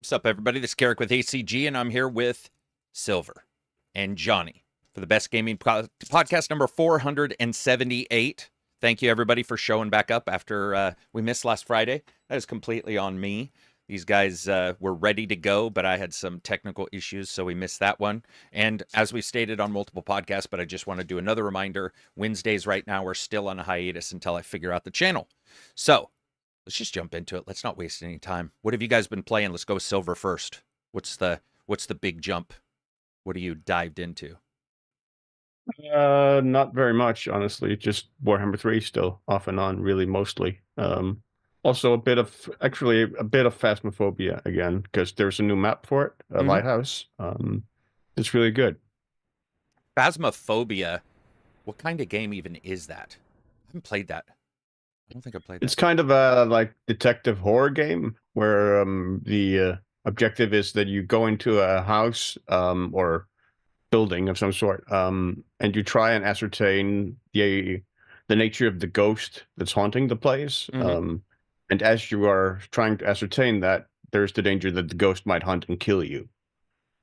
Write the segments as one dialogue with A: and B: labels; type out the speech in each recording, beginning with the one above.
A: What's up, everybody? This is Garrick with ACG, and I'm here with Silver and Johnny for the Best Gaming Podcast number 478. Thank you, everybody, for showing back up after we missed last Friday. That is completely on me. These guys were ready to go, but I had some technical issues, so we missed that one. And as we stated on multiple podcasts, but I just want to do another reminder, Wednesdays right now are still on a hiatus until I figure out the channel. So let's just jump into it. Let's not waste any time. What have you guys been playing? Let's go with Silver first. What's the big jump? What are you dived into?
B: Not very much, honestly. Just Warhammer 3 still off and on, really mostly. Also a bit of Phasmophobia again, because there's a new map for it, a lighthouse. It's really good.
A: Phasmophobia, what kind of game even is that? I haven't played that. I don't think I played that.
B: It's kind of a like detective horror game where the objective is that you go into a house or building of some sort, and you try and ascertain the nature of the ghost that's haunting the place. And as you are trying to ascertain that, there's the danger that the ghost might hunt and kill you.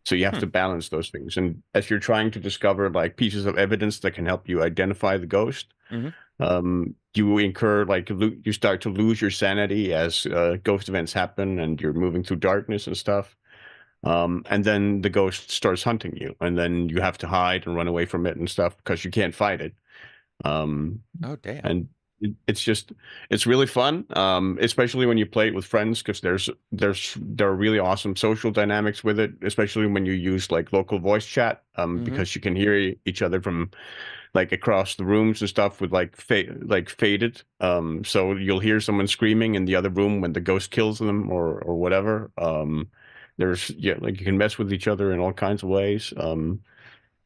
B: So you have to balance those things. And as you're trying to discover like pieces of evidence that can help you identify the ghost, you incur you start to lose your sanity as ghost events happen, and you're moving through darkness and stuff. And then the ghost starts hunting you, and then you have to hide and run away from it and stuff because you can't fight it.
A: Oh, damn.
B: And it's really fun, especially when you play it with friends, because there are really awesome social dynamics with it, especially when you use like local voice chat, because you can hear each other from like across the rooms and stuff with faded. So you'll hear someone screaming in the other room when the ghost kills them or whatever. You can mess with each other in all kinds of ways.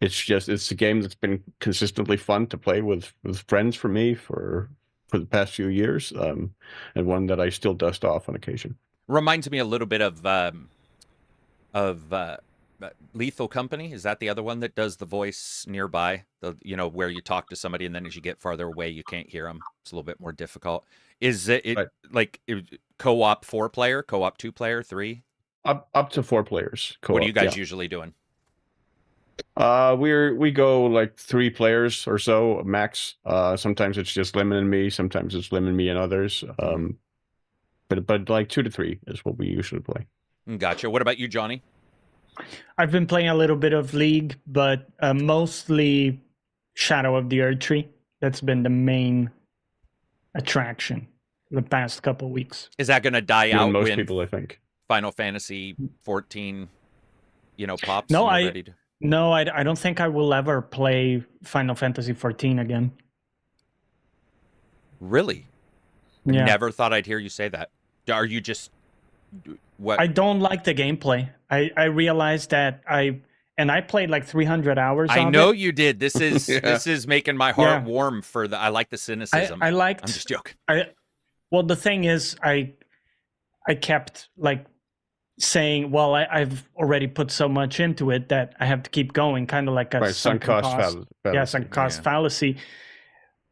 B: It's a game that's been consistently fun to play with friends for me for the past few years, and one that I still dust off on occasion.
A: Reminds me a little bit of Lethal Company. Is that the other one that does the voice nearby? Where you talk to somebody and then as you get farther away, you can't hear them. It's a little bit more difficult. Is it
B: Right.
A: like co-op 4-player, co-op 2-player, 3?
B: Up to 4 players. Co-op,
A: What are you guys usually doing?
B: We go like 3 players or so max. Sometimes it's just Lemon and me. Sometimes it's Lemon, me, and others. But like 2 to 3 is what we usually play.
A: Gotcha. What about you, Johnny?
C: I've been playing a little bit of League, but mostly Shadow of the Erdtree. That's been the main attraction the past couple of weeks.
A: Is that going to die out
B: most
A: when
B: people, I think,
A: Final Fantasy 14, pops?
C: No, I don't think I will ever play Final Fantasy 14 again.
A: Really?
C: Yeah.
A: Never thought I'd hear you say that. Are you just what?
C: I don't like the gameplay. I realized that I played like 300 hours.
A: I know you did. This is this is making my heart
C: Yeah.
A: warm for the. I like the cynicism.
C: I liked.
A: I'm just joking.
C: Well, the thing is, I kept like saying, well, I've already put so much into it that I have to keep going, kind of like a
B: sunk cost fallacy.
C: Yeah, sunk cost fallacy.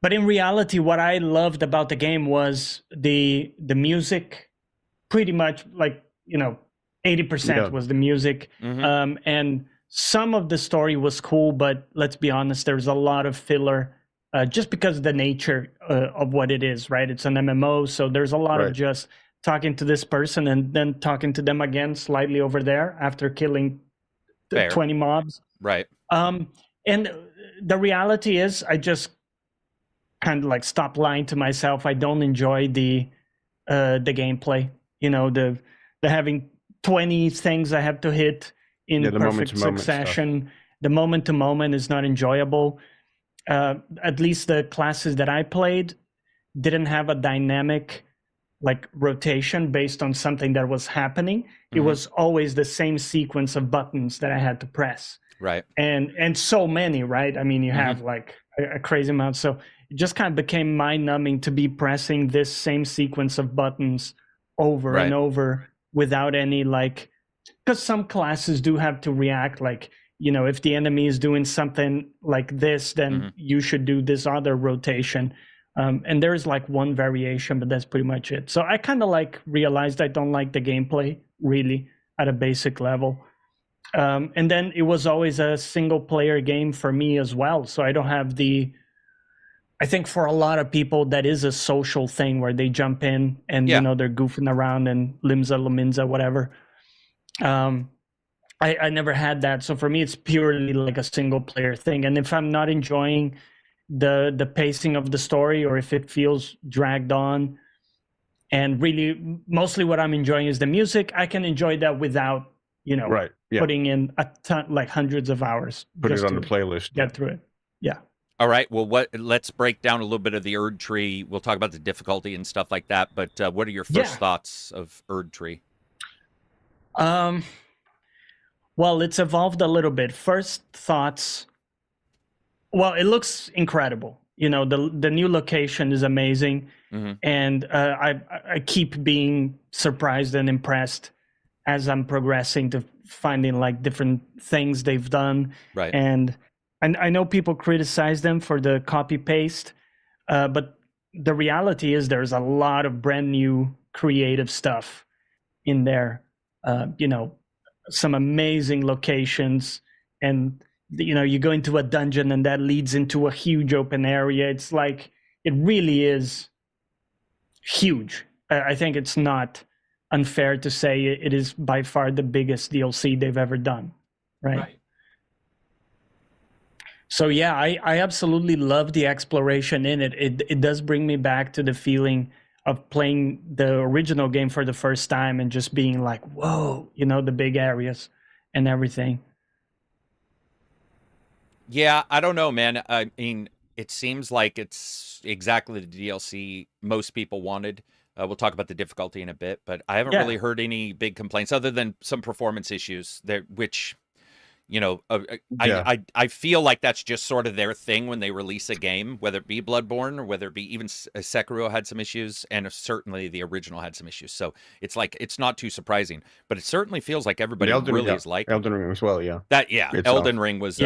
C: But in reality, what I loved about the game was the music. Pretty much like 80% was the music, and some of the story was cool. But let's be honest, there's a lot of filler, just because of the nature of what it is. Right, it's an MMO, so there's a lot of just talking to this person and then talking to them again slightly over there after killing 20 mobs.
A: Right.
C: And the reality is, I just kind of like stopped lying to myself. I don't enjoy the gameplay. The having 20 things I have to hit in perfect succession. The moment to moment is not enjoyable. At least the classes that I played didn't have a dynamic like rotation based on something that was happening. It was always the same sequence of buttons that I had to press.
A: Right.
C: And so many, right? I mean, you have like a crazy amount. So it just kind of became mind numbing to be pressing this same sequence of buttons over and over without any because some classes do have to react like, if the enemy is doing something like this, then you should do this other rotation. And there's like one variation, but that's pretty much it. So I kind of realized I don't like the gameplay really. at a basic level. And then it was always a single player game for me as well. So I don't have I think for a lot of people, that is a social thing where they jump in and,
A: Yeah.
C: they're goofing around and limza, laminza, whatever. I never had that. So for me, it's purely like a single player thing. And if I'm not enjoying the pacing of the story, or if it feels dragged on, and really mostly what I'm enjoying is the music, I can enjoy that without,
B: Right. Yeah.
C: putting in a ton, like hundreds of hours.
B: Put it
C: just
B: on the
C: to
B: playlist.
C: get through it. Yeah.
A: All right. Well, let's break down a little bit of the Erd Tree. We'll talk about the difficulty and stuff like that. But what are your first thoughts of Erd Tree?
C: Well, it's evolved a little bit. First thoughts. Well, it looks incredible. The new location is amazing, and I keep being surprised and impressed as I'm progressing to finding like different things they've done.
A: Right.
C: And I know people criticize them for the copy paste, but the reality is there's a lot of brand new creative stuff in there. Some amazing locations, and you go into a dungeon and that leads into a huge open area. It's like, it really is huge. I think it's not unfair to say it is by far the biggest DLC they've ever done. Right. So yeah, I absolutely love the exploration in it. It does bring me back to the feeling of playing the original game for the first time and just being like, whoa, the big areas and everything.
A: Yeah, I don't know, man. I mean, it seems like it's exactly the DLC most people wanted. We'll talk about the difficulty in a bit, but I haven't really heard any big complaints other than some performance issues there, which, I feel like that's just sort of their thing when they release a game, whether it be Bloodborne or whether it be even Sekiro had some issues, and certainly the original had some issues. So it's like, it's not too surprising, but it certainly feels like everybody really is like
B: Elden Ring as well. Yeah.
A: Elden Ring was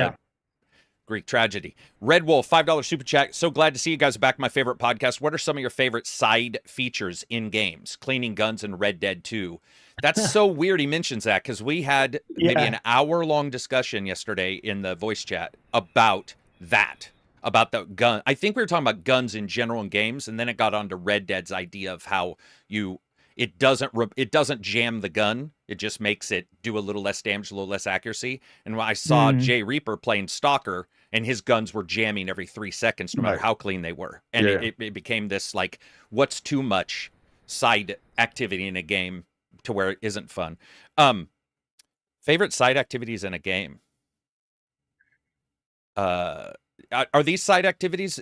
A: Greek tragedy. Red Wolf, $5 super chat. So glad to see you guys are back. My favorite podcast. What are some of your favorite side features in games? Cleaning guns and Red Dead 2. That's so weird he mentions that, because we had maybe an hour-long discussion yesterday in the voice chat about that, about the gun. I think we were talking about guns in general in games, and then it got onto Red Dead's idea of how it doesn't jam the gun. It just makes it do a little less damage, a little less accuracy. And when I saw Jay Reaper playing Stalker, and his guns were jamming every 3 seconds, no matter how clean they were. And it became this, like, what's too much side activity in a game to where it isn't fun. Favorite side activities in a game? Are these side activities?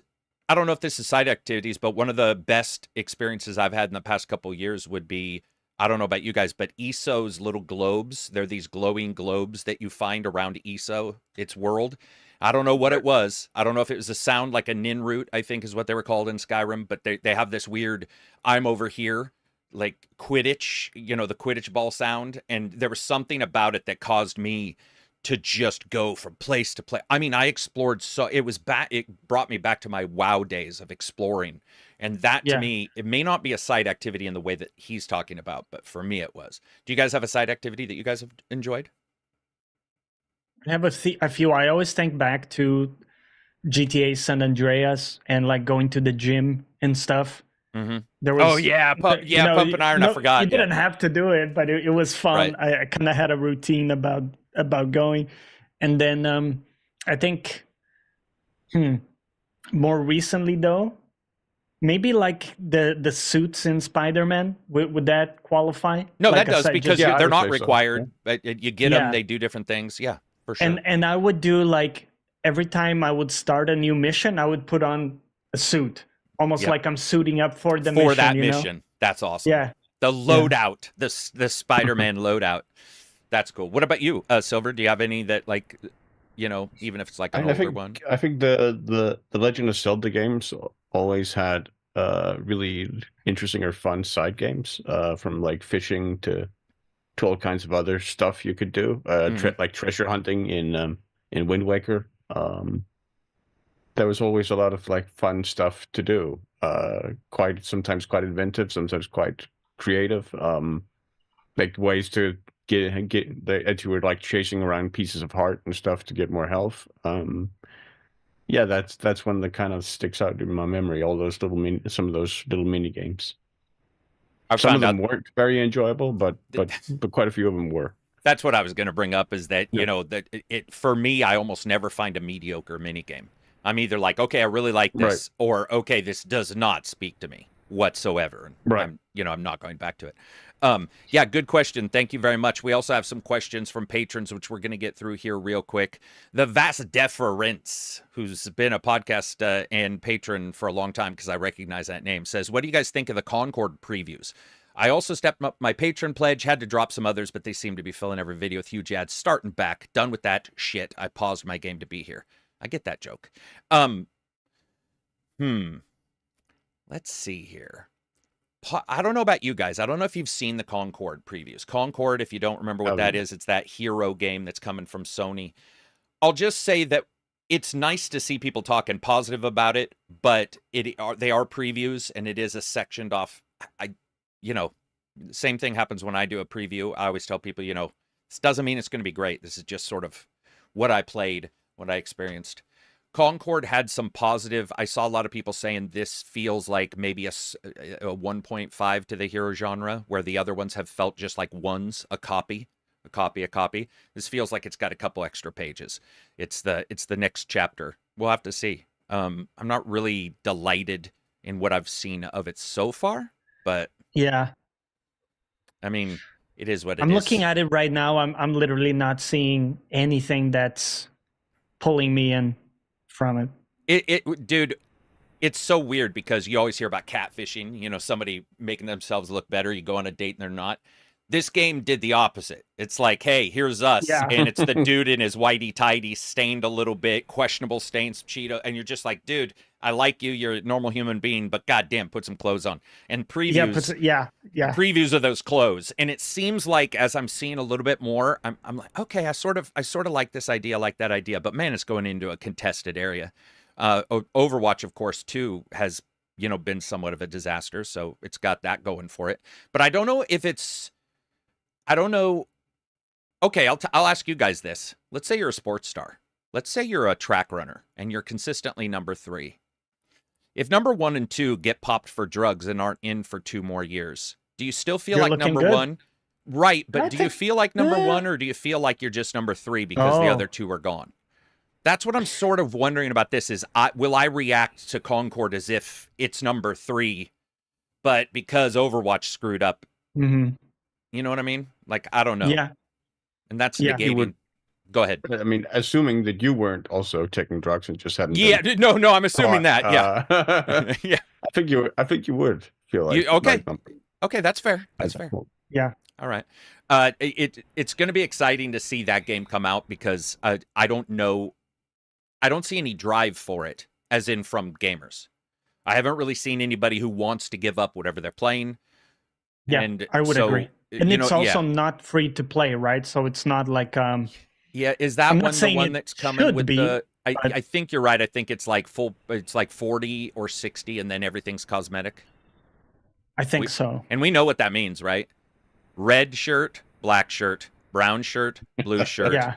A: I don't know if this is side activities, but one of the best experiences I've had in the past couple of years would be, I don't know about you guys, but ESO's little globes. They're these glowing globes that you find around ESO, its world. I don't know what it was. I don't know if it was a sound like a Ninroot, I think is what they were called in Skyrim, but they have this weird, I'm over here, like Quidditch, the Quidditch ball sound. And there was something about it that caused me to just go from place to place. I mean, I explored, so it brought me back to my WoW days of exploring. And that to me, it may not be a side activity in the way that he's talking about, but for me it was. Do you guys have a side activity that you guys have enjoyed?
C: I have a few. I always think back to GTA San Andreas and like going to the gym and stuff. There was,
A: Pump and Iron. I forgot.
C: You didn't have to do it, but it was fun. Right. I kind of had a routine about going, and then I think more recently though, maybe like the suits in Spider-Man. Would that qualify?
A: No,
C: like
A: that does, because they're not required.
B: So.
A: But you get them, they do different things. Yeah, for sure.
C: And I would do, like, every time I would start a new mission, I would put on a suit, almost like I'm suiting up for the mission.
A: For that mission. That's awesome.
C: Yeah.
A: The loadout, the Spider-Man loadout. That's cool. What about you, Silver? Do you have any that, like, even if it's like an older one?
B: I think the Legend of Zelda games always had really interesting or fun side games, from like fishing to all kinds of other stuff you could do, like treasure hunting in Wind Waker. There was always a lot of like fun stuff to do, sometimes quite inventive, sometimes quite creative, like ways to that you were like chasing around pieces of heart and stuff to get more health. Yeah, that's one that kind of sticks out in my memory. All those some of those little mini games. Some of them weren't very enjoyable, but quite a few of them were.
A: That's what I was going to bring up, is that, you know, that it for me, I almost never find a mediocre minigame. I'm either like, okay, I really like this, or okay, this does not speak to me whatsoever. And I'm not going back to it. Yeah, good question. Thank you very much. We also have some questions from patrons, which we're going to get through here real quick. The Vast Deference, who's been a podcast and patron for a long time, because I recognize that name, says, what do you guys think of the Concord previews? I also stepped up my patron pledge, had to drop some others, but they seem to be filling every video with huge ads. Starting back. Done with that shit. I paused my game to be here. I get that joke. Let's see here. I don't know about you guys. I don't know if you've seen the Concord previews. Concord, if you don't remember what that is, it's that hero game that's coming from Sony. I'll just say that it's nice to see people talking positive about it, but they are previews, and it is a sectioned off. Same thing happens when I do a preview. I always tell people, this doesn't mean it's going to be great. This is just sort of what I played, what I experienced. Concord had some positive. I saw a lot of people saying this feels like maybe a 1.5 to the hero genre, where the other ones have felt just like ones, a copy. This feels like it's got a couple extra pages. It's the next chapter. We'll have to see. I'm not really delighted in what I've seen of it so far, but
C: yeah,
A: I mean, it is what it is.
C: I'm looking at it right now. I'm literally not seeing anything that's pulling me in from it.
A: Dude, it's so weird, because you always hear about catfishing, somebody making themselves look better. You go on a date and they're not. This game did the opposite. It's like, hey, here's us. Yeah. And it's the dude in his whitey tighty, stained a little bit, questionable stains, Cheeto. And you're just like, dude, I like you. You're a normal human being, but goddamn, put some clothes on. And previews, previews of those clothes. And it seems like, as I'm seeing a little bit more, I'm like, okay, I sort of like this idea, like that idea, but man, it's going into a contested area. Overwatch, of course, too, has, been somewhat of a disaster. So it's got that going for it. But I don't know if it's, I don't know. Okay, I'll ask you guys this. Let's say you're a sports star. Let's say you're a track runner and you're consistently number 3. If number 1 and 2 get popped for drugs and aren't in for 2 more years, do you still feel like number good. 1? Right, but do you feel like number 1, or do you feel like you're just number 3 because the other 2 are gone? That's what I'm sort of wondering about this is, will I react to Concord as if it's number 3, but because Overwatch screwed up?
C: Mm-hmm.
A: You know what I mean? Like, I don't know.
C: Yeah.
A: And that's negating. Go ahead.
B: I mean, assuming that you weren't also taking drugs and just hadn't.
A: Yeah, no, I'm assuming that. Yeah. Yeah.
B: I think you would feel like.
A: Okay. Okay, that's fair. That's fair.
C: Yeah.
A: All right. It's going to be exciting to see that game come out, because I don't know. I don't see any drive for it, as in from gamers. I haven't really seen anybody who wants to give up whatever they're playing.
C: Yeah, and I would agree. And it's also not free to play, right? So it's not like
A: yeah, is that one the one that's coming with the I think you're right. I think it's like it's like 40 or 60 and then everything's cosmetic.
C: I think so.
A: And we know what that means, right? Red shirt, black shirt, brown shirt, blue shirt.
C: Yeah.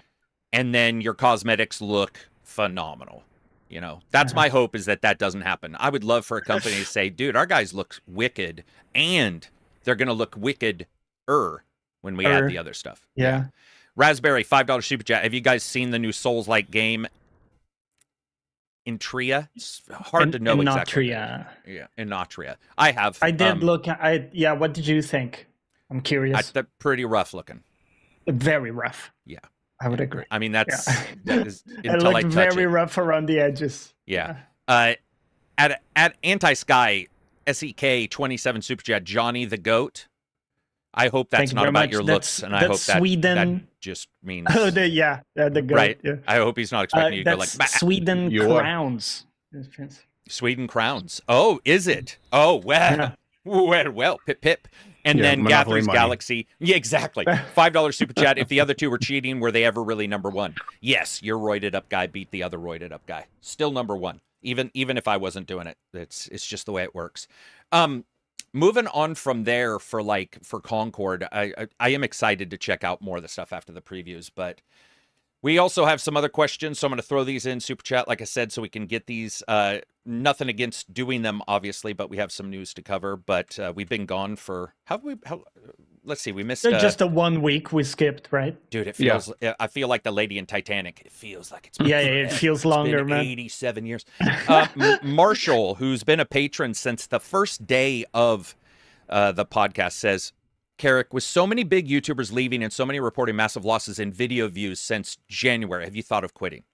A: And then your cosmetics look phenomenal. That's my hope, is that doesn't happen. I would love for a company to say, dude, our guys look wicked, and they're going to look wicked when we add the other stuff.
C: Yeah.
A: Raspberry, $5 super chat. Have you guys seen the new Souls-like game, Intria? It's hard to know exactly.
C: Yeah,
A: Inatria. I have.
C: I did look. What did you think? I'm curious.
A: That's pretty rough looking.
C: Very rough.
A: Yeah.
C: I would agree.
A: I mean, that is
C: it looked very rough around the edges.
A: Yeah. At Anti-Sky, SEK 27 super chat, Johnny the Goat. I hope that's not about your looks, and I hope that just means
C: the goat.
A: Right.
C: Yeah.
A: I hope he's not expecting you to go like
C: Sweden crowns.
A: Sweden crowns. Oh, is it? Oh, well, well, pip. And then Gather's Galaxy. Yeah, exactly. $5 super chat. If the other two were cheating, were they ever really number 1? Yes, your roided up guy beat the other roided up guy. Still number 1. Even if I wasn't doing it. It's just the way it works. moving on from there for Concord, I am excited to check out more of the stuff after the previews, but we also have some other questions, so I'm going to throw these in super chat, like I said, so we can get these. Nothing against doing them, obviously, but we have some news to cover. But we've been gone for let's see, we missed
C: just a 1 week we skipped, right?
A: Dude, it feels. I feel like the lady in Titanic. It feels like it's been
C: it feels longer,
A: it's been
C: man.
A: 87 years. Marshall, who's been a patron since the first day of the podcast, says, Carrick, with so many big YouTubers leaving and so many reporting massive losses in video views since January, have you thought of quitting?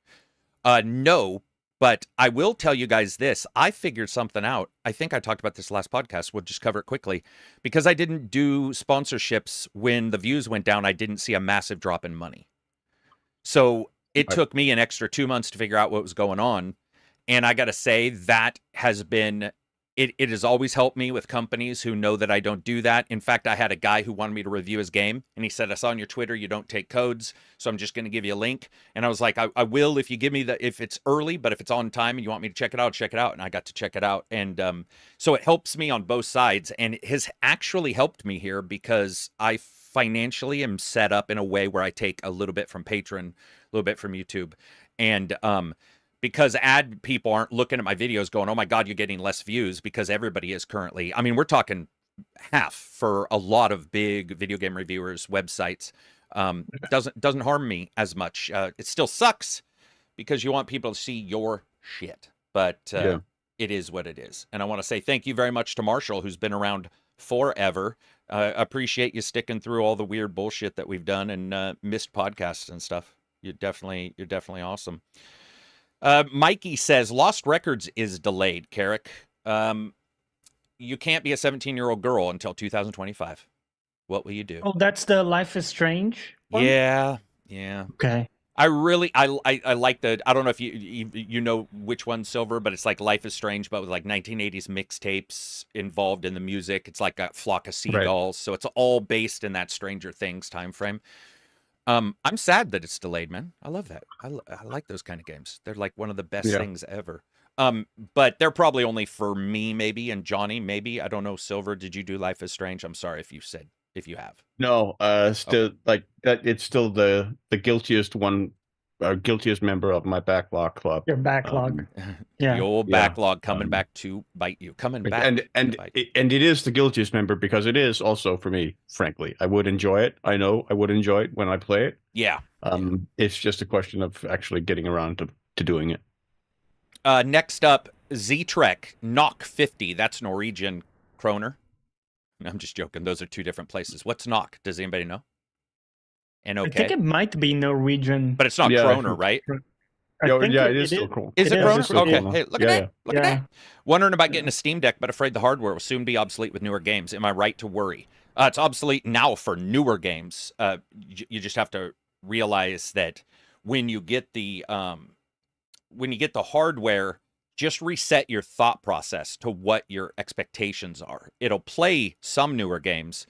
A: No, but I will tell you guys this. I figured something out. I think I talked about this last podcast. We'll just cover it quickly. Because I didn't do sponsorships when the views went down, I didn't see a massive drop in money. So it took me an extra 2 months to figure out what was going on. And I got to say, that has been... It has always helped me with companies who know that I don't do that. In fact, I had a guy who wanted me to review his game, and he said, I saw on your Twitter you don't take codes, so I'm just going to give you a link. And I was like, I will if you give me if it's early, but if it's on time and you want me to check it out, check it out. And I got to check it out. And so it helps me on both sides, and it has actually helped me here because I financially am set up in a way where I take a little bit from Patreon, a little bit from YouTube. And because ad people aren't looking at my videos going, oh my God, you're getting less views, because everybody is currently. I mean, we're talking half for a lot of big video game reviewers, websites. Doesn't harm me as much. It still sucks because you want people to see your shit, but it is what it is. And I want to say thank you very much to Marshall, who's been around forever. Appreciate you sticking through all the weird bullshit that we've done and missed podcasts and stuff. You're definitely awesome. Mikey says, Lost Records is delayed, Carrick. You can't be a 17-year-old girl until 2025. What will you do?
C: Oh, that's the Life is Strange one?
A: Yeah.
C: Okay.
A: I like the, I don't know if you know which one, Silver, but it's like Life is Strange, but with like 1980s mixtapes involved in the music. It's like a flock of seagulls. Right. So it's all based in that Stranger Things time frame. I'm sad that it's delayed, man. I love that. I like those kind of games. They're like one of the best things ever. But they're probably only for me, maybe, and Johnny, maybe. I don't know. Silver, did you do Life is Strange? I'm sorry if you have.
B: No, still like that. It's still the guiltiest one, guiltiest member of my backlog club.
C: Your backlog,
A: the old backlog coming back to bite you, coming back.
B: And it is the guiltiest member because it is also for me. Frankly, I would enjoy it. I know I would enjoy it when I play it.
A: Yeah.
B: It's just a question of actually getting around to doing it.
A: Next up, Z-Trek Knock 50. That's Norwegian kroner. I'm just joking. Those are two different places. What's Knock? Does anybody know?
C: I think it might be Norwegian.
A: But it's not kroner, right?
B: It is still cool.
A: Is it kroner? Okay.
B: Cool.
A: Hey, look at that. Look at that. Wondering about getting a Steam Deck, but afraid the hardware will soon be obsolete with newer games. Am I right to worry? It's obsolete now for newer games. You just have to realize that when you get the hardware, just reset your thought process to what your expectations are. It'll play some newer games,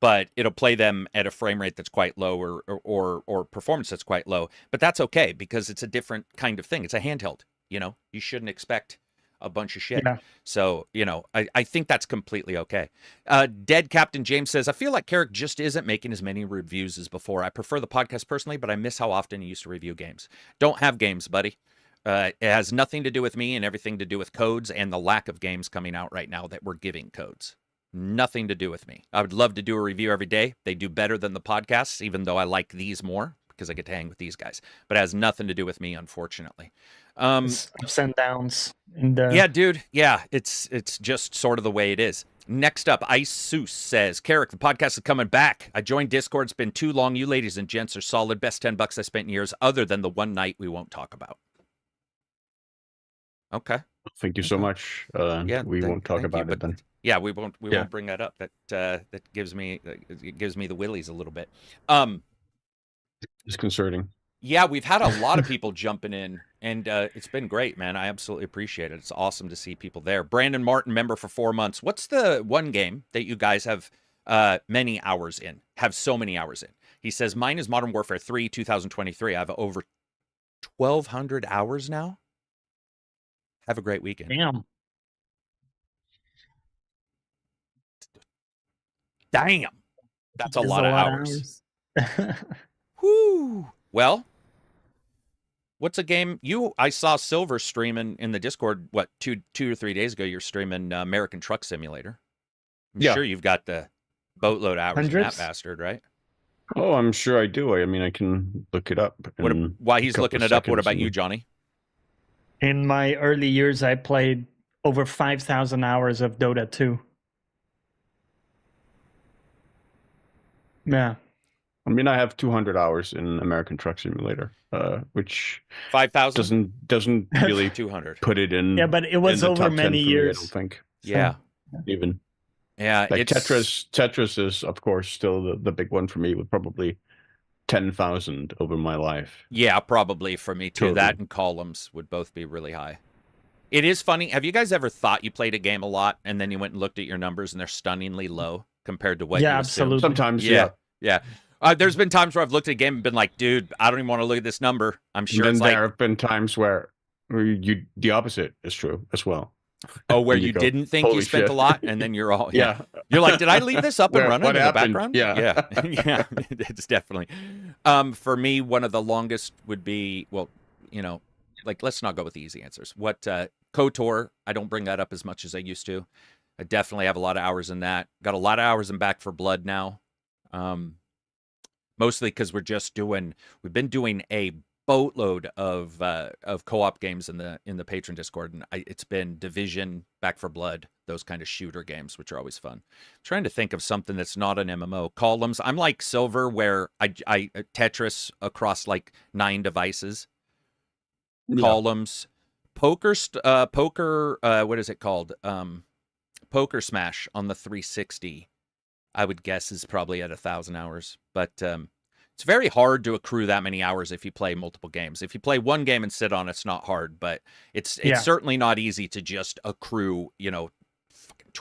A: but it'll play them at a frame rate that's quite low or performance that's quite low. But that's okay because it's a different kind of thing. It's a handheld. You shouldn't expect a bunch of shit. Yeah. So, I think that's completely okay. Dead Captain James says, I feel like Carrick just isn't making as many reviews as before. I prefer the podcast personally, but I miss how often he used to review games. Don't have games, buddy. It has nothing to do with me and everything to do with codes and the lack of games coming out right now that we're giving codes. Nothing to do with me. I would love to do a review every day. They do better than the podcasts, even though I like these more because I get to hang with these guys. But it has nothing to do with me, unfortunately.
C: Ups and downs.
A: Yeah, dude. Yeah, it's just sort of the way it is. Next up, Iceus says, Carrick, the podcast is coming back. I joined Discord. It's been too long. You ladies and gents are solid. Best $10 I spent in years, other than the one night we won't talk about. Okay.
B: Thank you so much. We won't talk about it then.
A: Yeah, we won't bring that up. That gives me the willies a little bit.
B: It's concerning.
A: Yeah, we've had a lot of people jumping in, and it's been great, man. I absolutely appreciate it. It's awesome to see people there. Brandon Martin, member for 4 months. What's the one game that you guys have many hours in? Have so many hours in? He says, mine is Modern Warfare 3, 2023. I have over 1,200 hours now. Have a great weekend.
C: Damn.
A: Damn. That's a
C: It's
A: lot of hours. Whoo. Well, what's a game I saw Silver streaming in the Discord, what, two or 3 days ago, you're streaming American Truck Simulator. I'm sure you've got the boatload hours in that bastard, right?
B: Oh, I'm sure I do. I mean, I can look it up.
A: While he's looking it up, what about you, Johnny?
C: In my early years, I played over 5,000 hours of Dota 2. Yeah.
B: I mean, I have 200 hours in American Truck Simulator, which
A: 5,000
B: doesn't really
A: 200
B: put it in.
C: Yeah, but it was over many years.
B: Me, I don't think.
A: Yeah.
B: Even.
A: Yeah,
B: like Tetris is, of course, still the big one for me, with probably 10,000 over my life.
A: Yeah, probably for me too.
B: Totally.
A: That and Columns would both be really high. It is funny. Have you guys ever thought you played a game a lot and then you went and looked at your numbers and they're stunningly low compared to what you
C: absolutely.
A: assumed?
B: Sometimes,
A: yeah. There's been times where I've looked at a game and been like, dude, I don't even want to look at this number. I'm sure
B: and there have been times where the opposite is true as well.
A: Oh, where you didn't think you spent a lot, and then you're all
B: yeah.
A: You're like, did I leave this up and running in the background?
B: Yeah,
A: yeah. It's definitely. For me, one of the longest would be, well, like, let's not go with the easy answers. What KOTOR? I don't bring that up as much as I used to. I definitely have a lot of hours in that. Got a lot of hours in Back 4 Blood now. Mostly because we've been doing a boatload of co-op games in the patron Discord, and it's been Division, Back 4 Blood, those kind of shooter games, which are always fun. I'm trying to think of something that's not an MMO. Columns. I'm like Silver, where I Tetris across like 9 devices. Yeah. Columns, poker. What is it called? Poker Smash on the 360. I would guess is probably at 1,000 hours, but it's very hard to accrue that many hours if you play multiple games. If you play one game and sit on it, it's not hard, but it's certainly not easy to just accrue, fucking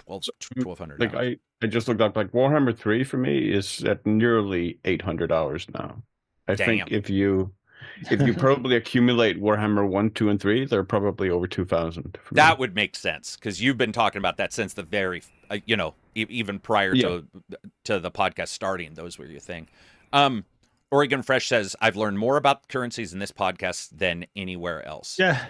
A: 1,200
B: like
A: hours.
B: I just looked up, like Warhammer 3 for me is at nearly 800 hours now. I think if you probably accumulate Warhammer 1, 2, and 3, they're probably over 2,000.
A: That would make sense, because you've been talking about that since the very, even prior to the podcast starting. Those were your thing. Oregon Fresh says, I've learned more about currencies in this podcast than anywhere else.
C: Yeah.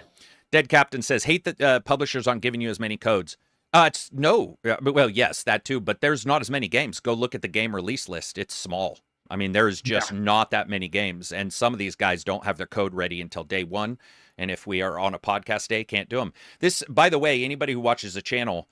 A: Dead Captain says, hate that publishers aren't giving you as many codes. Well, yes, that too, but there's not as many games. Go look at the game release list. It's small. I mean, there's just not that many games, and some of these guys don't have their code ready until day one, and if we are on a podcast day, can't do them. This, by the way, anybody who watches the channel,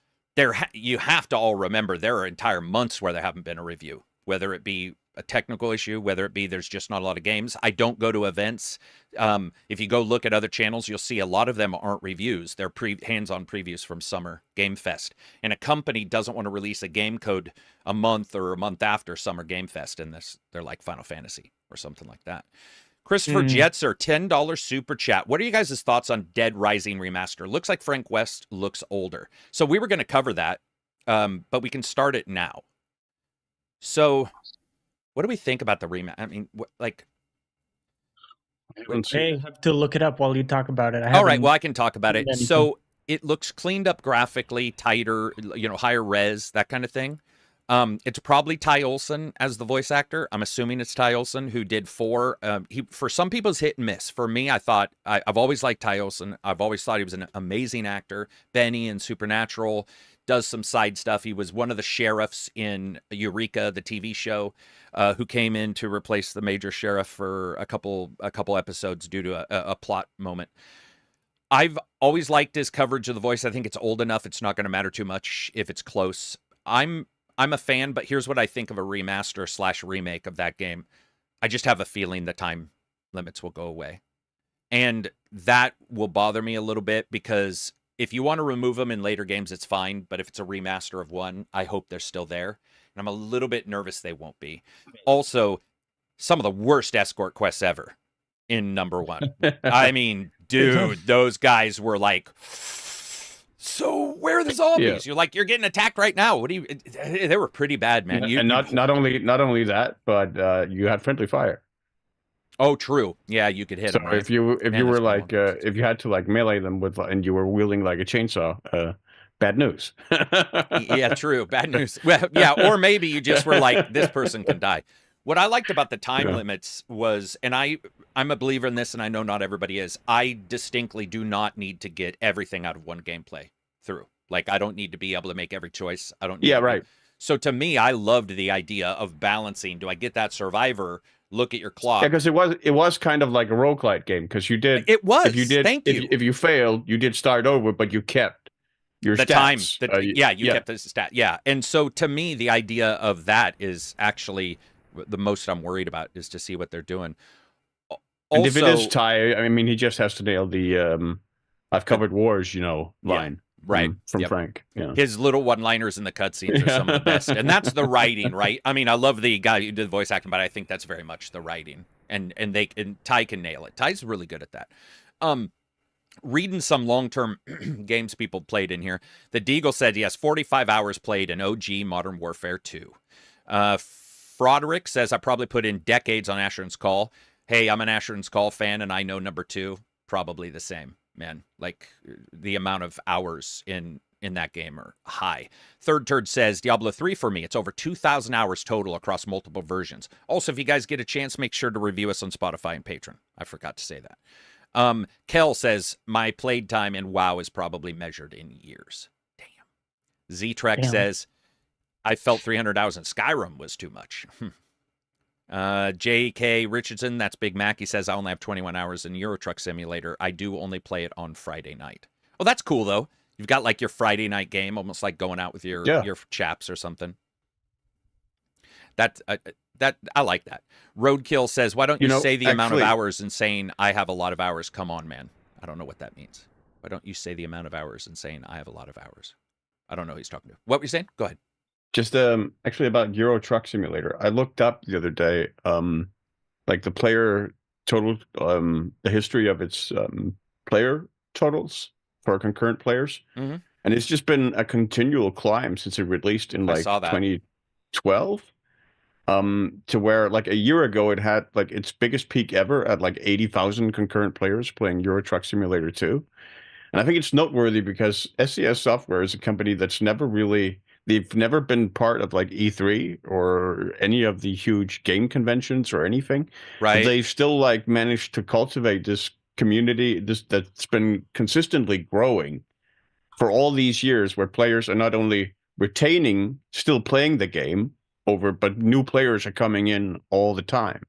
A: you have to all remember there are entire months where there haven't been a review, whether it be a technical issue, whether it be there's just not a lot of games. I don't go to events. If you go look at other channels, you'll see a lot of them aren't reviews. They're hands-on previews from Summer Game Fest. And a company doesn't want to release a game code a month or a month after Summer Game Fest, and they're like Final Fantasy or something like that. Christopher Jetzer, $10 super chat. What are you guys' thoughts on Dead Rising Remaster? Looks like Frank West looks older. So we were going to cover that, but we can start it now. So what do we think about the remaster? I mean,
C: I have to look it up while you talk about it.
A: All right, well, I can talk about it. So it looks cleaned up graphically, tighter, higher res, that kind of thing. It's probably Ty Olsson as the voice actor. I'm assuming it's Ty Olsson who did 4. For some people, it's hit and miss. For me, I've always liked Ty Olsson. I've always thought he was an amazing actor. Benny in Supernatural, does some side stuff. He was one of the sheriffs in Eureka, the TV show, who came in to replace the major sheriff for a couple episodes due to a plot moment. I've always liked his coverage of the voice. I think it's old enough. It's not going to matter too much if it's close. I'm a fan, but here's what I think of a remaster / remake of that game. I just have a feeling the time limits will go away. And that will bother me a little bit, because if you want to remove them in later games, it's fine. But if it's a remaster of one, I hope they're still there. And I'm a little bit nervous they won't be. Also, some of the worst escort quests ever in number 1. I mean, dude, those guys were like, so where are the zombies? Yeah. You're like, you're getting attacked right now. They were pretty bad, man.
B: And not only that, but you had friendly fire.
A: Oh, true. Yeah, you could hit them.
B: Right? If you were like if you had to like melee them with, and you were wielding like a chainsaw, bad news.
A: Yeah, true. Bad news. Well, yeah, or maybe you just were like, this person can die. What I liked about the time limits was, and I'm a believer in this, and I know not everybody is, I distinctly do not need to get everything out of one gameplay through. Like, I don't need to be able to make every choice. I don't need to
B: right.
A: So to me, I loved the idea of balancing. Do I get that survivor? Look at your clock.
B: Yeah, because it was kind of like a roguelite game, because you did.
A: It was.
B: If you did,
A: Thank you.
B: If you failed, you did start over, but you kept your
A: the
B: stats.
A: time. You kept the stat. Yeah, and so to me, the idea of that is actually the most I'm worried about, is to see what they're doing. Also,
B: and if it is Ty, I mean, he just has to nail the "I've covered wars," line.
A: Right.
B: From Frank. Yeah.
A: His little one-liners in the cutscenes are some of the best. And that's the writing, right? I mean, I love the guy who did the voice acting, but I think that's very much the writing. And Ty can nail it. Ty's really good at that. Reading some long-term games people played in here. The Deagle said he has 45 hours played in OG Modern Warfare 2. Froderick says, I probably put in decades on Asheron's Call. Hey, I'm an Asheron's Call fan, and I know number 2, probably the same. Man, like, the amount of hours in that game are high. Third Turd says, Diablo 3 for me. It's over 2,000 hours total across multiple versions. Also, if you guys get a chance, make sure to review us on Spotify and Patreon. I forgot to say that. Kel says, my played time in WoW is probably measured in years. Damn. Z-Trek says, I felt 300 hours in Skyrim was too much. J.K. Richardson, that's Big Mac. He says, I only have 21 hours in Euro Truck Simulator. I do only play it on Friday night. Oh, that's cool, though. You've got, like, your Friday night game, almost like going out with your chaps or something. That I like that. Roadkill says, why don't you say the amount of hours and saying, I have a lot of hours? Come on, man. I don't know what that means. Why don't you say the amount of hours and saying, I have a lot of hours? I don't know who he's talking to. What were you saying? Go ahead.
B: Just actually about Euro Truck Simulator. I looked up the other day, like the player total, the history of its player totals for concurrent players, and it's just been a continual climb since it released in like 2012. To where like a year ago it had like its biggest peak ever at like 80,000 concurrent players playing Euro Truck Simulator 2. And I think it's noteworthy because SCS Software is a company that's they've never been part of like E3 or any of the huge game conventions or anything.
A: Right.
B: But they've still like managed to cultivate this community that's been consistently growing for all these years, where players are not only still playing the game but new players are coming in all the time.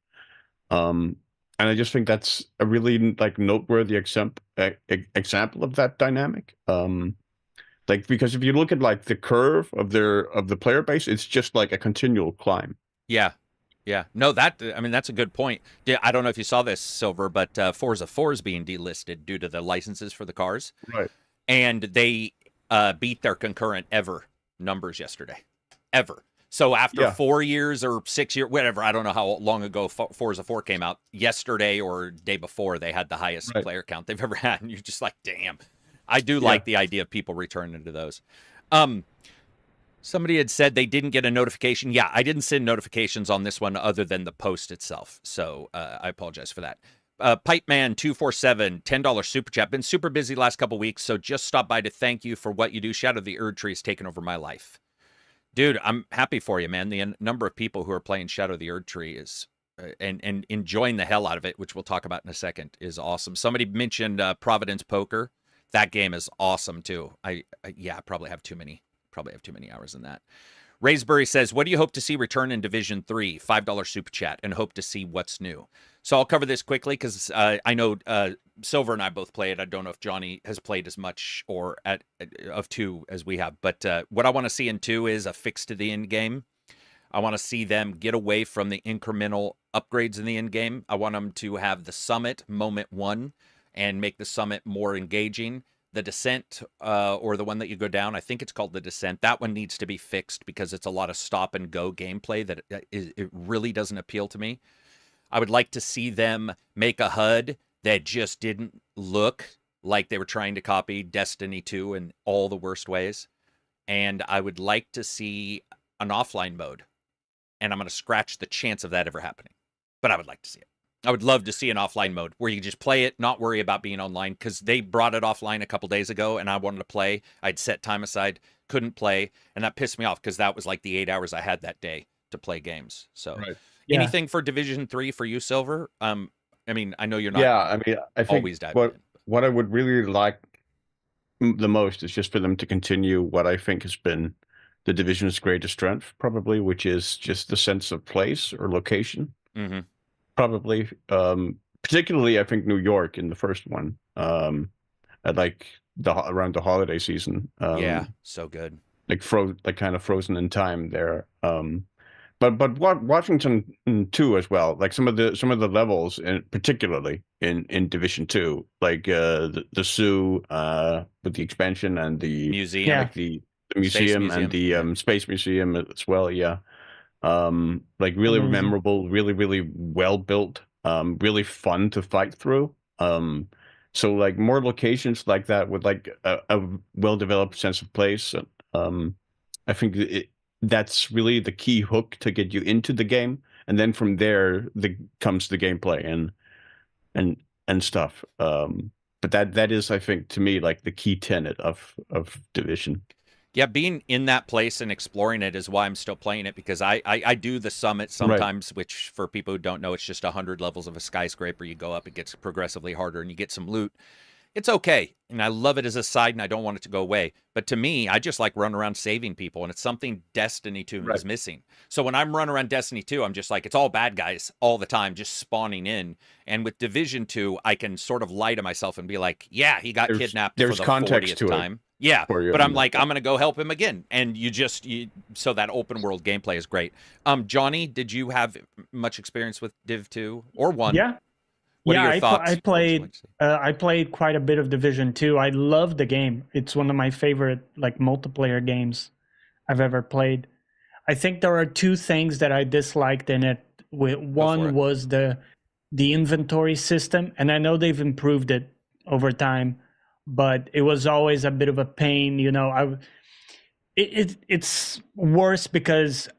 B: And I just think that's a really like noteworthy example of that dynamic. Like, because if you look at like the curve of the player base, it's just like a continual climb.
A: Yeah. No, that's a good point. I don't know if you saw this, Silver, but Forza 4 is being delisted due to the licenses for the cars.
B: Right.
A: And they beat their concurrent ever numbers yesterday. Ever. So after 4 years or 6 years, whatever, I don't know how long ago Forza 4 came out, yesterday or day before, they had the highest player count they've ever had. And you're just like, damn. I do like the idea of people returning to those. Somebody had said they didn't get a notification. Yeah, I didn't send notifications on this one other than the post itself. So I apologize for that. Pipeman247, $10 super chat. Been super busy last couple weeks, so just stopped by to thank you for what you do. Shadow of the Erd Tree has taken over my life. Dude, I'm happy for you, man. The number of people who are playing Shadow of the Erd Tree is and enjoying the hell out of it, which we'll talk about in a second, is awesome. Somebody mentioned Providence Poker. That game is awesome too. I probably have too many hours in that. Raysbury says, what do you hope to see return in Division 3? $5 super chat, and hope to see what's new. So I'll cover this quickly because I know Silver and I both play it. I don't know if Johnny has played as much or of 2 as we have. But what I want to see in 2 is a fix to the end game. I want to see them get away from the incremental upgrades in the end game. I want them to have the summit moment 1 and make the summit more engaging. The descent, or the one that you go down, I think it's called the descent. That one needs to be fixed because it's a lot of stop and go gameplay that it really doesn't appeal to me. I would like to see them make a HUD that just didn't look like they were trying to copy Destiny 2 in all the worst ways. And I would like to see an offline mode. And I'm going to scratch the chance of that ever happening. But I would like to see it. I would love to see an offline mode where you just play it, not worry about being online, because they brought it offline a couple days ago and I wanted to play. I'd set time aside, couldn't play, and that pissed me off because that was like the 8 hours I had that day to play games. So
B: Right.
C: Yeah.
A: anything for Division 3 for you, Silver? I mean, I know you're not
B: Yeah, I mean, I think
A: always diving in.
B: what I would really like the most is just for them to continue what I think has been the Division's greatest strength, probably, which is just the sense of place or location.
A: Mhm.
B: Probably, particularly, I think New York in the first one. At like around the holiday season.
A: Yeah, so good.
B: Like kind of frozen in time there. But Washington too as well. Like some of the levels, particularly in Division 2, like the zoo with the expansion and the
A: Museum.
B: like the museum and the space museum as well. Yeah, like really
C: Amazing.
B: memorable, really well built, really fun to fight through. So like more locations like that with like a well developed sense of place. I think that's really the key hook to get you into the game, and then from there comes the gameplay and stuff. But that is, I think, to me, like the key tenet of Division.
A: Yeah, being in that place and exploring it is why I'm still playing it, because I do the summit sometimes, which for people who don't know, it's just 100 levels of a skyscraper. You go up, it gets progressively harder, and you get some loot. It's okay, and I love it as a side, and I don't want it to go away. But to me, I just like running around saving people, and it's something Destiny 2 is missing. So when I'm running around Destiny 2, I'm just like, it's all bad guys all the time, just spawning in. And with Division 2, I can sort of lie to myself and be like, yeah, he got kidnapped for the
B: context
A: 40th
B: to
A: time.
B: It.
A: Yeah, but I'm like, I'm going to go help him again. And so that open world gameplay is great. Johnny, did you have much experience with Div 2 or 1?
C: Yeah.
A: What are your thoughts?
C: I played quite a bit of Division 2. I love the game. It's one of my favorite like multiplayer games I've ever played. I think there are two things that I disliked in it. One was the inventory system, and I know they've improved it over time, but it was always a bit of a pain. You know, it's worse because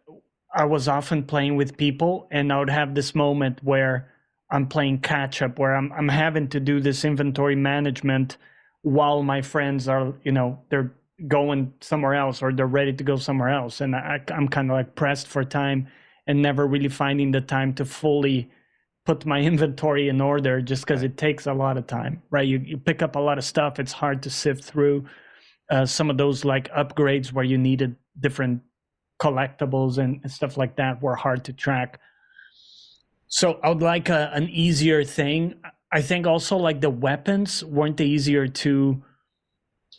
C: I was often playing with people, and I would have this moment where I'm playing catch up, where I'm having to do this inventory management while my friends are, you know, they're going somewhere else or they're ready to go somewhere else, and I'm kind of like pressed for time and never really finding the time to fully put my inventory in order, just because it takes a lot of time, right? You pick up a lot of stuff. It's hard to sift through some of those like upgrades where you needed different collectibles and stuff like that were hard to track. So I would like an easier thing. I think also like the weapons weren't easier to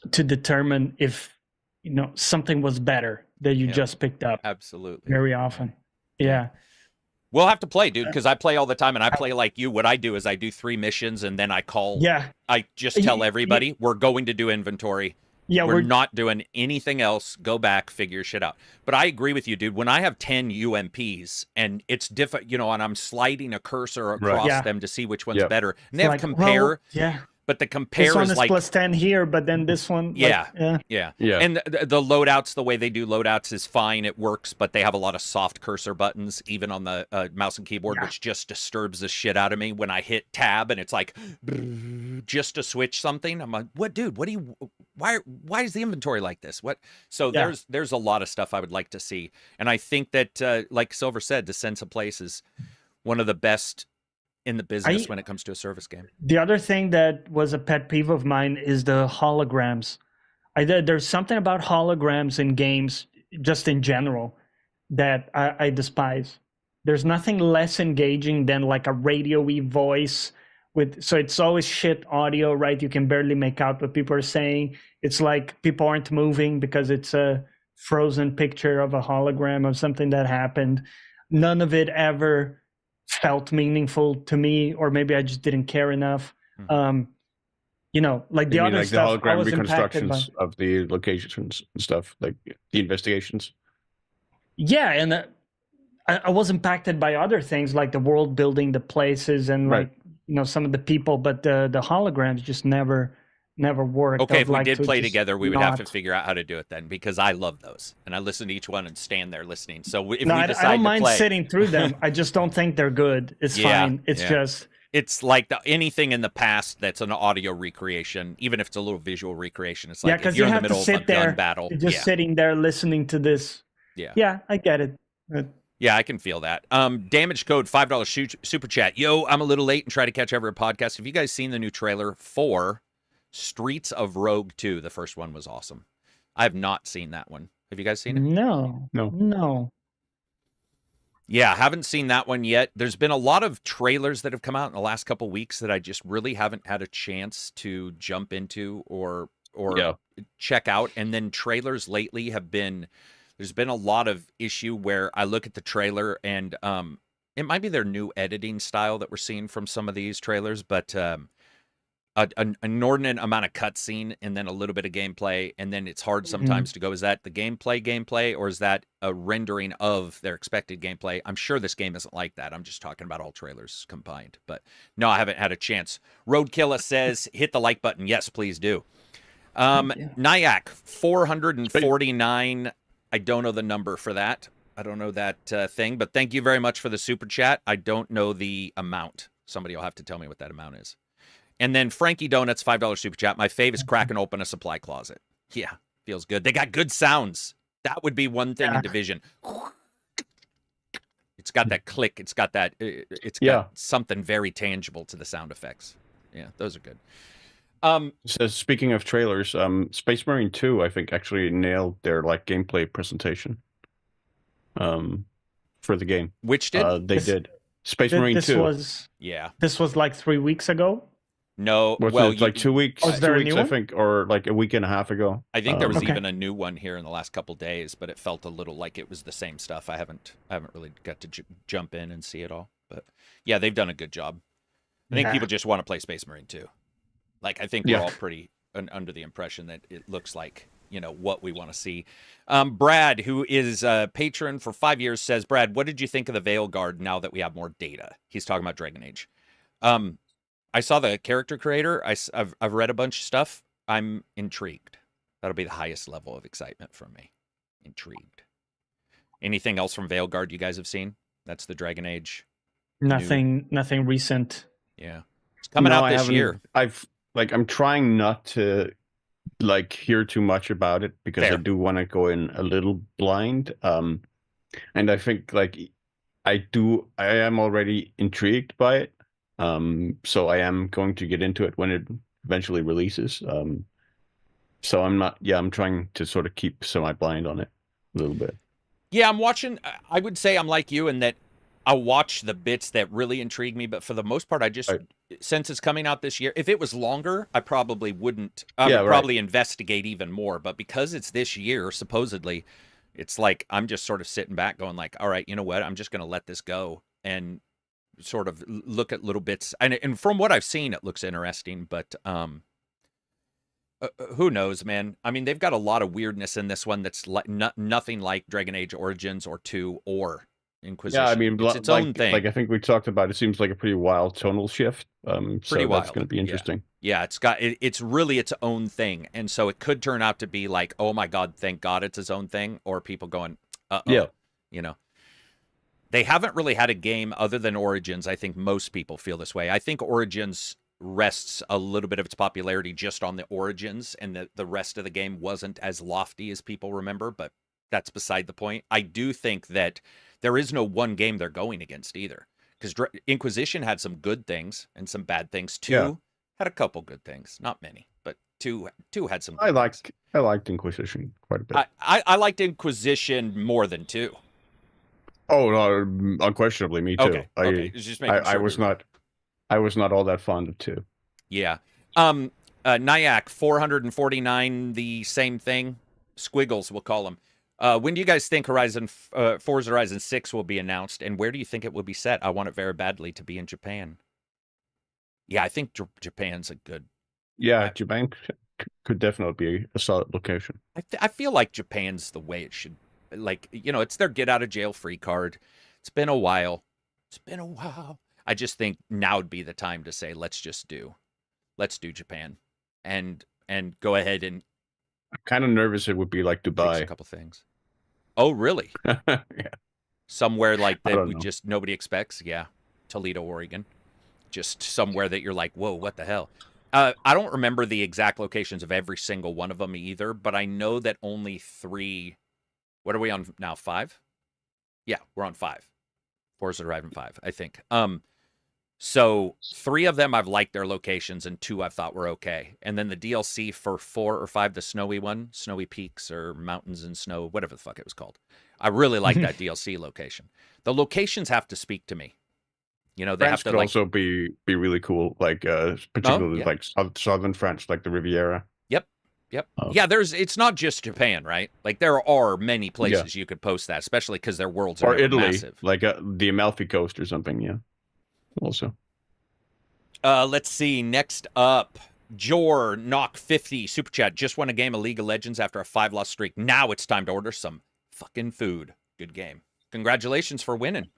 C: determine if, you know, something was better that you just picked up.
A: Absolutely.
C: Very often. Yeah.
A: We'll have to play, dude, because I play all the time, and I play like you. What I do is I do 3 missions, and then I call.
C: Yeah.
A: I just tell everybody, we're going to do inventory.
C: Yeah,
A: we're not doing anything else. Go back, figure shit out. But I agree with you, dude. When I have 10 UMPs and it's different, you know, and I'm sliding a cursor across them to see which one's better, and they have
C: like,
A: compare.
C: Well,
A: but the compare
C: this one is
A: like
C: plus 10 here, but then this one.
A: Yeah.
C: Like,
A: yeah. And the loadouts, the way they do loadouts is fine. It works, but they have a lot of soft cursor buttons, even on the mouse and keyboard, which just disturbs the shit out of me when I hit tab and it's like just to switch something. I'm like, what, dude? What do you? Why is the inventory like this? What? So there's a lot of stuff I would like to see, and I think that like Silver said, the sense of place is one of the best in the business when it comes to a service game.
C: The other thing that was a pet peeve of mine is the holograms. There's something about holograms in games, just in general, that I despise. There's nothing less engaging than like a radio-y voice so it's always shit audio, right? You can barely make out what people are saying. It's like people aren't moving because it's a frozen picture of a hologram of something that happened. None of it ever felt meaningful to me, or maybe I just didn't care enough. You know, like the other stuff,
B: the hologram reconstructions of the locations and stuff, like the investigations.
C: Yeah, and I was impacted by other things like the world building, the places, and like, you know, some of the people, but the holograms just never never worked.
A: Okay,
C: I'd
A: if we
C: like
A: did
C: to
A: play
C: just
A: together, we would have to
C: not.
A: figure out how to do it then, because I love those and I listen to each one and stand there listening. So if
C: No,
A: we
C: I
A: decide
C: don't
A: to
C: mind
A: play,
C: sitting through them. I just don't think they're good. It's
A: Yeah,
C: fine. It's
A: yeah.
C: just
A: it's like anything in the past that's an audio recreation, even if it's a little visual recreation. It's
C: yeah,
A: like if
C: because
A: you're
C: you
A: in the
C: have to
A: middle of a
C: sit
A: gun
C: there,
A: battle.
C: you're just
A: Yeah,
C: sitting there listening to this.
A: yeah.
C: Yeah, I get it.
A: Yeah, I can feel that. Damage code $5 super chat. Yo, I'm a little late and try to catch every podcast. Have you guys seen the new trailer for Streets of Rogue 2? The first one was awesome. I have not seen that one. Have you guys seen it?
C: No.
A: Yeah, haven't seen that one yet. There's been a lot of trailers that have come out in the last couple weeks that I just really haven't had a chance to jump into or
B: Yeah.
A: check out. And then trailers lately have been, there's been a lot of issue where I look at the trailer and it might be their new editing style that we're seeing from some of these trailers, but an inordinate amount of cutscene and then a little bit of gameplay, and then it's hard sometimes to go, is that the gameplay, or is that a rendering of their expected gameplay? I'm sure this game isn't like that. I'm just talking about all trailers combined. But no, I haven't had a chance. Roadkilla says, hit the like button. Yes, please do. Nyack, 449. I don't know the number for that. I don't know that thing, but thank you very much for the super chat. I don't know the amount. Somebody will have to tell me what that amount is. And then Frankie Donuts, $5 super chat. My fave is cracking open a supply closet. Yeah, feels good. They got good sounds. That would be one thing in Division. It's got that click. It's got that. It's got something very tangible to the sound effects. Yeah, those are good.
B: So speaking of trailers, Space Marine 2, I think, actually nailed their gameplay presentation. For the game.
A: Which did?
B: They did. Space Marine 2.
C: This was like 3 weeks ago.
A: No,
B: well, like 2 weeks.
C: Was there
B: 2
C: a
B: weeks,
C: new
B: I
C: one?
B: think, or like a week and a half ago.
A: I think there was even a new one here in the last couple days, but it felt a little like it was the same stuff. I haven't really got to jump in and see it all, but yeah, they've done a good job. I think people just want to play Space Marine 2. Like, I think we're all pretty under the impression that it looks like, what we want to see. Brad, who is a patron for 5 years, says, Brad, what did you think of the Veil Guard now that we have more data? He's talking about Dragon Age. I saw the character creator. I've read a bunch of stuff. I'm intrigued. That'll be the highest level of excitement from me. Intrigued. Anything else from Veil Guard you guys have seen? That's the Dragon Age.
C: Nothing recent.
A: Yeah. It's coming out this year.
B: I'm trying not to hear too much about it because I do want to go in a little blind. And I think I am already intrigued by it. So I am going to get into it when it eventually releases. So I'm trying to sort of keep semi-blind on it a little bit.
A: Yeah, I'm watching. I would say I'm like you in that I watch the bits that really intrigue me, but for the most part, I just, since it's coming out this year, if it was longer, I probably wouldn't. I would probably investigate even more, but because it's this year, supposedly, it's like I'm just sort of sitting back going all right, you know what? I'm just going to let this go and sort of look at little bits, and from what I've seen, it looks interesting, but who knows, man? I mean, they've got a lot of weirdness in this one that's nothing like Dragon Age Origins or 2 or Inquisition.
B: Yeah, I mean,
A: it's its own thing.
B: I think we talked about, it seems like a pretty wild tonal shift. Pretty wild. That's going to be interesting.
A: Yeah, it's really its own thing, and so it could turn out to be like, oh my god, thank God it's its own thing, or people going, They haven't really had a game other than Origins. I think most people feel this way. I think Origins rests a little bit of its popularity just on the Origins, and the rest of the game wasn't as lofty as people remember, but that's beside the point. I do think that there is no one game they're going against either, because Inquisition had some good things and some bad things. 2 had a couple good things, not many, but 2 had some good things.
B: I liked Inquisition quite a bit.
A: I liked Inquisition more than 2.
B: Oh no, unquestionably, me too.
A: Okay. Just making sure
B: I was not all that fond of 2.
A: Yeah. Nyack 449, the same thing. Squiggles, we'll call them. When do you guys think Forza Horizon 6 will be announced, and where do you think it will be set? I want it very badly to be in Japan. Yeah, I think Japan's a good.
B: Yeah, Japan could definitely be a solid location.
A: I feel like Japan's the way it should. It's their get out of jail free card. It's been a while. I just think now would be the time to say, let's do Japan. and go ahead and
B: I'm kind of nervous it would be like
A: fix a
B: Dubai.
A: couple things. Oh, really?
B: Yeah.
A: Somewhere like
B: I
A: that
B: don't
A: we
B: know.
A: just nobody expects. Yeah, Toledo, Oregon. Just somewhere that you're like, whoa, what the hell? I don't remember the exact locations of every single one of them either, but I know that only 3. What are we on now? 5? Yeah, we're on 5. Forza Horizon 5, I think. So 3 of them I've liked their locations, and 2 I've thought were okay. And then the DLC for 4 or 5, the snowy one, Snowy Peaks or Mountains and Snow, whatever the fuck it was called. I really like that DLC location. The locations have to speak to me. You know, they
B: France
A: have to
B: could
A: like.
B: also be really cool, like particularly
A: yeah.
B: like southern France, like the Riviera.
A: Yep.
B: Oh.
A: Yeah, it's not just Japan, right? Like there are many places you could post that, especially because their worlds are
B: Or Italy,
A: massive.
B: like the Amalfi Coast or something. Yeah. Also.
A: Let's see. Next up, Jor Knock 50 super chat. Just won a game of League of Legends after a 5-loss streak. Now it's time to order some fucking food. Good game. Congratulations for winning.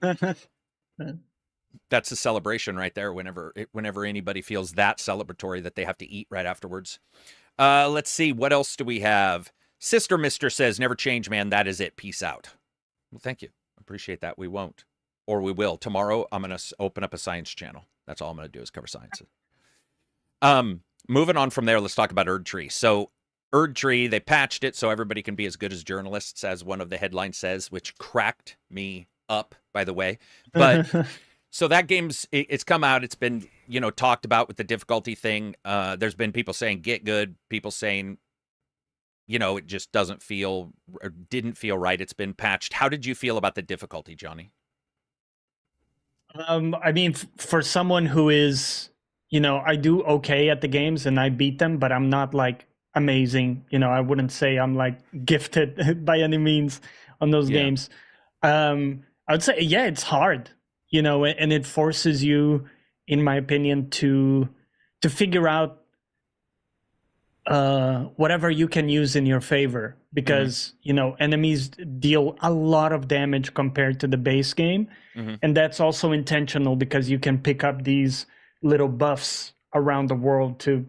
A: That's a celebration right there. Whenever anybody feels that celebratory that they have to eat right afterwards. Let's see. What else do we have? Sister Mister says, never change, man. That is it. Peace out. Well, thank you. Appreciate that. We won't. Or we will. Tomorrow, I'm going to open up a science channel. That's all I'm going to do is cover science. Moving on from there, let's talk about Erdtree. So Erdtree, they patched it so everybody can be as good as journalists, as one of the headlines says, which cracked me up, by the way. But so that game's, it's come out. It's been, talked about with the difficulty thing. There's been people saying get good, people saying, it just doesn't feel or didn't feel right. It's been patched. How did you feel about the difficulty, Johnny?
C: I mean, for someone who is, I do okay at the games and I beat them, but I'm not like amazing. I wouldn't say I'm like gifted by any means on those games. I would say, yeah, it's hard, and it forces you, in my opinion, to figure out whatever you can use in your favor, because enemies deal a lot of damage compared to the base game, and that's also intentional because you can pick up these little buffs around the world to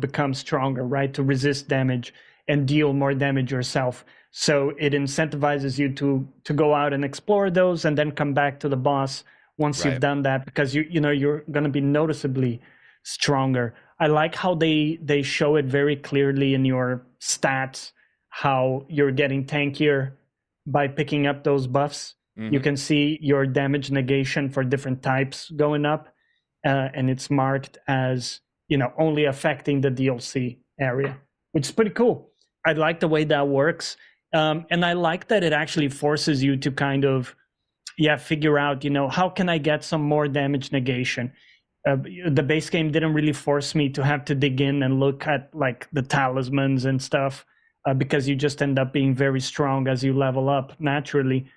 C: become stronger, right, to resist damage and deal more damage yourself. So it incentivizes you to go out and explore those and then come back to the boss once you've done that, because you're going to be noticeably stronger. I like how they show it very clearly in your stats, how you're getting tankier by picking up those buffs. You can see your damage negation for different types going up, and it's marked as only affecting the DLC area, which is pretty cool. I like the way that works, and I like that it actually forces you to kind of figure out how can I get some more damage negation. The base game didn't really force me to have to dig in and look at like the talismans and stuff, because you just end up being very strong as you level up naturally.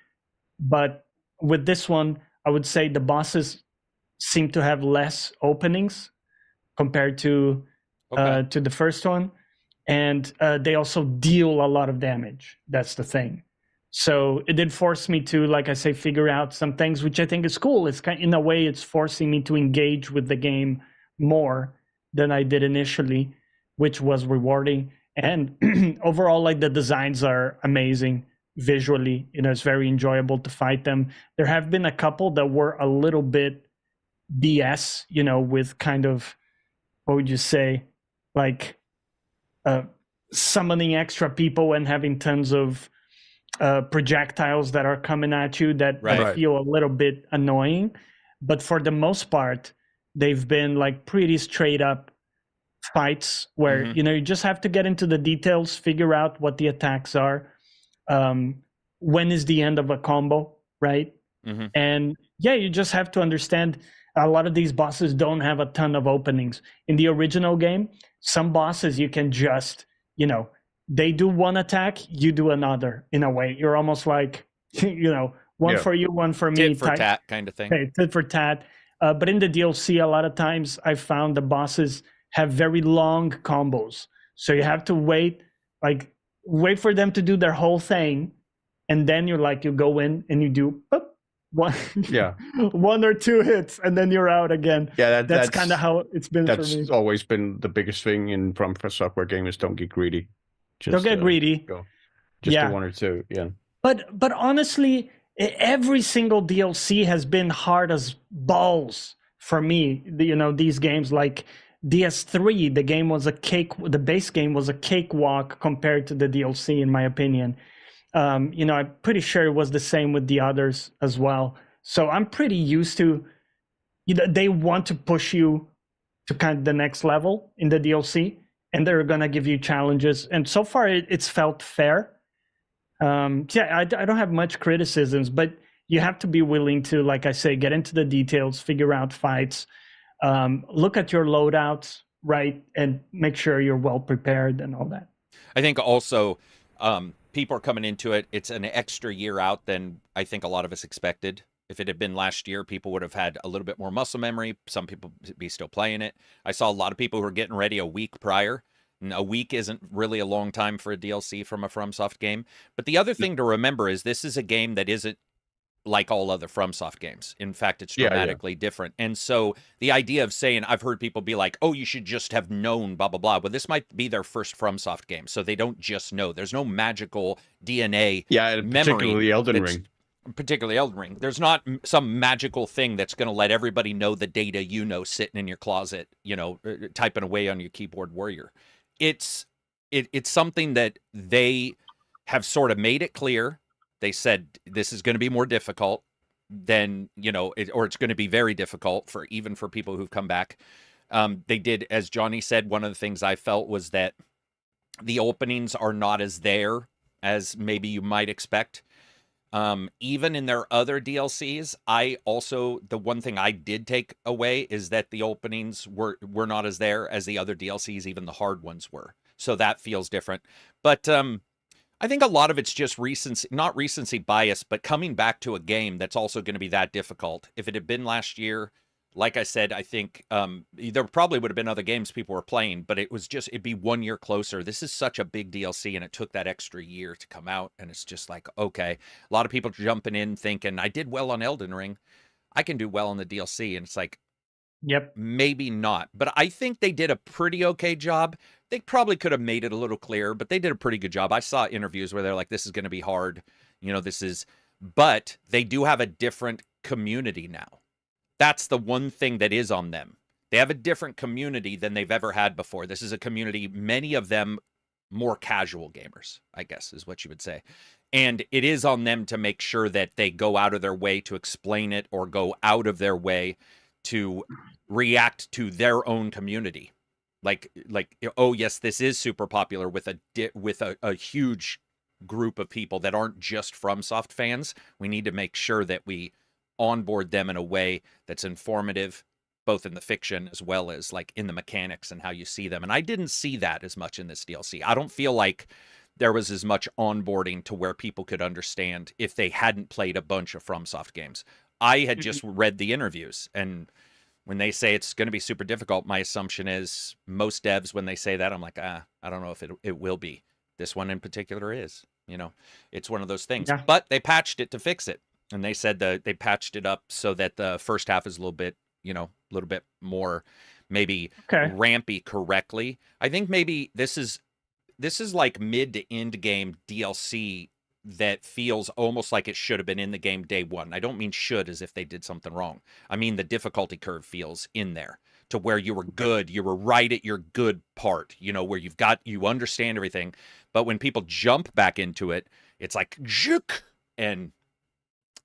C: But with this one, I would say the bosses seem to have less openings compared to the first one, and they also deal a lot of damage. That's the thing. So it did force me to, like I say, figure out some things, which I think is cool. It's in a way, it's forcing me to engage with the game more than I did initially, which was rewarding. And overall, like the designs are amazing visually. It's very enjoyable to fight them. There have been a couple that were a little bit BS, with kind of, what would you say, like summoning extra people and having tons of projectiles that are coming at you that feel a little bit annoying. But for the most part, they've been like pretty straight up fights where you just have to get into the details, figure out what the attacks are, when is the end of a combo, right? And you just have to understand a lot of these bosses don't have a ton of openings. In the original game, some bosses you can just they do one attack, you do another. In a way, you're almost like one for you, one for me,
A: tit for tat kind of thing.
C: Tit for tat. But in the DLC, a lot of times I found the bosses have very long combos, so you have to wait for them to do their whole thing, and then you go in and you do one,
B: Yeah.
C: one or two hits, and then you're out again.
B: Yeah,
C: That's kind of how it's been for me.
B: That's always been the biggest thing in From Software games. Don't get greedy.
C: Don't get greedy.
B: Go. Just the one or two. Yeah.
C: But honestly, every single DLC has been hard as balls for me. These games like DS3, the game was a cake. The base game was a cakewalk compared to the DLC, in my opinion. I'm pretty sure it was the same with the others as well. So I'm pretty used to, they want to push you to kind of the next level in the DLC, and they're gonna give you challenges. And so far, it's felt fair. I don't have much criticisms, but you have to be willing to, like I say, get into the details, figure out fights, look at your loadouts, right, and make sure you're well prepared and all that.
A: I think also people are coming into it. It's an extra year out than I think a lot of us expected. If it had been last year, people would have had a little bit more muscle memory. Some people be still playing it. I saw a lot of people who were getting ready a week prior. A week isn't really a long time for a DLC from a FromSoft game. But the other thing to remember is this is a game that isn't like all other FromSoft games. In fact, it's dramatically different. And so the idea of saying, I've heard people be like, oh, you should just have known, blah, blah, blah. Well, this might be their first FromSoft game. So they don't just know. There's no magical DNA
B: particularly Elden Ring.
A: Particularly Elden Ring. There's not some magical thing that's going to let everybody know the data sitting in your closet, typing away on your keyboard warrior. It's something that they have sort of made it clear. They said this is going to be more difficult than, or it's going to be very difficult even for people who've come back. They did, as Johnny said, one of the things I felt was that the openings are not as there as maybe you might expect. Even in their other DLCs, the one thing I did take away is that the openings were not as there as the other DLCs, even the hard ones were. So that feels different. But I think a lot of it's just not recency bias, but coming back to a game that's also going to be that difficult. If it had been last year, like I said, I think there probably would have been other games people were playing, but it'd be 1 year closer. This is such a big DLC, and it took that extra year to come out, and it's just like, okay. A lot of people jumping in thinking, I did well on Elden Ring. I can do well on the DLC, and it's like,
C: yep,
A: maybe not. But I think they did a pretty okay job. They probably could have made it a little clearer, but they did a pretty good job. I saw interviews where they're like, this is going to be hard. But they do have a different community now. That's the one thing that is on them. They have a different community than they've ever had before. This is a community, many of them more casual gamers, I guess is what you would say. And it is on them to make sure that they go out of their way to explain it or go out of their way to react to their own community. Like, oh yes, this is super popular with a huge group of people that aren't just FromSoft fans. We need to make sure that we onboard them in a way that's informative, both in the fiction as well as like in the mechanics and how you see them. And I didn't see that as much in this DLC. I don't feel like there was as much onboarding to where people could understand if they hadn't played a bunch of FromSoft games. I had just read the interviews, and when they say it's going to be super difficult, my assumption is most devs, when they say that, I'm like, I don't know if it will be. This one in particular is, it's one of those things. Yeah. But they patched it to fix it. And they said that they patched it up so that the first half is a little bit more maybe rampy correctly. I think maybe this is like mid to end game DLC that feels almost like it should have been in the game day one. I don't mean should as if they did something wrong. I mean the difficulty curve feels in there to where you were good. You were right at your good part, where you understand everything. But when people jump back into it, it's like juk, and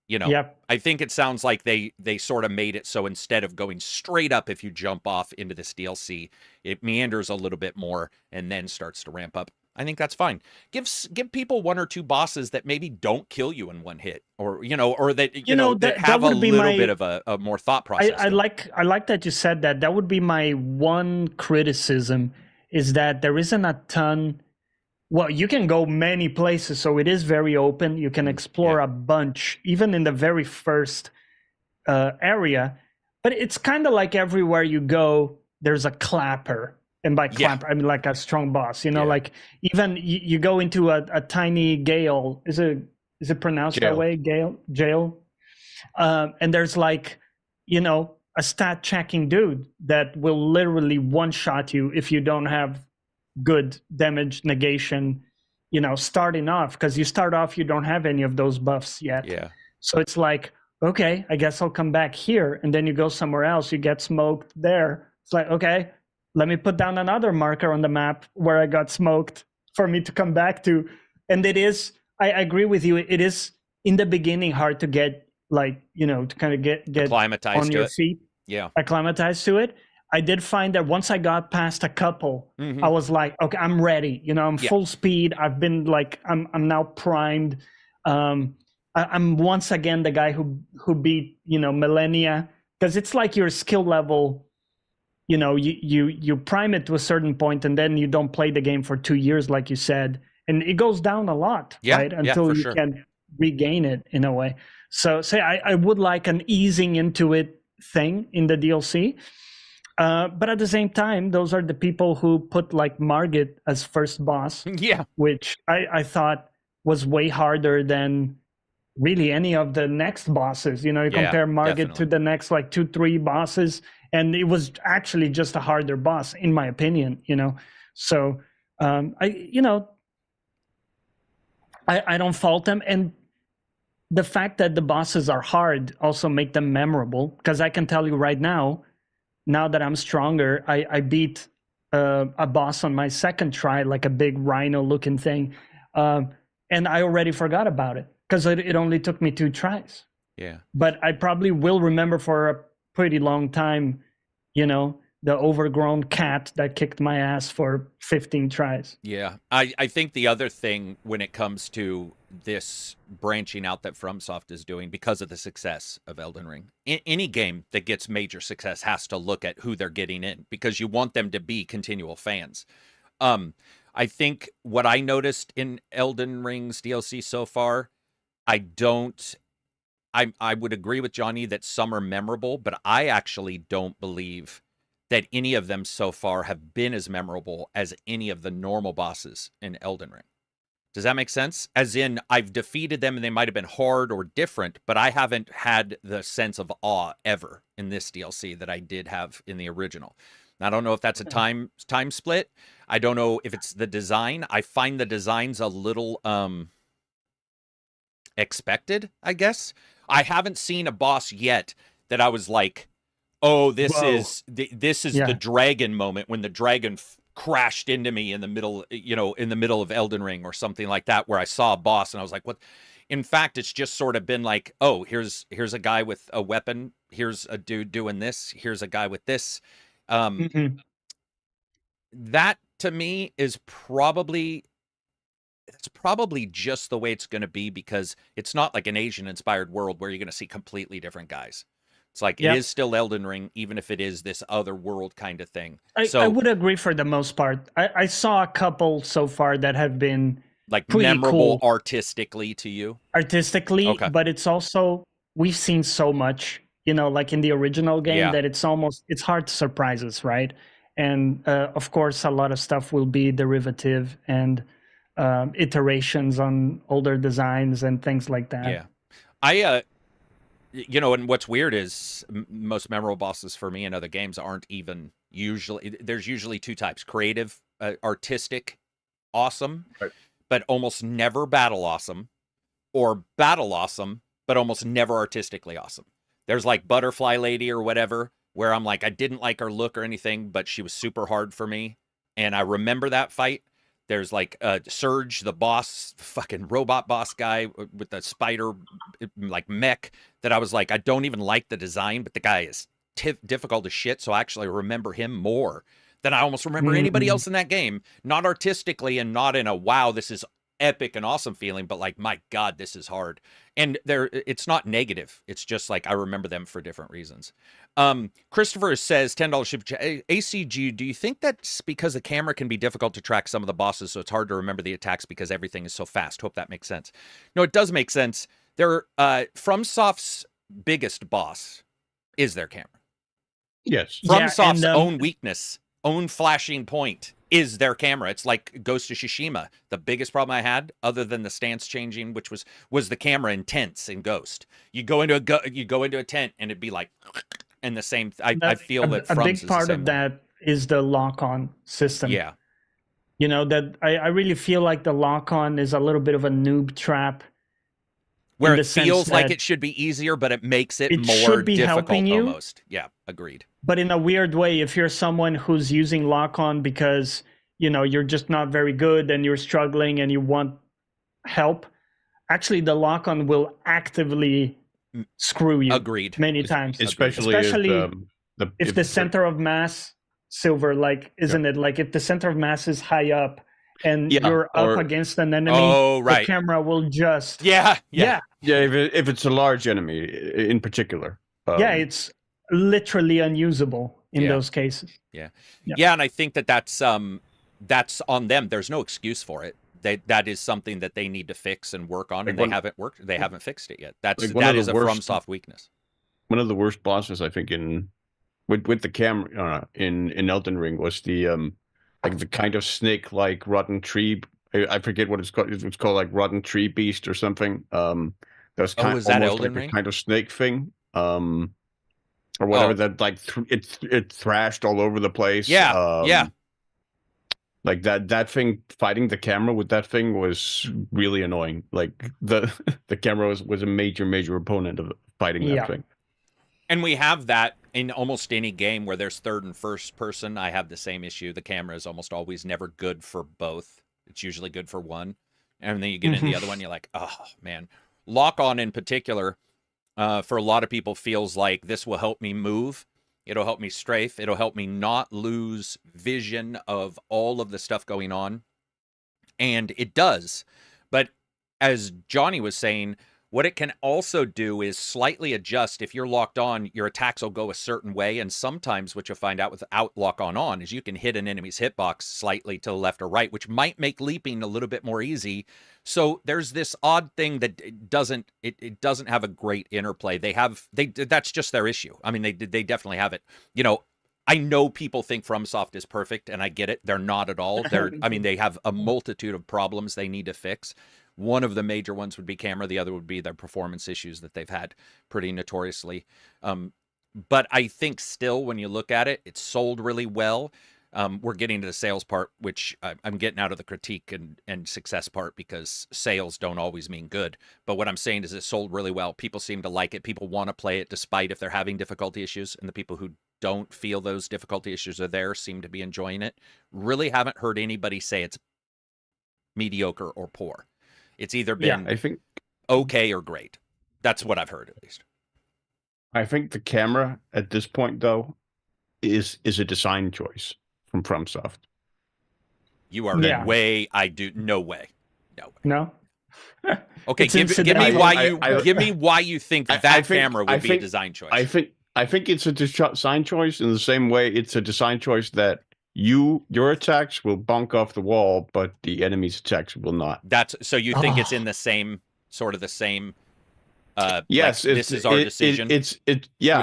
C: yep.
A: I think it sounds like they sort of made it so instead of going straight up, if you jump off into this DLC, it meanders a little bit more and then starts to ramp up. I think that's fine. Give people one or two bosses that maybe don't kill you in one hit, or or that that have a little bit of a more thought process.
C: I like that you said that. That would be my one criticism, is that there isn't a ton. Well, you can go many places, so it is very open. You can explore a bunch, even in the very first area. But it's kind of like everywhere you go, there's a clapper. And by clapper, I mean like a strong boss. Like even you go into a tiny gale. Is it pronounced that way? Jail? And there's like, you know, a stat checking dude that will literally one shot you if you don't have good damage negation, you know, starting off, because you start off, you don't have any of those buffs yet.
A: Yeah.
C: So it's like, okay, I guess I'll come back here. And then you go somewhere else, you get smoked there. It's like, okay, let me put down another marker on the map where I got smoked for me to come back to. And it is, I agree with you, it is in the beginning hard to get, like, you know, to kind of get
A: Acclimatized
C: on
A: to
C: your
A: it.
C: feet,
A: Yeah.
C: acclimatized to it. I did find that once I got past a couple,
A: Mhm.
C: I was like, okay, I'm ready. You know, I'm
A: Yeah.
C: full speed. I've been like, I'm now primed. I'm once again the guy who beat, you know, millennia, because it's like your skill level. You know, you prime it to a certain point, and then you don't play the game for 2 years, like you said, and it goes down a lot,
A: Yeah,
C: right?
A: yeah,
C: Until
A: for
C: you
A: sure.
C: can regain it in a way. So, I would like an easing into it thing in the DLC. But at the same time, those are the people who put like Margit as first boss,
A: Yeah.
C: which I thought was way harder than really any of the next bosses. You know, you
A: Yeah,
C: compare Margit
A: definitely.
C: to the next like 2-3 bosses, and it was actually just a harder boss, in my opinion. You know, so I don't fault them, and the fact that the bosses are hard also make them memorable, because I can tell you right now that I'm stronger, I beat a boss on my second try, like a big rhino looking thing. And I already forgot about it because it only took me 2 tries.
A: Yeah.
C: But I probably will remember for a pretty long time, you know, the overgrown cat that kicked my ass for 15 tries.
A: Yeah. I think the other thing when it comes to this branching out that FromSoft is doing because of the success of Elden Ring, any game that gets major success has to look at who they're getting in because you want them to be continual fans. I think what I noticed in Elden Ring's DLC so far, I would agree with Johnny that some are memorable, but I actually don't believe that any of them so far have been as memorable as any of the normal bosses in Elden Ring. Does that make sense? As in, I've defeated them and they might have been hard or different, but I haven't had the sense of awe ever in this DLC that I did have in the original. I don't know if that's a time split. I don't know if it's the design. I find the designs a little expected, I guess. I haven't seen a boss yet that I was like, oh, this
B: Whoa.
A: is the dragon moment when the dragon crashed into me in the middle, in the middle of Elden Ring or something like that, where I saw a boss and I was like, what? In fact, it's just sort of been like, oh, here's a guy with a weapon. Here's a dude doing this. Here's a guy with this. That to me is probably just the way it's going to be because it's not like an Asian inspired world where you're going to see completely different guys. It's like it is still Elden Ring, even if it is this other world kind of thing.
C: I would agree for the most part. I saw a couple so far that have been
A: like
C: pretty
A: memorable
C: cool
A: artistically to you.
C: Artistically,
A: Okay.
C: But it's also, we've seen so much, like in the original game, that it's hard to surprise us, right? And of course, a lot of stuff will be derivative and iterations on older designs and things like that.
A: Yeah. And what's weird is most memorable bosses for me in other games aren't even usually, there's usually 2 types: creative, artistic, awesome,
B: right,
A: but almost never battle awesome, or battle awesome, but almost never artistically awesome. There's like Butterfly Lady or whatever, where I'm like, I didn't like her look or anything, but she was super hard for me. And I remember that fight. There's like Surge, the boss, fucking robot boss guy with the spider like mech that I was like, I don't even like the design, but the guy is difficult as shit. So I actually remember him more than I almost remember anybody else in that game. Not artistically and not in a, wow, this is epic and awesome feeling, but like, my God, this is hard. And it's not negative. It's just like, I remember them for different reasons. Christopher says, $10 ship. ACG, do you think that's because the camera can be difficult to track some of the bosses, so it's hard to remember the attacks because everything is so fast? Hope that makes sense. No, it does make sense. FromSoft's biggest boss is their camera.
B: Yes.
A: FromSoft's own weakness own flashing point is their camera. It's like Ghost of Tsushima. The biggest problem I had, other than the stance changing, which was the camera in tents in Ghost. You go into a tent and it'd be like, and the same. I feel that
C: a
A: Frum's
C: big
A: is the
C: part
A: same
C: of
A: way.
C: that is the lock-on system.
A: Yeah,
C: You know, that I really feel like the lock-on is a little bit of a noob trap.
A: where
C: in
A: it
C: the sense
A: feels like
C: that
A: it should be easier, but it makes it
C: it
A: more
C: should be
A: difficult
C: helping you.
A: almost. Yeah, agreed.
C: But in a weird way, if you're someone who's using lock-on because, you know, you're just not very good and you're struggling and you want help, actually the lock-on will actively screw you
A: Agreed.
C: many times.
B: Especially
C: if the center of mass, Silver, like, isn't it? Like if the center of mass is high up and you're up against an enemy, the camera will just...
A: Yeah.
B: if it's a large enemy in particular.
C: It's literally unusable in those cases.
A: Yeah, and I think that's on them. There's no excuse for it. That is something that they need to fix and work on, and they haven't fixed it yet. That is a FromSoft weakness.
B: One of the worst bosses, I think, with the camera in Elden Ring was the like the kind of snake-like rotten tree. I forget what it's called. It's called like rotten tree beast or something. That was
A: was that
B: almost
A: Elden
B: like
A: Ring?
B: a kind of snake thing. Or whatever that like it thrashed all over the place.
A: Yeah.
B: Like that thing, fighting the camera with that thing was really annoying. Like the camera was a major opponent of fighting that thing.
A: And we have that in almost any game where there's third and first person. I have the same issue. The camera is almost always never good for both. It's usually good for one. And then you get in the other one, you're like, oh, man. Lock-on in particular, for a lot of people, feels like this will help me move. It'll help me strafe. It'll help me not lose vision of all of the stuff going on. And it does. But as Johnny was saying, what it can also do is slightly adjust. If you're locked on, your attacks will go a certain way. And sometimes what you'll find out without lock-on is you can hit an enemy's hitbox slightly to the left or right, which might make leaping a little bit more easy. So there's this odd thing that it doesn't have a great interplay. That's just their issue. I mean, they definitely have it. You know, I know people think FromSoft is perfect, and I get it. They're not at all. They have a multitude of problems they need to fix. One of the major ones would be camera. The other would be their performance issues that they've had pretty notoriously. But I think still, when you look at it, it's sold really well. We're getting to the sales part, which I'm getting out of the critique and success part, because sales don't always mean good. But what I'm saying is it sold really well. People seem to like it. People want to play it despite if they're having difficulty issues. And the people who don't feel those difficulty issues are there seem to be enjoying it. Really haven't heard anybody say it's mediocre or poor. It's either been
B: I think
A: okay or great. That's what I've heard, at least.
B: I think the camera at this point, though, is a design choice from FromSoft.
A: You are no way.
C: No.
A: Okay, give me why you think that camera would be a design choice.
B: I think it's a design choice in the same way it's a design choice that your attacks will bonk off the wall, but the enemy's attacks will not.
A: So you think it's in the same
B: yes,
A: like, this is our decision.
B: Which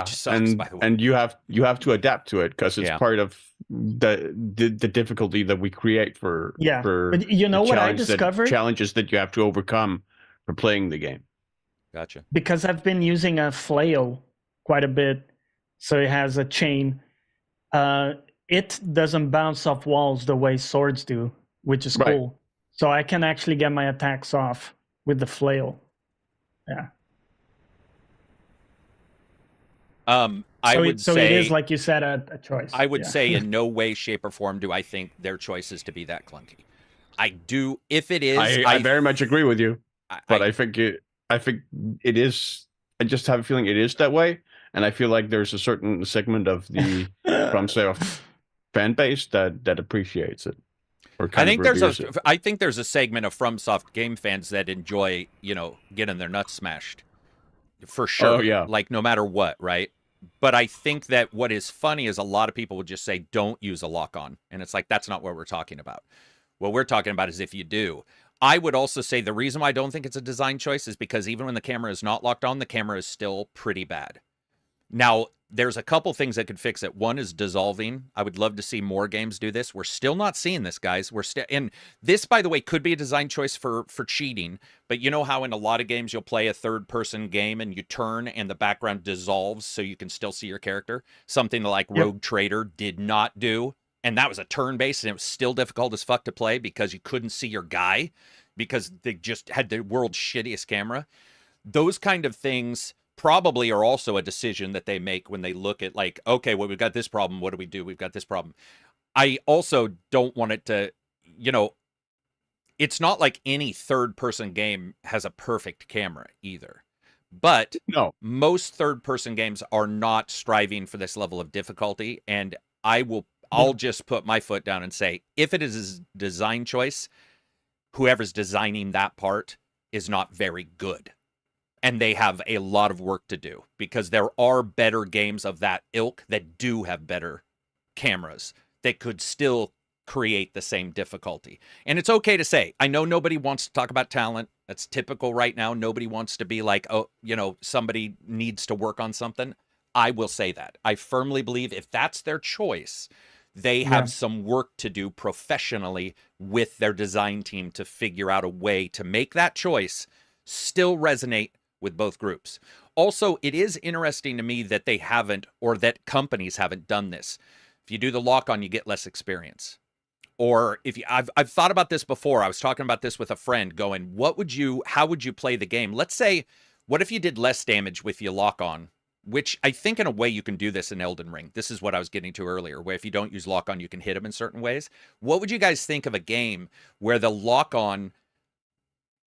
B: sucks, by the way. And you have to adapt to it because it's part of the difficulty that we create for
C: But you know what I discovered?
B: Challenges that you have to overcome for playing the game.
A: Gotcha.
C: Because I've been using a flail quite a bit, so it has a chain. It doesn't bounce off walls the way swords do, which is cool. So I can actually get my attacks off with the flail. Yeah.
A: I would say
C: it is, like you said, a choice.
A: I would say in no way, shape, or form do I think their choice is to be that clunky. I do. If it is,
B: I very much agree with you. But I think it is. I just have a feeling it is that way, and I feel like there's a certain segment of the FromSoft fan base that appreciates it. I
A: think there's a segment of FromSoft game fans that enjoy, getting their nuts smashed, for sure.
B: Oh yeah,
A: like no matter what, right? But I think that what is funny is a lot of people would just say, "Don't use a lock-on," and it's like that's not what we're talking about. What we're talking about is if you do. I would also say the reason why I don't think it's a design choice is because even when the camera is not locked on, the camera is still pretty bad. Now, there's a couple things that could fix it. One is dissolving. I would love to see more games do this. We're still not seeing this, guys. And this, by the way, could be a design choice for cheating. But you know how in a lot of games you'll play a third-person game and you turn and the background dissolves so you can still see your character? Something like Rogue Trader did not do. And that was a turn-based, and it was still difficult as fuck to play because you couldn't see your guy because they just had the world's shittiest camera. Those kind of things probably are also a decision that they make when they look at, like, okay, well, we've got this problem. What do we do? We've got this problem. I also don't want it to, it's not like any third-person game has a perfect camera either. But
B: No.
A: most third-person games are not striving for this level of difficulty, and I'll just put my foot down and say, if it is a design choice, whoever's designing that part is not very good. And they have a lot of work to do because there are better games of that ilk that do have better cameras that could still create the same difficulty. And it's okay to say, I know nobody wants to talk about talent. That's typical right now. Nobody wants to be like, oh, somebody needs to work on something. I will say that. I firmly believe if that's their choice, they have some work to do professionally with their design team to figure out a way to make that choice still resonate with both groups. Also, it is interesting to me that they haven't, or that companies haven't done this. If you do the lock-on, you get less experience. Or if I've thought about this before. I was talking about this with a friend going, how would you play the game? Let's say, what if you did less damage with your lock-on? Which I think in a way you can do this in Elden Ring. This is what I was getting to earlier, where if you don't use lock-on, you can hit them in certain ways. What would you guys think of a game where the lock-on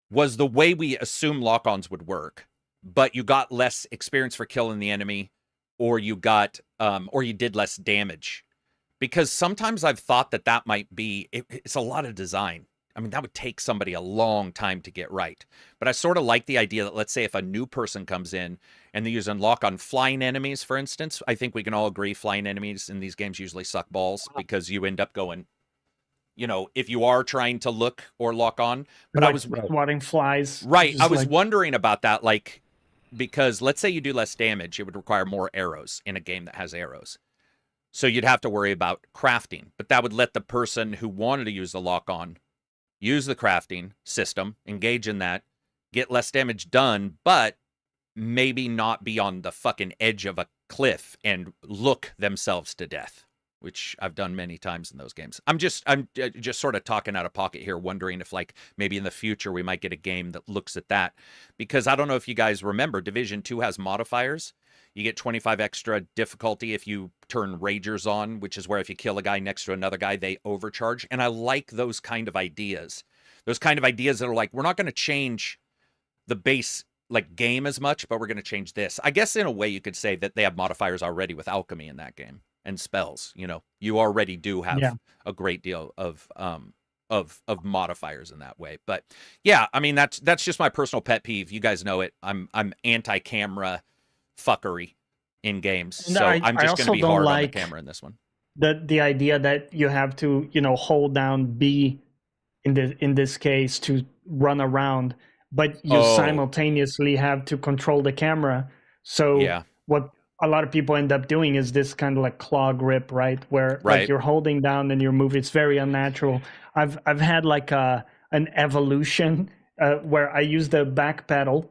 A: was the way we assume lock-ons would work, but you got less experience for killing the enemy, or you got, or you did less damage? Because sometimes I've thought that might be, it's a lot of design. I mean, that would take somebody a long time to get right. But I sort of like the idea that, let's say if a new person comes in and they use unlock on flying enemies, for instance, I think we can all agree flying enemies in these games usually suck balls because you end up going, if you are trying to look or lock on. But
C: like
A: I was
C: swatting flies.
A: Right. I was wondering about that, like, because let's say you do less damage, it would require more arrows in a game that has arrows. So you'd have to worry about crafting, but that would let the person who wanted to use the lock on use the crafting system, engage in that, get less damage done, but maybe not be on the fucking edge of a cliff and look themselves to death, which I've done many times in those games. I'm just sort of talking out of pocket here, wondering if, like, maybe in the future we might get a game that looks at that. Because I don't know if you guys remember, Division 2 has modifiers. You get 25 extra difficulty if you turn Ragers on, which is where if you kill a guy next to another guy, they overcharge. And I like those kind of ideas. Those kind of ideas that are like, we're not going to change the base like game as much, but we're going to change this. I guess in a way you could say that they have modifiers already with alchemy in that game and spells. You already do have a great deal of modifiers in that way. But yeah, I mean, that's just my personal pet peeve. You guys know it. I'm anti-camera fucking in games, so I'm just going to be hard on the camera in this one.
C: The idea that you have to hold down B in this case to run around, but you simultaneously have to control the camera. So what a lot of people end up doing is this kind of like claw grip, right? Where like you're holding down and you're moving. It's very unnatural. I've had like an evolution where I use the back pedal.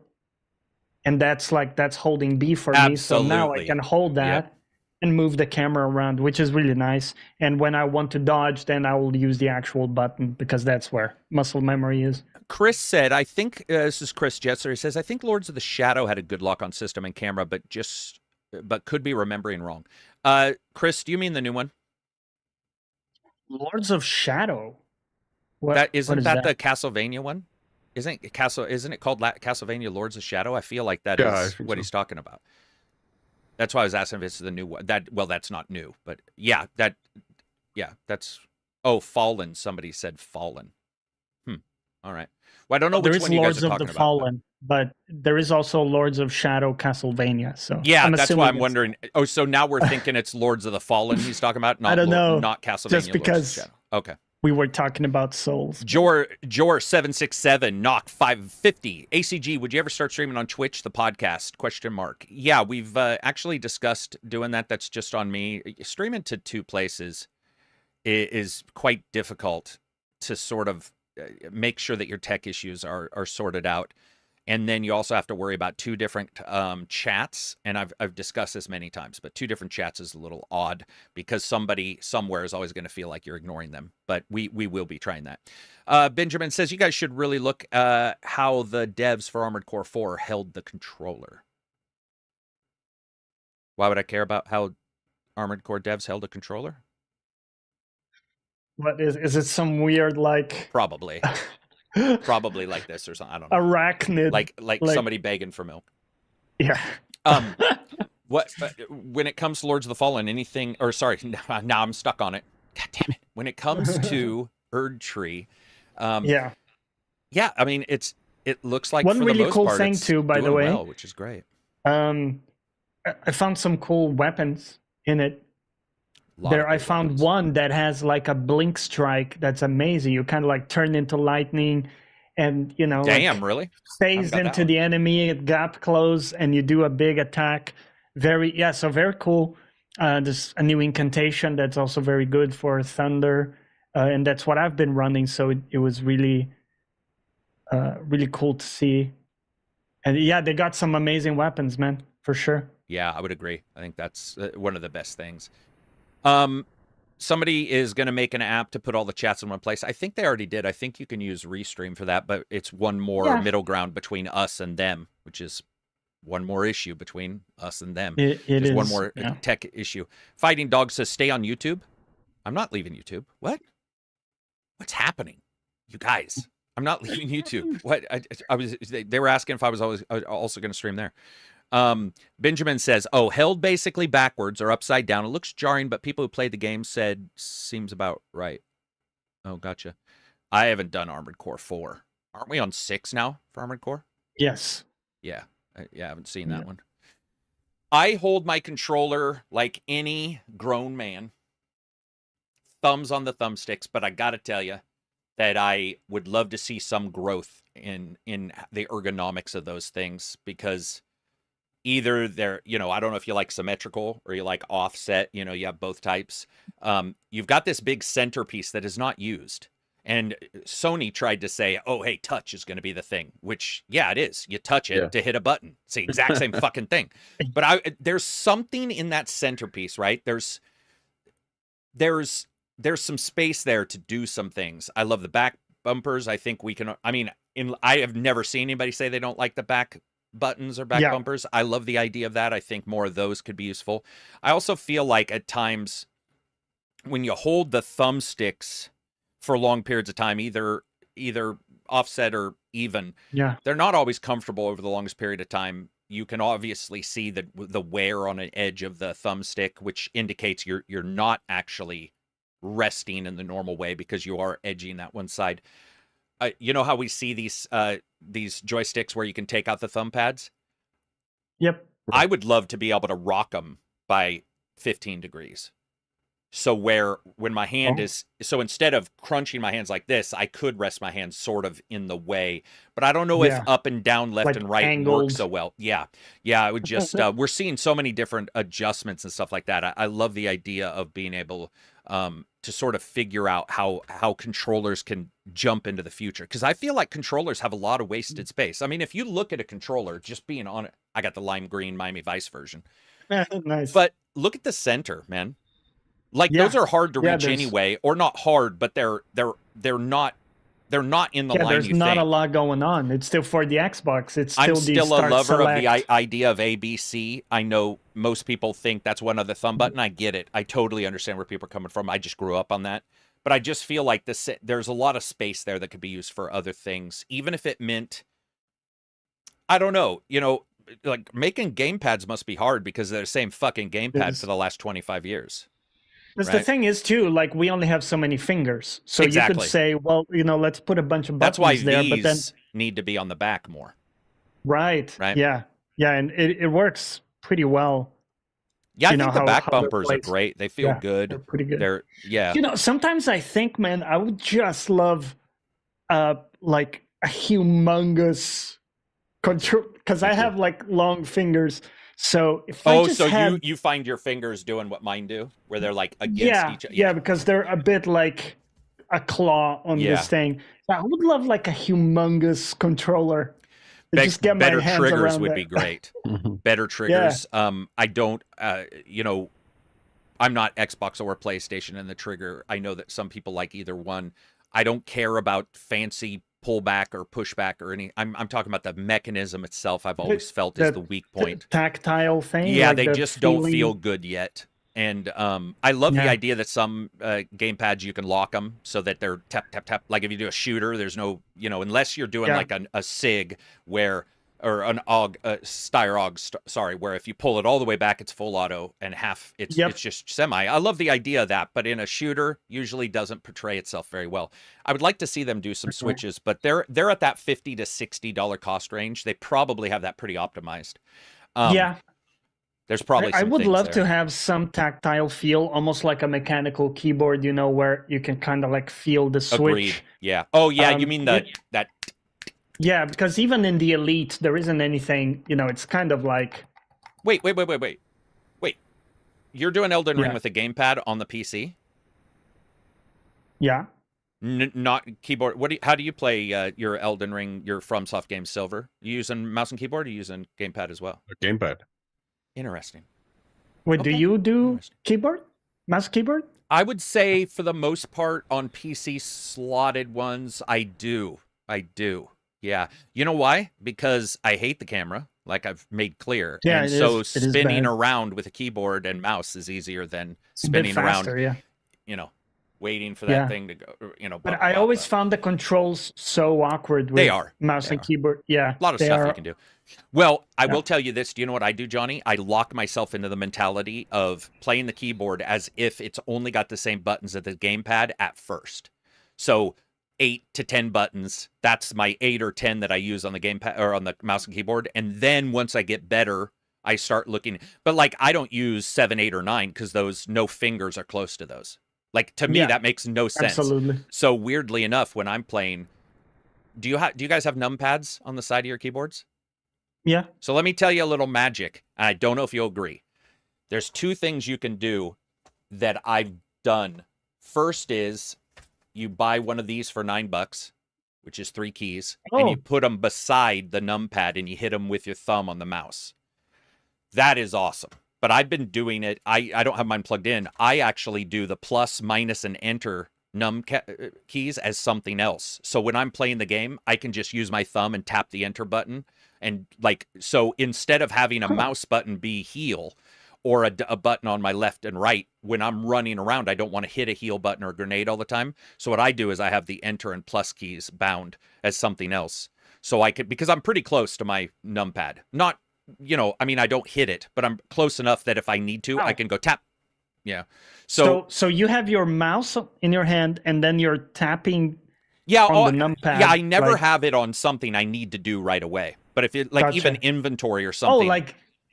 C: And that's holding B for me. So now I can hold that and move the camera around, which is really nice. And when I want to dodge, then I will use the actual button because that's where muscle memory is.
A: Chris said, I think, this is Chris Jetzer, he says, I think Lords of the Shadow had a good lock-on system and camera, but could be remembering wrong. Chris, do you mean the new one?
C: Lords of Shadow?
A: Isn't that the Castlevania one? Isn't it called Castlevania Lords of Shadow? I feel like that is what he's talking about. That's why I was asking if it's the new one. That's not new, but that's Fallen. Somebody said Fallen. All right. Well, I don't know which one you guys are talking about. There is Lords of the Fallen,
C: but there is also Lords of Shadow Castlevania. So
A: yeah, that's why I'm wondering. So now we're thinking it's Lords of the Fallen he's talking about, not Castlevania.
C: Just because
A: Lords of Shadow. Okay.
C: we were talking about Souls.
A: Jor767, knock 550. ACG, would you ever start streaming on Twitch, the podcast? ? Yeah, we've actually discussed doing that. That's just on me. Streaming to two places is quite difficult to sort of make sure that your tech issues are sorted out. And then you also have to worry about two different chats. And I've discussed this many times, but two different chats is a little odd because somebody somewhere is always going to feel like you're ignoring them. But we will be trying that. Benjamin says, you guys should really look how the devs for Armored Core 4 held the controller. Why would I care about how Armored Core devs held a controller?
C: What is it some weird like
A: Probably like this or something. I don't know.
C: Arachnid.
A: Like somebody begging for milk.
C: Yeah.
A: What when it comes to Lords of the Fallen, anything or sorry, now I'm stuck on it. God damn it. When it comes to Erdtree,
C: yeah.
A: Yeah, I mean it looks like
C: one
A: for
C: really
A: the most
C: cool
A: part,
C: thing
A: it's
C: too, by the
A: doing
C: way.
A: well, which is great.
C: I found some cool weapons in it. There, I found
A: weapons.
C: one that has like a blink strike that's amazing. You kind of like turn into lightning, and you know,
A: Damn,
C: like,
A: really?
C: phase into the enemy at gap close, and you do a big attack. So very cool. There's a new incantation that's also very good for thunder, and that's what I've been running. So it was really, really cool to see. And yeah, they got some amazing weapons, man, for sure.
A: Yeah, I would agree. I think that's one of the best things. Somebody is going to make an app to put all the chats in one place. I think they already did. I think you can use Restream for that, but it's one more middle ground between us and them, which is one more issue between us and them.
C: It is
A: one more tech issue. Fighting Dog says, stay on YouTube. I'm not leaving YouTube. What? What's happening? You guys, I'm not leaving YouTube. What? They were asking if I was also going to stream there. Benjamin says, oh, held basically backwards or upside down. It looks jarring, but people who played the game said seems about right. Oh, gotcha. I haven't done Armored Core 4. Aren't we on 6 now for Armored Core?
C: Yes.
A: Yeah. I haven't seen that one. I hold my controller like any grown man. Thumbs on the thumbsticks, but I gotta tell you that I would love to see some growth in the ergonomics of those things, because either they're, I don't know if you like symmetrical or you like offset, you have both types. You've got this big centerpiece that is not used. And Sony tried to say, oh, hey, touch is going to be the thing, which, yeah, it is. You touch it to hit a button. It's the exact same fucking thing. But there's something in that centerpiece, right? There's some space there to do some things. I love the back bumpers. I think we can, I have never seen anybody say they don't like the back buttons or back bumpers. I love the idea of that. I think more of those could be useful. I also feel like at times when you hold the thumbsticks for long periods of time, either offset or even, they're not always comfortable over the longest period of time. You can obviously see the wear on an edge of the thumbstick, which indicates you're not actually resting in the normal way because you are edging that one side. You know how we see these joysticks where you can take out the thumb pads?
C: Yep.
A: I would love to be able to rock them by 15 degrees. So when my hand so instead of crunching my hands like this, I could rest my hands sort of in the way, but I don't know if up and down, left and right
C: angled.
A: work so well. Yeah. I would just, we're seeing so many different adjustments and stuff like that. I love the idea of being able to sort of figure out how controllers can jump into the future. Because I feel like controllers have a lot of wasted space. I mean, if you look at a controller, just being on it, I got the lime green Miami Vice version.
C: Nice.
A: But look at the center, man. Like those are hard to reach anyway, or not hard, but they're not in the line.
C: There's not a lot going on. It's still for the Xbox. It's still
A: I'm still a lover
C: select.
A: of the idea of ABC. I know most people think that's one other thumb button. I get it. I totally understand where people are coming from. I just grew up on that. But I just feel like there's a lot of space there that could be used for other things, even if it meant, I don't know, like making gamepads must be hard because they're the same fucking gamepad for the last 25 years.
C: Because the thing is, too, like we only have so many fingers. So you could say, well, let's put a bunch of buttons there.
A: That's why
C: but then
A: need to be on the back more.
C: Right. Yeah. And it works pretty well.
A: Yeah, I
C: You know
A: think the
C: how
A: back
C: they're
A: bumpers are
C: placed.
A: great. They feel
C: Yeah,
A: good.
C: they're pretty good.
A: They're
C: Sometimes I think, man, I would just love like a humongous control, because I have like long fingers. So if I just had,
A: you find your fingers doing what mine do, where they're like against
C: yeah,
A: each other.
C: yeah, because they're a bit like a claw on
A: Yeah.
C: this thing. So I would love like a humongous controller. To just get my
A: Better
C: hands
A: triggers
C: around
A: would
C: it.
A: be great. Better triggers. I don't, I'm not Xbox or PlayStation, and the trigger, I know that some people like either one. I don't care about fancy pullback or pushback or any. I'm talking about the mechanism itself. I've always felt is the weak point.
C: Tactile thing.
A: Yeah,
C: like
A: they
C: the
A: just
C: feeling.
A: don't feel good yet. And I love the
C: Yeah.
A: idea that some gamepads you can lock them so that they're tap tap tap. Like if you do a shooter, there's no, unless you're doing
C: Yeah.
A: like a SIG where or an Steyr AUG, sorry, where if you pull it all the way back, it's full auto, and half it's just semi. I love the idea of that, but in a shooter, usually doesn't portray itself very well. I would like to see them do some switches, but they're at that $50 to $60 cost range. They probably have that pretty optimized.
C: Yeah,
A: there's probably
C: I
A: some
C: would
A: things
C: love
A: there.
C: to have some tactile feel, almost like a mechanical keyboard, where you can kind of like feel the switch.
A: Agreed. Yeah. Oh yeah, you mean that.
C: Yeah, because even in the Elite, there isn't anything, it's kind of like...
A: Wait. You're doing Elden Ring
C: Yeah.
A: with a gamepad on the PC?
C: Yeah.
A: Not keyboard. How do you play your Elden Ring, your FromSoft game Silver? You using mouse and keyboard, or you using gamepad as well?
B: A gamepad.
A: Interesting.
C: Wait,
A: Okay.
C: do you do
A: Interesting.
C: keyboard? Mouse keyboard?
A: I would say for the most part on PC slotted ones, I do. Yeah. You know why? Because I hate the camera, like I've made clear.
C: Yeah,
A: and
C: it
A: so
C: is. It is
A: spinning
C: bad.
A: around with a keyboard and mouse is easier than
C: It's a bit
A: spinning
C: faster,
A: around,
C: yeah.
A: waiting for that
C: Yeah.
A: thing to go, blah,
C: But
A: blah,
C: I
A: blah,
C: always
A: but
C: found the controls so awkward with
A: They are.
C: mouse
A: They
C: and
A: are.
C: keyboard. Yeah.
A: a lot of
C: they
A: stuff
C: are,
A: you can do. Well, I
C: Yeah.
A: will tell you this. Do you know what I do, Johnny? I lock myself into the mentality of playing the keyboard as if it's only got the same buttons as the gamepad at first. So 8 to 10 buttons. That's my 8 or 10 that I use on the gamepad or on the mouse and keyboard. And then once I get better, I start looking. But like I don't use 7, 8, or 9 because those no fingers are close to those. Like to me,
C: Yeah.
A: that makes no sense.
C: Absolutely.
A: So weirdly enough, when I'm playing, do you guys have numpads on the side of your keyboards?
C: Yeah.
A: So let me tell you a little magic, and I don't know if you'll agree. There's 2 things you can do that I've done. First is you buy one of these for $9, which is 3 keys, and you
C: Oh.
A: put them beside the numpad and you hit them with your thumb on the mouse. That is awesome. But I've been doing it. I don't have mine plugged in. I actually do the plus, minus, and enter keys as something else. So when I'm playing the game, I can just use my thumb and tap the enter button. And so instead of having a mouse button be heal or a button on my left and right, when I'm running around, I don't want to hit a heal button or a grenade all the time. So what I do is I have the enter and plus keys bound as something else. So I could, because I'm pretty close to my numpad. Not, I don't hit it, but I'm close enough that if I need to, I can go tap. Yeah.
C: So you have your mouse in your hand and then you're tapping
A: yeah,
C: on the numpad.
A: Yeah, I never have it on something I need to do right away. But if it even inventory or something.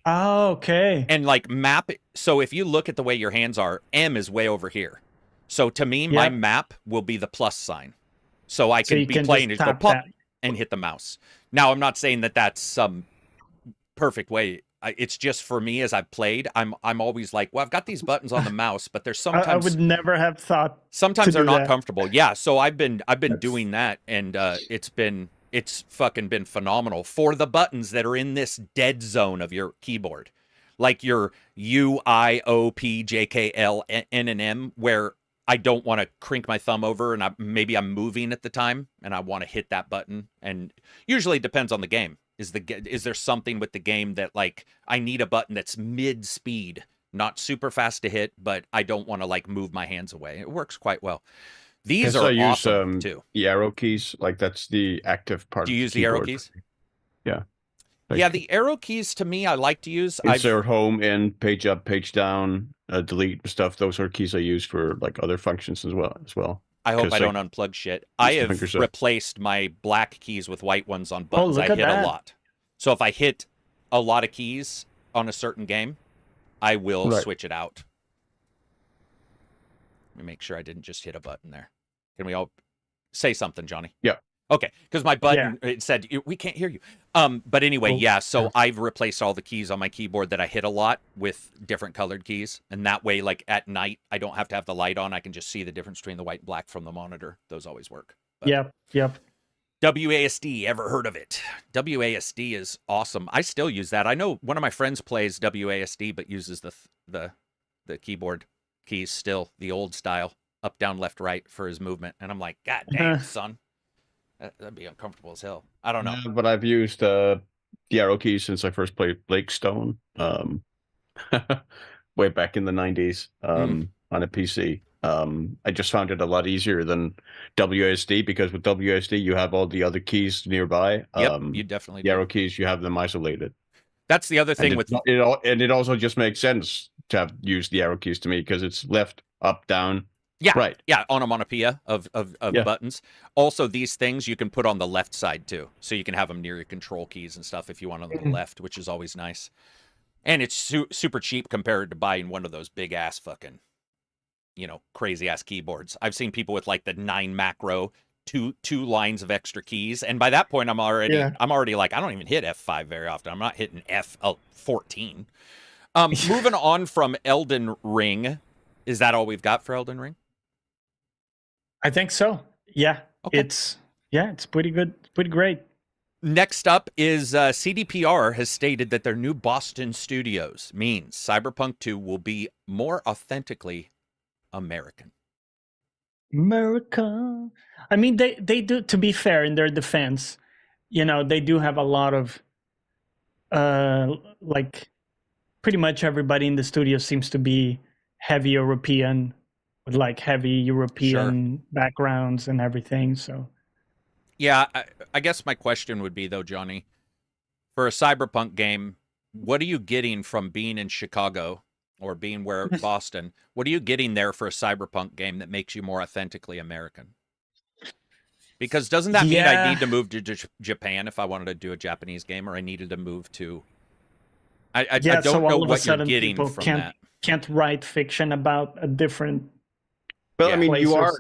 C: Okay.
A: And map. So if you look at the way your hands are, M is way over here. So to me, my map will be the plus sign. So I can be playing it, go pop and hit the mouse. Now I'm not saying that that's some perfect way. It's just for me as I've played, I'm always like, well, I've got these buttons on the mouse, but there's sometimes
C: I would never have thought.
A: Sometimes they're not
C: that.
A: comfortable. Yeah, so I've been doing that, and it's fucking been phenomenal for the buttons that are in this dead zone of your keyboard, like your U, I, O, P, J, K, L, N, and M, where I don't want to crink my thumb over, and maybe I'm moving at the time, and I want to hit that button. And usually it depends on the game. Is there something with the game that I need a button that's mid speed, not super fast to hit, but I don't want to move my hands away. It works quite well. These are awesome too.
B: The arrow keys, that's the active part.
A: Do you use the arrow keys?
B: Yeah.
A: Yeah, the arrow keys to me, I like to use.
B: Insert, home, in, page up, page down, delete stuff. Those are keys I use for other functions as well.
A: I hope I don't unplug shit. I have replaced my black keys with white ones on buttons I hit a lot. So if I hit a lot of keys on a certain game, I will
B: Right.
A: switch it out. Let me make sure I didn't just hit a button there. Can we all say something, Johnny?
B: Yeah.
A: Okay, because my button, it said, we can't hear you. But anyway, yeah, so I've replaced all the keys on my keyboard that I hit a lot with different colored keys. And that way, like at night, I don't have to have the light on. I can just see the difference between the white and black from the monitor. Those always work. But
C: Yep.
A: WASD, ever heard of it? WASD is awesome. I still use that. I know one of my friends plays WASD, but uses the keyboard keys still, the old style, up, down, left, right for his movement. And I'm like, God damn, son. That'd be uncomfortable as hell. I don't know.
B: But I've used the arrow keys since I first played Blake Stone, way back in the 90s, on a PC. I just found it a lot easier than WASD, because with WASD you have all the other keys nearby.
A: Yep, you definitely
B: the
A: do.
B: arrow keys, you have them isolated.
A: That's the other thing
B: it also just makes sense to have used the arrow keys to me, because it's left, up, down.
A: Yeah,
B: right.
A: Yeah, onomatopoeia of buttons. Also, these things you can put on the left side too, so you can have them near your control keys and stuff if you want on the left, which is always nice. And it's super cheap compared to buying one of those big ass fucking, crazy ass keyboards. I've seen people with like the 9 macro, two lines of extra keys, and by that point I'm already like, I don't even hit F5 very often. I'm not hitting F14. Moving on from Elden Ring, is that all we've got for Elden Ring?
C: I think so. Yeah.
A: Okay.
C: It's pretty good. Pretty great.
A: Next up is CDPR has stated that their new Boston studios means Cyberpunk 2 will be more authentically American.
C: America. I mean, they do, to be fair, in their defense, they do have a lot of like pretty much everybody in the studio seems to be heavy European, with like heavy European backgrounds and everything. So,
A: yeah, I guess my question would be, though, Johnny, for a Cyberpunk game, what are you getting from being in Chicago or being Boston? What are you getting there for a Cyberpunk game that makes you more authentically American? Because doesn't that mean I need to move to Japan if I wanted to do a Japanese game, or I needed to move to? I don't know what you're getting from that.
C: Can't write fiction about a different.
B: Well, I mean, you are.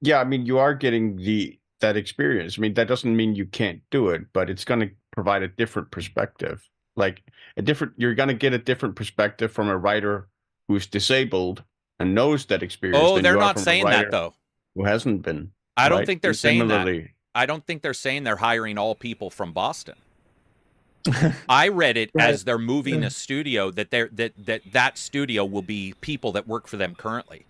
B: Yeah, I mean, you are getting that experience. I mean, that doesn't mean you can't do it, but it's going to provide a different perspective. Like you're going to get a different perspective from a writer who's disabled and knows that experience.
A: Oh, they're not saying that though.
B: Who hasn't been?
A: I don't think they're saying that. I don't think they're saying they're hiring all people from Boston. I read it as they're moving a studio, that studio will be people that work for them currently.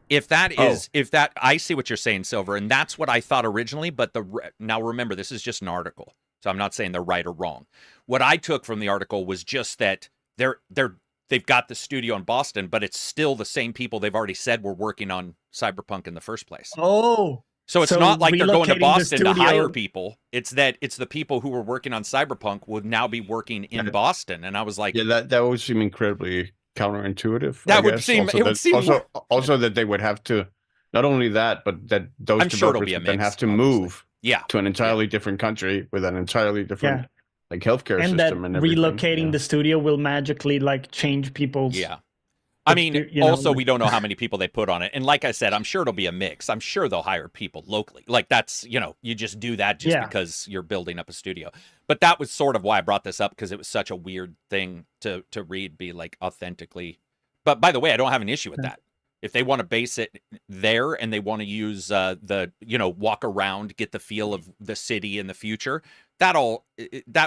A: If that I see what you're saying, Silver, and that's what I thought originally. But now remember, this is just an article, so I'm not saying they're right or wrong. What I took from the article was just that they've got the studio in Boston, but it's still the same people they've already said were working on Cyberpunk in the first place.
C: Oh.
A: So it's not like they're going to Boston to hire people. It's the people who were working on Cyberpunk would now be working in Boston. And I was like,
B: yeah, that would seem incredibly counterintuitive.
A: That would seem.
B: Also that they would have to, not only that, but that those developers would then have to move to an entirely different country with an entirely different like healthcare system, and everything.
C: Relocating the studio will magically like change people's.
A: Yeah. I mean, also, we don't know how many people they put on it. And like I said, I'm sure it'll be a mix. I'm sure they'll hire people locally. Like that's, you just do that just because you're building up a studio. But that was sort of why I brought this up, because it was such a weird thing to read, be like authentically. But by the way, I don't have an issue with that. If they want to base it there and they want to use walk around, get the feel of the city in the future, I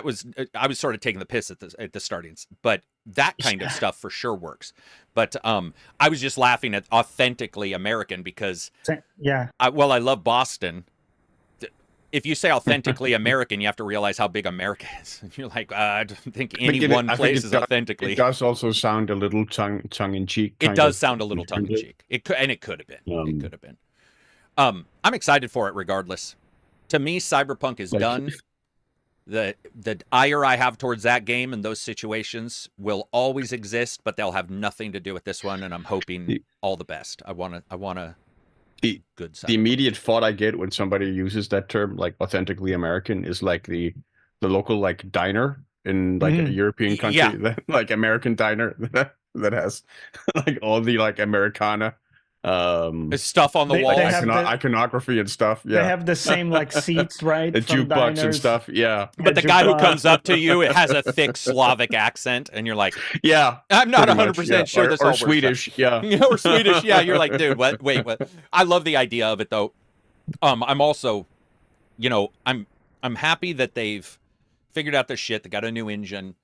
A: was sort of taking the piss at the starting, but that kind of stuff for sure works. But I was just laughing at authentically American because I love Boston. If you say authentically American, you have to realize how big America is. You're like, I don't think any one place is authentically.
B: It does also sound a little tongue in cheek.
A: It does sound a little tongue in cheek. It could have been. It could have been. I'm excited for it regardless. To me, Cyberpunk is done. The ire I have towards that game and those situations will always exist, but they'll have nothing to do with this one. And I'm hoping all the best. I want to.
B: The immediate thought I get when somebody uses that term, like authentically American, is like the local like diner in like a European country, like American diner. that has like all the like Americana
A: There's stuff on the
C: They
A: wall.
C: have the-
B: iconography and stuff. Yeah,
C: They have the same like seats, right?
B: the
C: from
B: jukebox and
C: diners.
B: stuff. Yeah,
A: But the guy who comes up to you, it has a thick Slavic accent, and you're like,
B: yeah.
A: I'm not
B: pretty
A: 100%
B: much, yeah.
A: sure this all
B: or
A: works.
B: Swedish. Yeah,
A: Or Swedish. Yeah, you're like, dude, what? Wait, what? I love the idea of it, though. I'm also, I'm happy that they've figured out their shit. They got a new engine.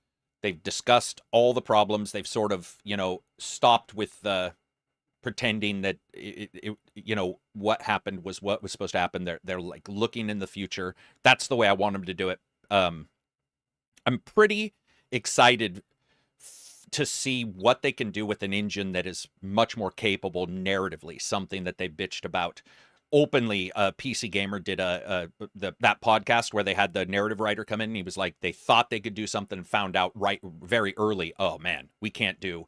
A: They've discussed all the problems. They've sort of, stopped with the pretending that what happened was what was supposed to happen. They're like looking in the future. That's the way I want them to do it. I'm pretty excited to see what they can do with an engine that is much more capable narratively, something that they bitched about openly. PC Gamer did that podcast where they had the narrative writer come in, and he was like, they thought they could do something and found out very early, oh man, we can't do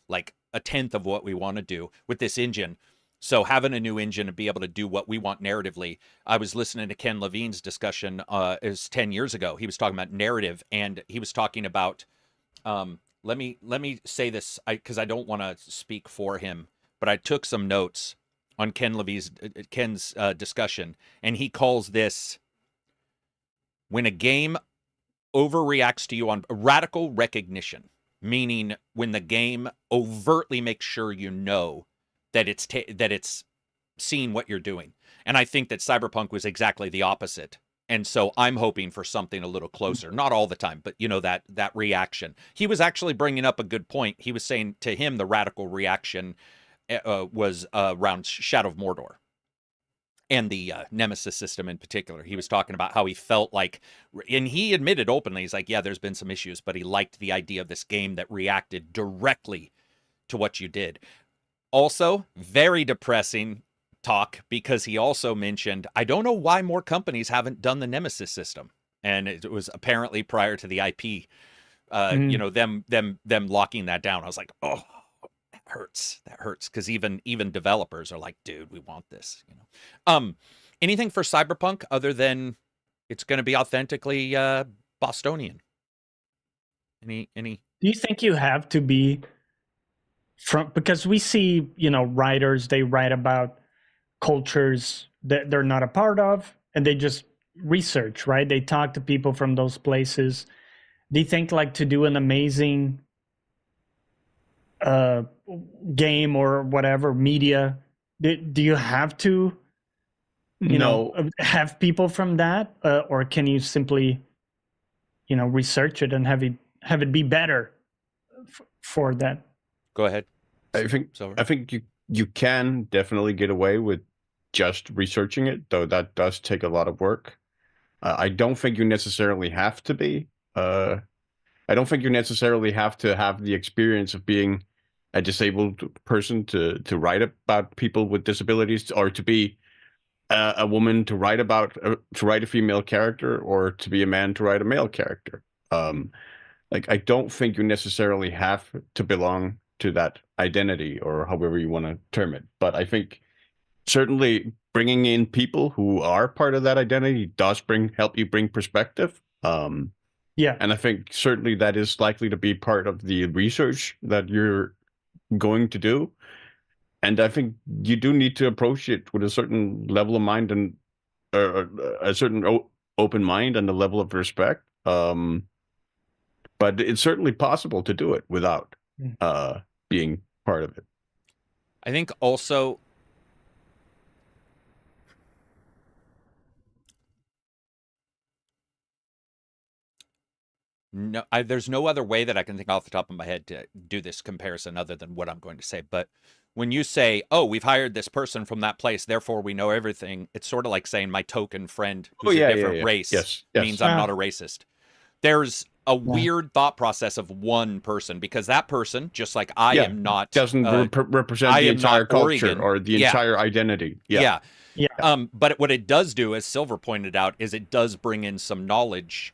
A: like a tenth of what we want to do with this engine. So having a new engine and be able to do what we want narratively. I was listening to Ken Levine's discussion is 10 years ago. He was talking about narrative, and he was talking about let me say this because I don't want to speak for him, but I took some notes on Ken's discussion, and he calls this when a game overreacts to you on radical recognition, meaning when the game overtly makes sure that it's seeing what you're doing. And I think that Cyberpunk was exactly the opposite. And so I'm hoping for something a little closer, not all the time, but that reaction. He was actually bringing up a good point. He was saying to him the radical reaction was around Shadow of Mordor and the Nemesis system in particular. He was talking about how he felt like, and he admitted openly, he's like, yeah, there's been some issues, but he liked the idea of this game that reacted directly to what you did. Also, very depressing talk, because he also mentioned, I don't know why more companies haven't done the Nemesis system. And it was apparently prior to the IP, them locking that down. I was like, oh, that hurts. That hurts. Because even developers are like, dude, we want this. Anything for Cyberpunk other than it's going to be authentically Bostonian? Any?
C: Do you think you have to be because we see, writers, they write about cultures that they're not a part of, and they just research, right? They talk to people from those places. Do you think like to do an amazing game or whatever media, do you have to have people from that, or can you simply research it and have it be better for that?
A: Go ahead.
B: I think you can definitely get away with just researching it, though that does take a lot of work. I don't think you necessarily have to be. I don't think you necessarily have to have the experience of being a disabled person to write about people with disabilities, or to be a woman to write a female character, or to be a man to write a male character. I don't think you necessarily have to belong to that identity, or however you want to term it. But I think certainly bringing in people who are part of that identity does help you bring perspective.
C: Yeah.
B: And I think certainly that is likely to be part of the research that you're going to do. And I think you do need to approach it with a certain level of mind and a certain open mind and a level of respect. But it's certainly possible to do it without being part of it.
A: I think also there's no other way that I can think off the top of my head to do this comparison other than what I'm going to say. But when you say, oh, we've hired this person from that place, therefore we know everything, it's sort of like saying my token friend who's a different race means I'm not a racist. There's a weird thought process of one person, because that person, just like I am not,
B: doesn't represent the entire culture or the entire identity.
A: Yeah. But what it does do, as Silver pointed out, is it does bring in some knowledge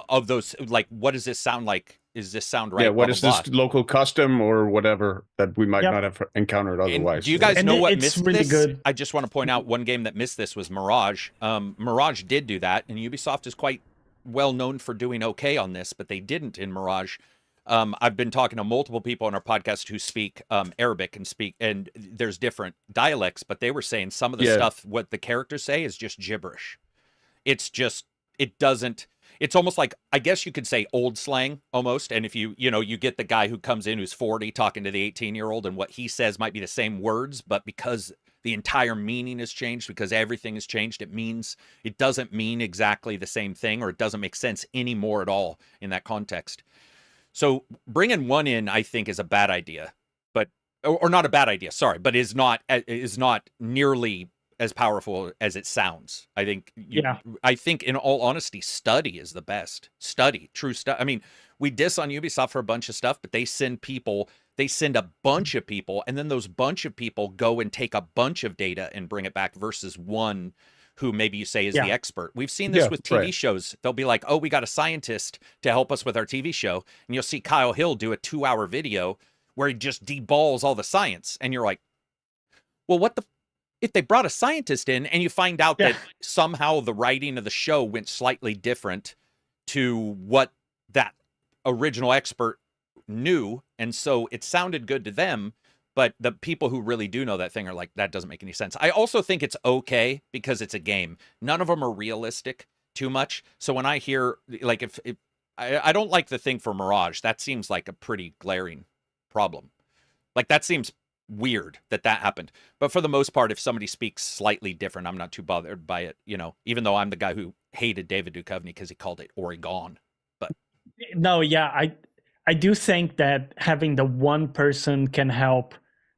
A: of those, like, what does this sound like? Is this sound right?
B: Yeah, what is this local custom or whatever that we might not have encountered otherwise?
A: And do you guys know what missed really this? Good. I just want to point out one game that missed this was Mirage. Mirage did do that, and Ubisoft is quite well known for doing okay on this, but they didn't in Mirage. I've been talking to multiple people on our podcast who speak Arabic and there's different dialects, but they were saying some of the stuff what the characters say is just gibberish. It's just it doesn't. It's almost like, I guess you could say, old slang almost. And if you get the guy who comes in who's 40 talking to the 18-year-old, and what he says might be the same words, but because the entire meaning has changed, because everything has changed, it doesn't mean exactly the same thing, or it doesn't make sense anymore at all in that context. So bringing one in, I think, is a bad idea, or not a bad idea, sorry, but is not nearly as powerful as it sounds. I think, I think in all honesty, study is the best. True study. I mean, we diss on Ubisoft for a bunch of stuff, but they send a bunch of people, and then those bunch of people go and take a bunch of data and bring it back versus one who maybe you say is the expert. We've seen this with TV shows. They'll be like, oh, we got a scientist to help us with our TV show. And you'll see Kyle Hill do a 2-hour video where he just deballs all the science. And you're like, well, if they brought a scientist in and you find out that somehow the writing of the show went slightly different to what that original expert knew, and so it sounded good to them, but the people who really do know that thing are like, that doesn't make any sense. I also think it's okay because it's a game. None of them are realistic too much. So when I hear, like, if I don't like the thing for Mirage, that seems like a pretty glaring problem. Like, that seems weird that happened. But for the most part, if somebody speaks slightly different, I'm not too bothered by it, even though I'm the guy who hated David Duchovny because he called it Oregon. But
C: no, I do think that having the one person can help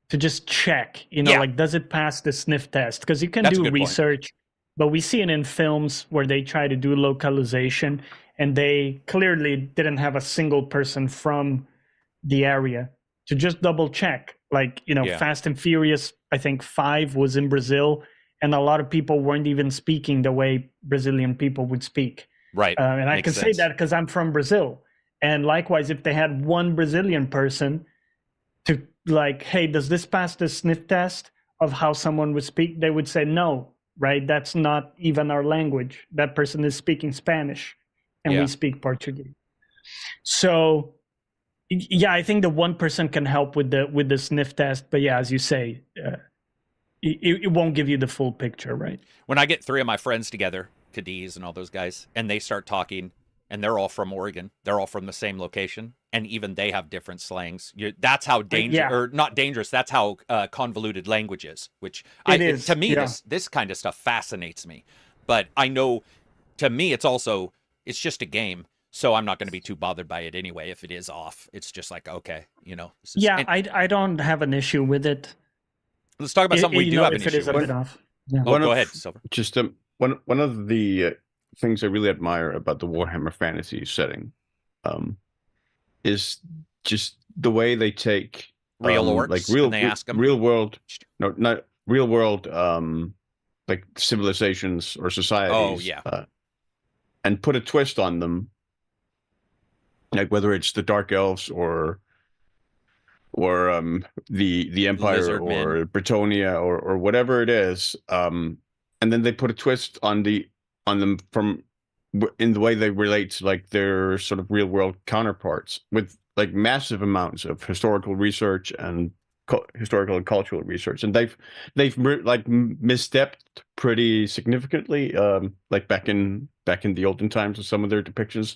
C: to just check, like, does it pass the sniff test? Because you can do research, but we see it in films where they try to do localization and they clearly didn't have a single person from the area to just double check. Like, Fast and Furious, I think 5 was in Brazil, and a lot of people weren't even speaking the way Brazilian people would speak.
A: Right.
C: And I can say that because I'm from Brazil. And likewise, if they had one Brazilian person to, like, hey, does this pass the sniff test of how someone would speak? They would say no, right? That's not even our language. That person is speaking Spanish, and we speak Portuguese. So, yeah, I think the one person can help with the sniff test. But yeah, as you say, it won't give you the full picture, right?
A: When I get 3 of my friends together, Cadiz and all those guys, and they start talking, and they're all from Oregon. They're all from the same location, and even they have different slangs. That's how or not dangerous. That's how convoluted language is. Which to me, this kind of stuff fascinates me. But I know, to me, it's just a game, so I'm not going to be too bothered by it anyway. If it is off, it's just like, okay,
C: I don't have an issue with it.
A: Let's talk about something we do have an issue with. Go ahead, Silver.
B: Just one of the things I really admire about the Warhammer Fantasy setting is just the way they take
A: real orcs,
B: like real,
A: and they ask them
B: real world, no, not real world, like civilizations or societies, and put a twist on them, like whether it's the Dark Elves or the Empire or Britonia or whatever it is, and then they put a twist on them from in the way they relate to, like, their sort of real world counterparts, with like massive amounts of historical research and historical and cultural research, and they've like misstepped pretty significantly, like back in the olden times with some of their depictions.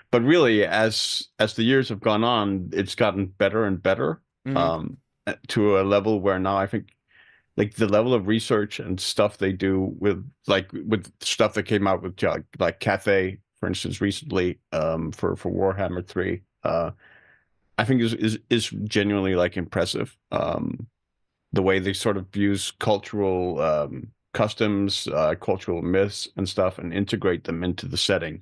B: But really, as the years have gone on, it's gotten better and better, to a level where now I think, like, the level of research and stuff they do with stuff that came out with like Cathay, for instance, recently, for Warhammer 3, I think is genuinely, like, impressive. The way they sort of use cultural customs, cultural myths and stuff, and integrate them into the setting,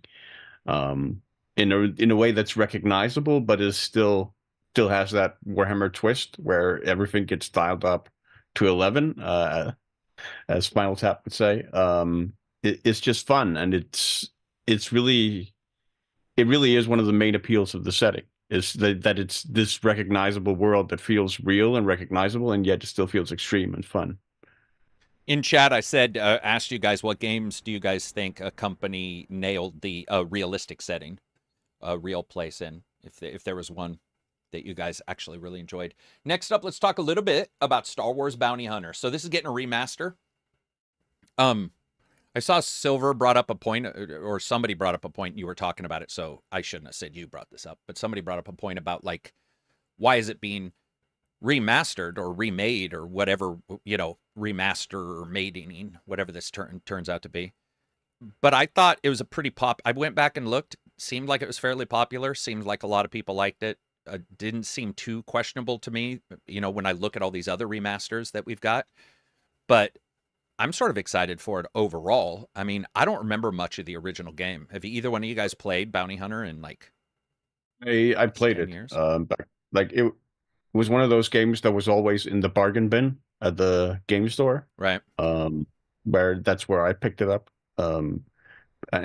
B: in a way that's recognizable, but is still has that Warhammer twist where everything gets dialed up to 11, as Spinal Tap would say. It's just fun, and it really is one of the main appeals of the setting, is that it's this recognizable world that feels real and recognizable, and yet it still feels extreme and fun.
A: In chat, I said, asked you guys, what games do you guys think a company nailed the realistic setting, a real place in? if there was one that you guys actually really enjoyed. Next up, let's talk a little bit about Star Wars Bounty Hunter. So this is getting a remaster. I saw Silver brought up a point, or somebody brought up a point, and you were talking about it, so I shouldn't have said you brought this up, but somebody brought up a point about, like, why is it being remastered or remade or whatever, you know, remaster or mating, whatever this turns out to be. But I thought it was a pretty I went back and looked, seemed like it was fairly popular, seemed like a lot of people liked it. Didn't seem too questionable to me, you know, when I look at all these other remasters that we've got. But I'm sort of excited for it overall. I mean, I don't remember much of the original game. Have either one of you guys played Bounty Hunter in, like,
B: I played
A: 10
B: it.
A: years?
B: Back, like it was one of those games that was always in the bargain bin at the game store.
A: Right.
B: That's where I picked it up. And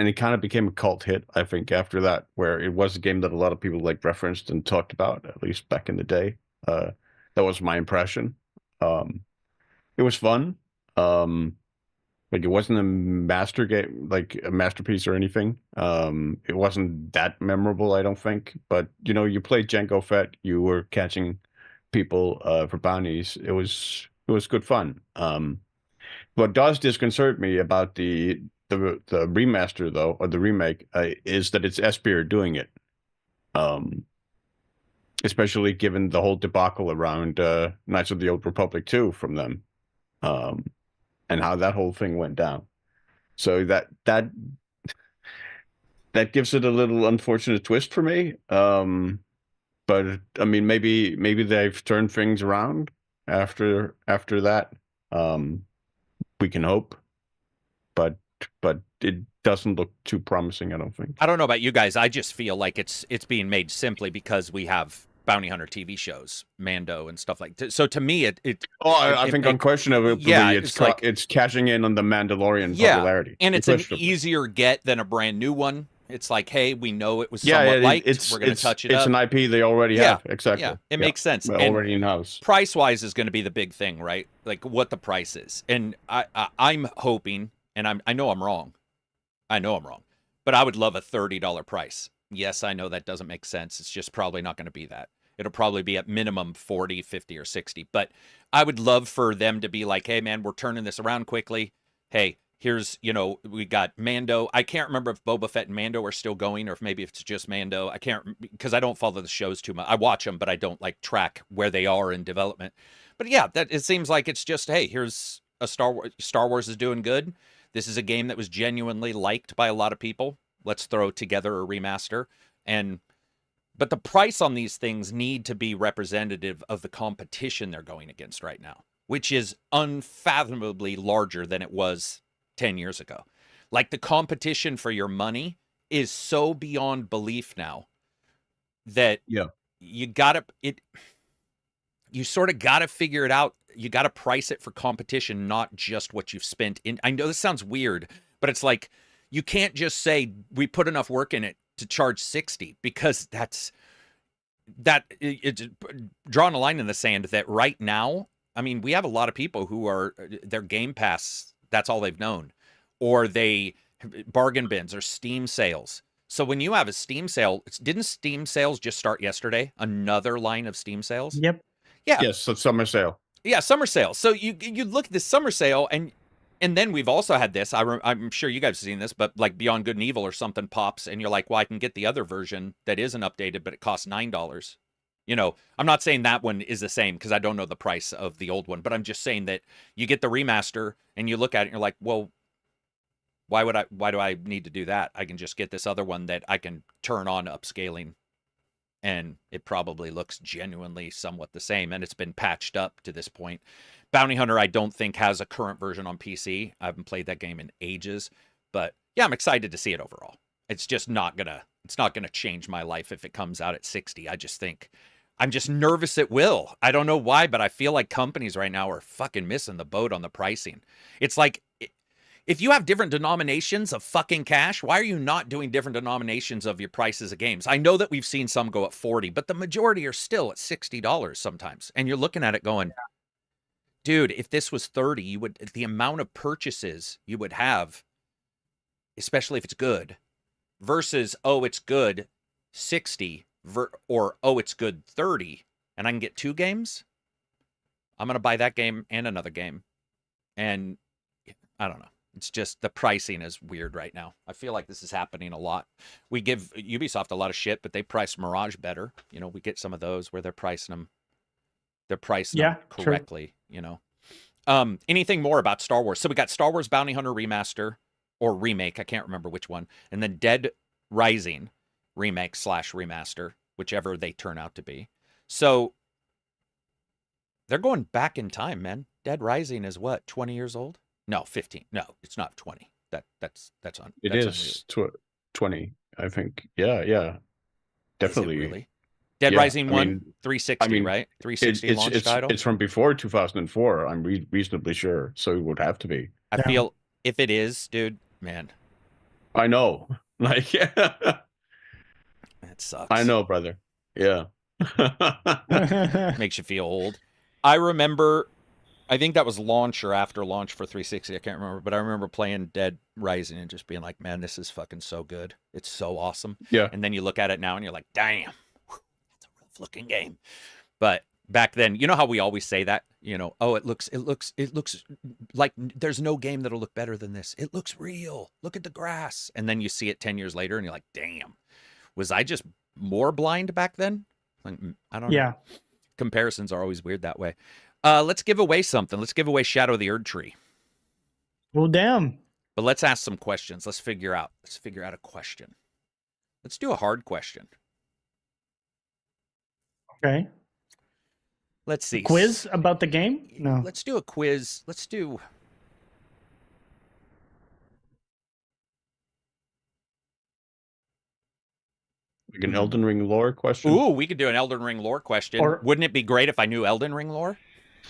B: it kind of became a cult hit, I think, after that, where it was a game that a lot of people like referenced and talked about, at least back in the day. That was my impression. It was fun. Like it wasn't a master game, like a masterpiece or anything. It wasn't that memorable, I don't think. But you know, you played Jango Fett, you were catching people for bounties. It was good fun. What does disconcert me about the remaster, though, or the remake, is that it's Espeir doing it. Especially given the whole debacle around Knights of the Old Republic 2 from them. And how that whole thing went down. So that gives it a little unfortunate twist for me. But I mean, maybe they've turned things around after that. We can hope, but it doesn't look too promising, I don't think.
A: I don't know about you guys. I just feel like it's being made simply because we have Bounty Hunter TV shows, Mando and stuff like that. So to me,
B: I think unquestionably,
A: yeah,
B: it's cashing in on the Mandalorian popularity.
A: And it's an easier get than a brand new one. It's like, hey, we know it was somewhat liked. We're going to touch it up.
B: It's an IP they already have. Exactly.
A: Yeah, it makes sense.
B: Already in-house.
A: Price-wise is going to be the big thing, right? Like what the price is. And I'm hoping, and I know I'm wrong. But I would love a $30 price. Yes, I know that doesn't make sense. It's just probably not going to be that. It'll probably be at minimum 40, 50, or 60. But I would love for them to be like, hey, man, we're turning this around quickly. Hey, here's, you know, we got Mando. I can't remember if Boba Fett and Mando are still going or if maybe it's just Mando. I can't, because I don't follow the shows too much. I watch them, but I don't like track where they are in development. But yeah, that it seems like it's just, hey, here's a Star Wars is doing good. This is a game that was genuinely liked by a lot of people. Let's throw together a remaster. But the price on these things need to be representative of the competition they're going against right now, which is unfathomably larger than it was 10 years ago. Like the competition for your money is so beyond belief now that you sort of got to figure it out. You got to price it for competition, not just what you've spent in. I know this sounds weird, but it's like, you can't just say we put enough work in it to charge 60, because it's drawing a line in the sand that right now, I mean, we have a lot of people who are their Game Pass, that's all they've known, or they bargain bins or Steam sales. So when you have a Steam sale, didn't Steam sales just start yesterday? Another line of Steam sales?
C: Yep.
A: Yeah.
B: Yes, so summer sale.
A: Yeah, summer sale. So you look at this summer sale, and then we've also had this, I'm sure you guys have seen this, but like Beyond Good and Evil or something pops, and you're like, well, I can get the other version that isn't updated, but it costs $9. You know, I'm not saying that one is the same because I don't know the price of the old one, but I'm just saying that you get the remaster and you look at it and you're like, well, why do I need to do that? I can just get this other one that I can turn on upscaling, and it probably looks genuinely somewhat the same, and it's been patched up to this point. Bounty Hunter, I don't think, has a current version on PC. I haven't played that game in ages, but yeah, I'm excited to see it overall. It's just not gonna change my life if it comes out at 60. I'm just nervous it will. I don't know why, but I feel like companies right now are fucking missing the boat on the pricing. It's like, if you have different denominations of fucking cash, why are you not doing different denominations of your prices of games? I know that we've seen some go at 40, but the majority are still at $60 sometimes. And you're looking at it going, dude, if this was 30, the amount of purchases you would have, especially if it's good, versus, oh, it's good, 60, or oh, it's good 30, and I can get 2 games, I'm going to buy that game and another game. And I don't know. It's just the pricing is weird right now. I feel like this is happening a lot. We give Ubisoft a lot of shit, but they price Mirage better. You know, we get some of those where they're pricing them correctly, you know. Anything more about Star Wars? So we got Star Wars Bounty Hunter Remaster or remake, I can't remember which one, and then Dead Rising remake / remaster, whichever they turn out to be. So they're going back in time, man. Dead Rising is what, 20 years old? No, 15. No, it's not 20. That's on.
B: It is 20, I think. Yeah. Definitely.
A: Really? Dead Rising 1, 360, right? 360 launch title?
B: It's from before 2004, I'm reasonably sure. So it would have to be.
A: I feel if it is, dude, man.
B: I know. Like,
A: that sucks.
B: I know, brother. Yeah.
A: Makes you feel old. I remember, I think that was launch or after launch for 360. I can't remember, but I remember playing Dead Rising and just being like, man, this is fucking so good. It's so awesome.
B: Yeah.
A: And then you look at it now and you're like, damn, it's a rough looking game. But back then, you know how we always say that, you know, oh, it looks like there's no game that'll look better than this. It looks real. Look at the grass. And then you see it 10 years later and you're like, damn, was I just more blind back then? Like, I don't know. Comparisons are always weird that way. Let's give away something. Let's give away Shadow of the Erd Tree.
C: Well, damn.
A: But let's ask some questions. Let's figure out a question. Let's do a hard question.
C: Okay.
A: Let's see.
C: Quiz about the game? No.
A: Let's do a quiz. Let's do...
B: Like an Elden Ring lore question?
A: Ooh, we could do an Elden Ring lore question. Wouldn't it be great if I knew Elden Ring lore?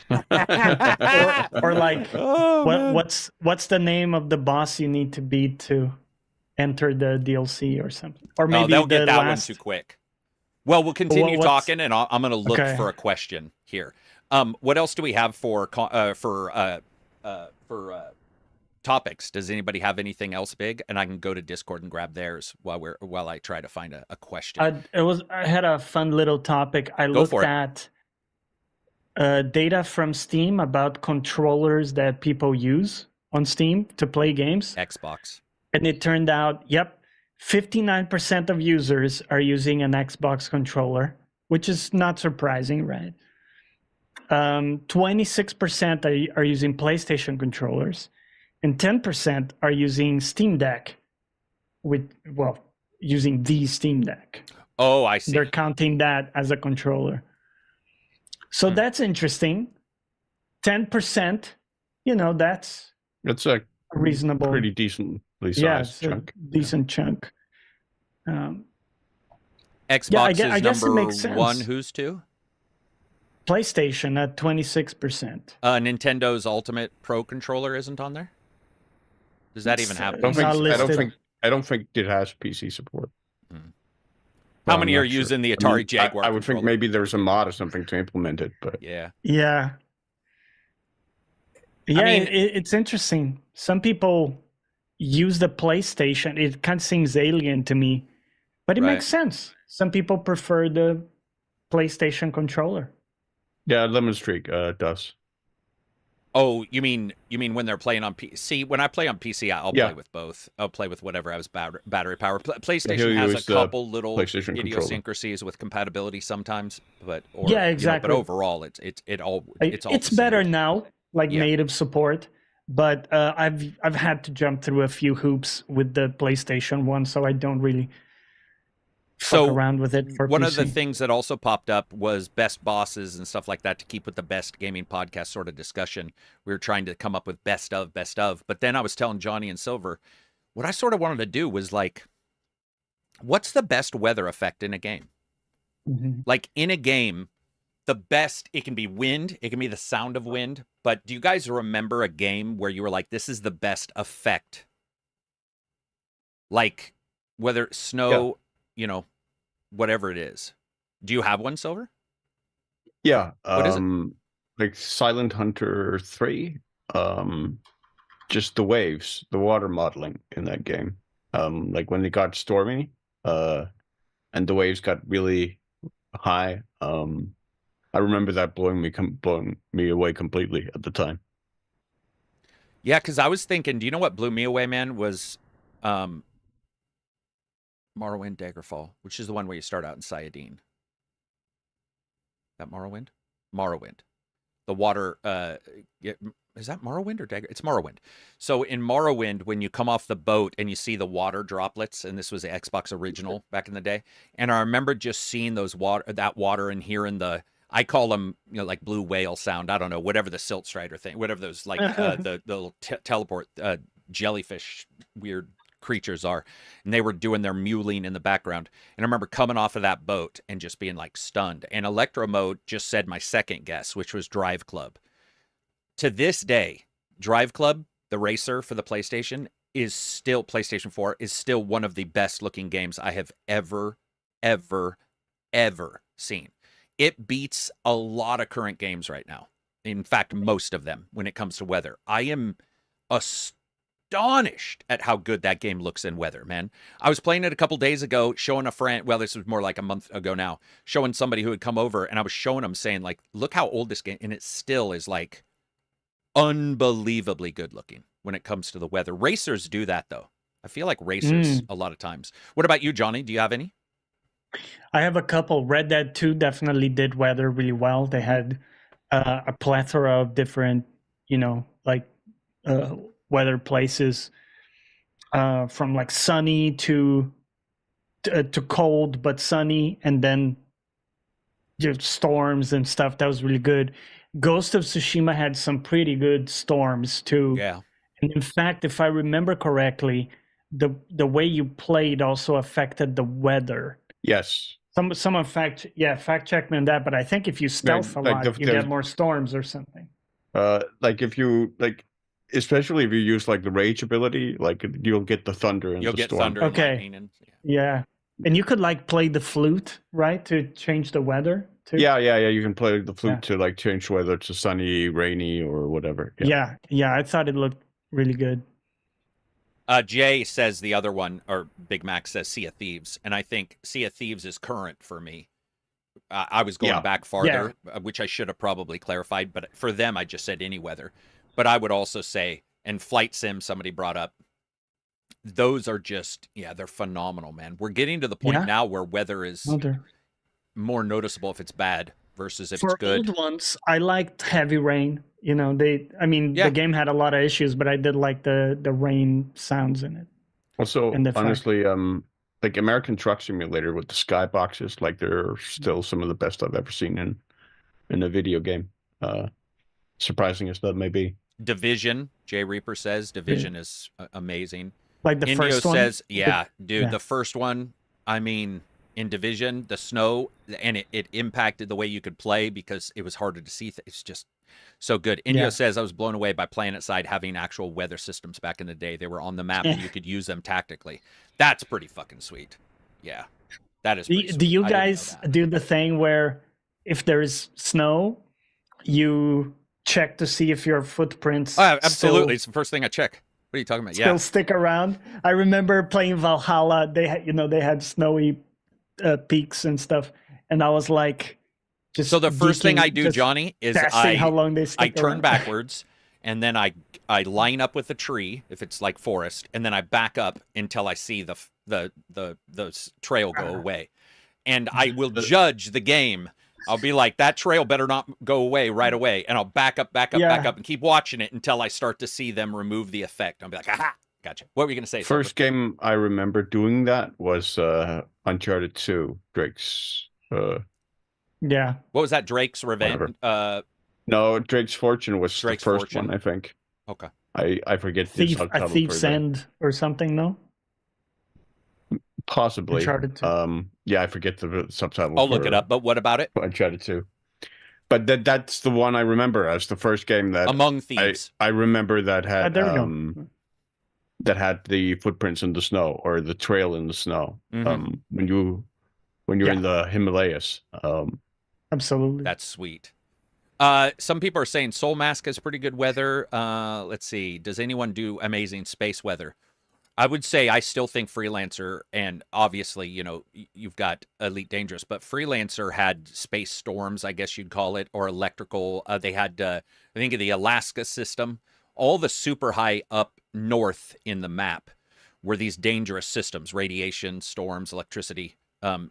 C: or like, what's the name of the boss you need to beat to enter the DLC or something? Or maybe
A: they'll get that one too quick. Well, we'll continue talking, and I'm going to look for a question here. What else do we have for topics? Does anybody have anything else big? And I can go to Discord and grab theirs while I try to find a question.
C: I had a fun little topic. I looked at data from Steam about controllers that people use on Steam to play games.
A: Xbox. And
C: it turned out, 59% of users are using an Xbox controller, which is not surprising, right? 26% are using PlayStation controllers, and 10% are using Steam Deck, using the Steam Deck.
A: Oh, I see.
C: They're counting that as a controller. So that's interesting. 10%, that's
B: a
C: reasonable,
B: pretty decently sized chunk.
C: Decent chunk.
A: Xbox is number 1. Who's 2?
C: PlayStation at 26%.
A: Nintendo's Ultimate Pro controller isn't on there. Does that even happen?
B: I don't think it has PC support.
A: How many are using the Atari Jaguar?
B: I would think maybe there's a mod or something to implement it, but
A: yeah.
C: It's interesting. Some people use the PlayStation. It kind of seems alien to me, but it makes sense. Some people prefer the PlayStation controller.
B: Yeah, Lemon Streak does.
A: Oh, you mean when they're playing on PC? When I play on PC, I'll play with both. I'll play with whatever has battery power. PlayStation has a couple little idiosyncrasies with compatibility sometimes, exactly. But overall, it's
C: better now, native support. But I've had to jump through a few hoops with the PlayStation one, so I don't really fuck around with it for
A: one
C: PC.
A: Of the things that also popped up was best bosses and stuff like that to keep with the best gaming podcast sort of discussion. We were trying to come up with best of. But then I was telling Johnny and Silver, what I sort of wanted to do was what's the best weather effect in a game?
C: Mm-hmm.
A: Like in a game, the best, it can be wind, it can be the sound of wind. But do you guys remember a game where you were like, this is the best effect? Like whether it's snow, whatever it is. Do you have one, Silver?
B: Yeah.
A: What is it?
B: Like Silent Hunter 3. Just the waves, the water modeling in that game. Like when it got stormy, and and the waves got really high. I remember that blowing me away completely at the time.
A: Yeah, because I was thinking, do you know what blew me away, man? Was Morrowind Daggerfall, which is the one where you start out in Sayadine. That Morrowind? Morrowind. The water, is that Morrowind or Dagger? It's Morrowind. So in Morrowind, when you come off the boat and you see the water droplets, and this was the Xbox original back in the day, and I remember just seeing that water and hearing I call them, like blue whale sound. I don't know, whatever the Silt Strider thing, whatever those like the little teleport jellyfish weird creatures are, and they were doing their mewling in the background. And I remember coming off of that boat and just being like stunned. And Electro Mode just said my second guess, which was Drive Club. To this day, Drive Club, the racer for the PlayStation, PlayStation 4 is still one of the best looking games I have ever seen. It beats a lot of current games right now. In fact, most of them when it comes to weather. I am astonished at how good that game looks in weather, man. I was playing it a couple days ago, showing a friend, well, this was more like a month ago now, showing somebody who had come over, and I was showing them saying, like, look how old this game, and it still is like unbelievably good looking when it comes to the weather. Racers do that though. I feel like racers a lot of times. What about you, Johnny? Do you have any?
C: I have a couple. Red Dead 2 definitely did weather really well. They had a plethora of different, weather places, from like sunny to cold but sunny, and then just storms and stuff. That was really good. Ghost of Tsushima had some pretty good storms too.
A: Yeah.
C: And in fact, if I remember correctly, the way you played also affected the weather.
B: Yes.
C: Some fact check me on that, but I think if you stealth a lot, you get more storms or something.
B: Like if you especially if you use like the rage ability, like you'll get the thunder and
A: You'll
B: the
A: get
B: storm.
A: thunder and lightning and
C: yeah. And you could like play the flute, right, to change the weather too.
B: Yeah. You can play the flute to like change weather to sunny, rainy, or whatever.
C: Yeah. I thought it looked really good.
A: Jay says the other one, or Big Mac says Sea of Thieves, and I think Sea of Thieves is current for me. I was going back farther, which I should have probably clarified, but for them, I just said any weather. But I would also say, and Flight Sim, somebody brought up, those are just, they're phenomenal, man. We're getting to the point now where weather is more noticeable if it's bad versus if it's good.
C: For old ones, I liked Heavy Rain. The game had a lot of issues, but I did like the rain sounds in it.
B: Also, honestly, like American Truck Simulator with the skyboxes, like they're still some of the best I've ever seen in a video game. Surprising as that may be.
A: Division, Jay Reaper says, Division is amazing.
C: Like the
A: Indio
C: first one?
A: says, the first one, in Division, the snow, and it impacted the way you could play because it was harder to see. It's just so good. Indio says, I was blown away by PlanetSide having actual weather systems back in the day. They were on the map and you could use them tactically. That's pretty fucking sweet. Yeah, that is pretty sweet.
C: Do you guys do the thing where if there is snow, you check to see if your footprints
A: absolutely. It's the first thing I check. What are you talking about?
C: Still stick around. I remember playing Valhalla. They had snowy peaks and stuff, and I was like,
A: so the first thing I do, Johnny, is
C: how long they
A: I turn backwards, and then I line up with a tree if it's like forest, and then I back up until I see the trail go away, and I will judge the game. I'll be like, that trail better not go away right away, and I'll back up, and keep watching it until I start to see them remove the effect. I'll be like, aha, gotcha. What were you going to say?
B: First game I remember doing that was Uncharted 2, Drake's.
C: Yeah.
A: What was that? Drake's Revenge?
B: No, Drake's Fortune was the first one, I think.
A: Okay.
B: I forget the subtitle.
C: A Thief's End or something, no?
B: Possibly.
C: Uncharted 2.
B: Yeah, I forget the subtitle.
A: I'll look it up, but what about it?
B: Uncharted 2. But that's the one I remember as the first game that
A: Among Thieves.
B: I remember that had
C: there we go.
B: That had the footprints in the snow or the trail in the snow. When you're in the Himalayas.
C: Absolutely.
A: That's sweet. Some people are saying Soul Mask has pretty good weather. Let's see. Does anyone do amazing space weather? I would say I still think Freelancer, and obviously, you know, you've got Elite Dangerous, but Freelancer had space storms, I guess you'd call it, or electrical. They had, I think, of the Alaska system. All the super high up north in the map were these dangerous systems, radiation, storms, electricity.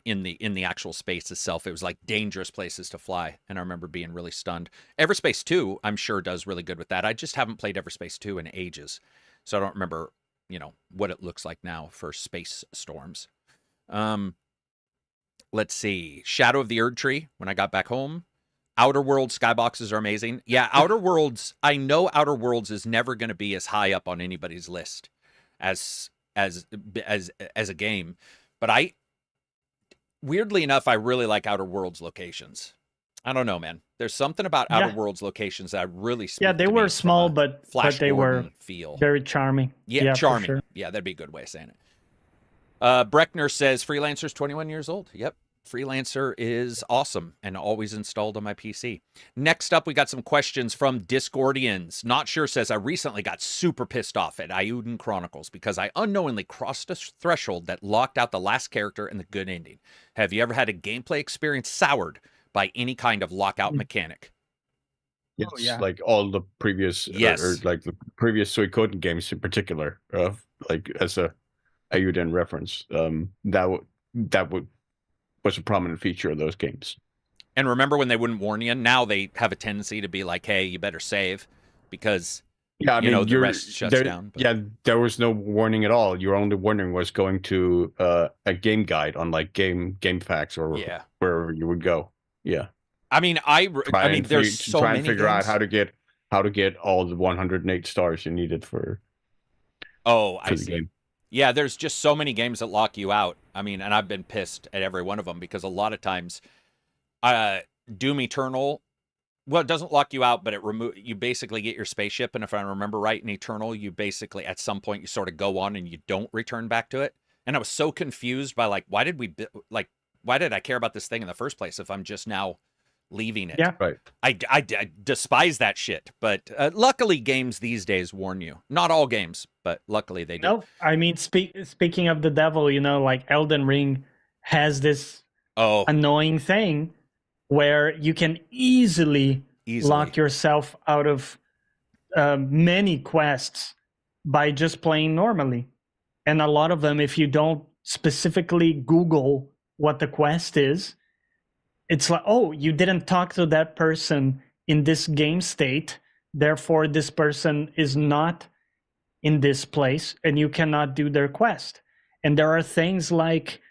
A: In the actual space itself, it was like dangerous places to fly, and I remember being really stunned. Everspace 2, I'm sure, does really good with that. I just haven't played Everspace 2 in ages, so I don't remember, you know, what it looks like now for space storms. Let's see. Shadow of the Erd Tree, when I got back home. Outer Worlds skyboxes are amazing. Yeah, Outer Worlds, I know Outer Worlds is never going to be as high up on anybody's list as a game, but weirdly enough, I really like Outer Worlds locations. I don't know, man. There's something about Outer Worlds locations that really speak
C: they
A: to
C: were
A: me
C: small,
A: from a
C: but they were
A: feel
C: very charming.
A: Yeah, charming.
C: For sure.
A: Yeah, that'd be a good way of saying it. Breckner says Freelancer's 21 years old. Yep. Freelancer is awesome and always installed on my PC. Next up, we got some questions from Discordians. Not Sure says, I recently got super pissed off at Iuden Chronicles because I unknowingly crossed a threshold that locked out the last character and the good ending. Have you ever had a gameplay experience soured by any kind of lockout mechanic?
B: Yes,
C: Oh, yeah.
B: like all the previous,
A: Yes.
B: or like the previous Suikoden games in particular, like as a Iuden reference, that was a prominent feature of those games.
A: And remember when they wouldn't warn you? Now they have a tendency to be like, hey, you better save because
B: Yeah, I mean,
A: the rest shuts down. But...
B: Yeah, there was no warning at all. Your only warning was going to a game guide on like GameFAQs or wherever you would go. Yeah.
A: I mean, there's so
B: try
A: many
B: and figure
A: games.
B: out how to get all the 108 stars you needed for
A: the
B: see. Game.
A: Yeah, there's just so many games that lock you out. I mean, and I've been pissed at every one of them because a lot of times, Doom Eternal, well, it doesn't lock you out, but you basically get your spaceship, and if I remember right, in Eternal, you basically at some point you sort of go on and you don't return back to it. And I was so confused by like, why did I care about this thing in the first place if I'm just now leaving it?
C: Yeah,
B: right.
A: I despise that shit, but luckily games these days warn you. Not all games, but luckily they do.
C: No, I mean, speaking of the devil, you know, like Elden Ring has this annoying thing where you can easily lock yourself out of many quests by just playing normally. And a lot of them, if you don't specifically Google what the quest is, it's like, oh, you didn't talk to that person in this game state, therefore this person is not in this place and you cannot do their quest. And there are things like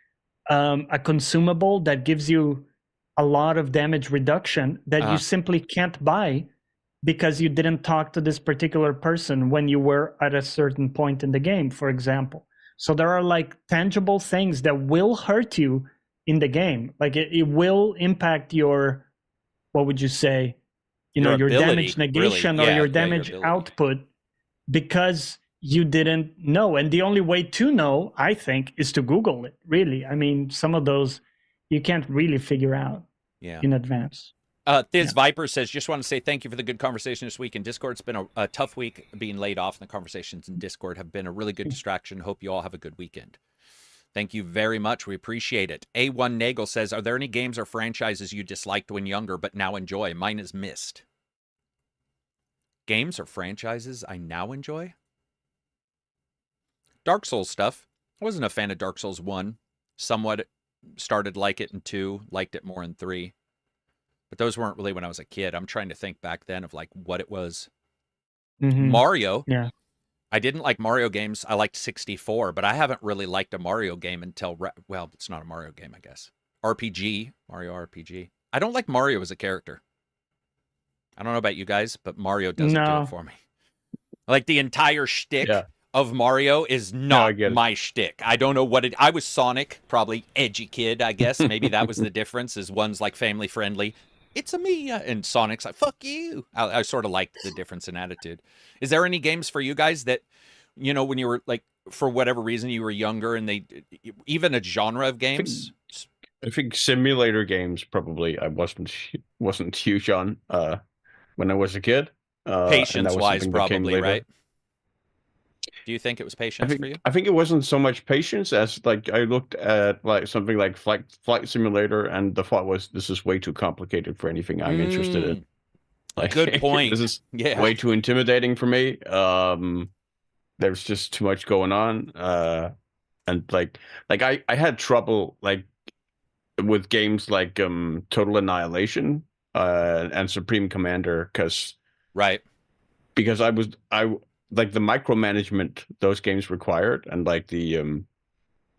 C: a consumable that gives you a lot of damage reduction that you simply can't buy because you didn't talk to this particular person when you were at a certain point in the game, for example. So there are like tangible things that will hurt you in the game. Like it will impact your, what would you say, your
A: ability,
C: damage negation
A: really.
C: or your damage output because you didn't know. And the only way to know, I think, is to Google it, really. I mean, some of those you can't really figure out in advance.
A: Thiz Viper says, just want to say thank you for the good conversation this week in Discord. It's been a tough week being laid off, and the conversations in Discord have been a really good distraction. Hope you all have a good weekend. Thank you very much. We appreciate it. A1 Nagel says, are there any games or franchises you disliked when younger but now enjoy? Mine is Myst. Games or franchises I now enjoy? Dark Souls stuff. I wasn't a fan of Dark Souls 1. Somewhat started like it in 2, liked it more in 3. But those weren't really when I was a kid. I'm trying to think back then of like what it was. Mario.
C: Yeah.
A: I didn't like Mario games. I liked 64, but I haven't really liked a Mario game until, well, it's not a Mario game, I guess. RPG, Mario RPG. I don't like Mario as a character. I don't know about you guys, but Mario doesn't do it for me. Like the entire shtick of Mario is not my shtick. I don't know what it. I was Sonic, probably edgy kid, I guess. Maybe that was the difference. Is one's like family friendly. It's a me, and Sonic's like fuck you. I sort of liked the difference in attitude. Is there any games for you guys that, you know, when you were like for whatever reason you were younger and they even a genre of games?
B: I think simulator games probably I wasn't huge on when I was a kid.
A: Patience wise, probably, right? Do you think it was patience for you?
B: I think it wasn't so much patience as like I looked at like something like Flight Simulator, and the thought was, this is way too complicated for anything I'm interested in. Like,
A: Good point.
B: This is way too intimidating for me. There's just too much going on. And like I had trouble like with games like Total Annihilation and Supreme Commander because
A: right.
B: Because I like the micromanagement those games required, and like the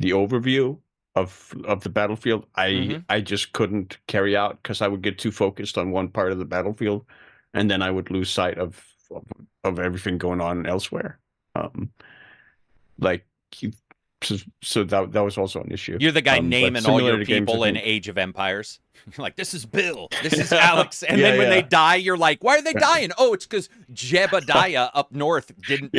B: overview of the battlefield, I just couldn't carry out because I would get too focused on one part of the battlefield, and then I would lose sight of everything going on elsewhere. So that was also an issue.
A: You're the guy naming all your people in Age of Empires. You're like, this is Bill, this is Alex, and then when they die, you're like, why are they dying? Oh, it's because Jebediah up north didn't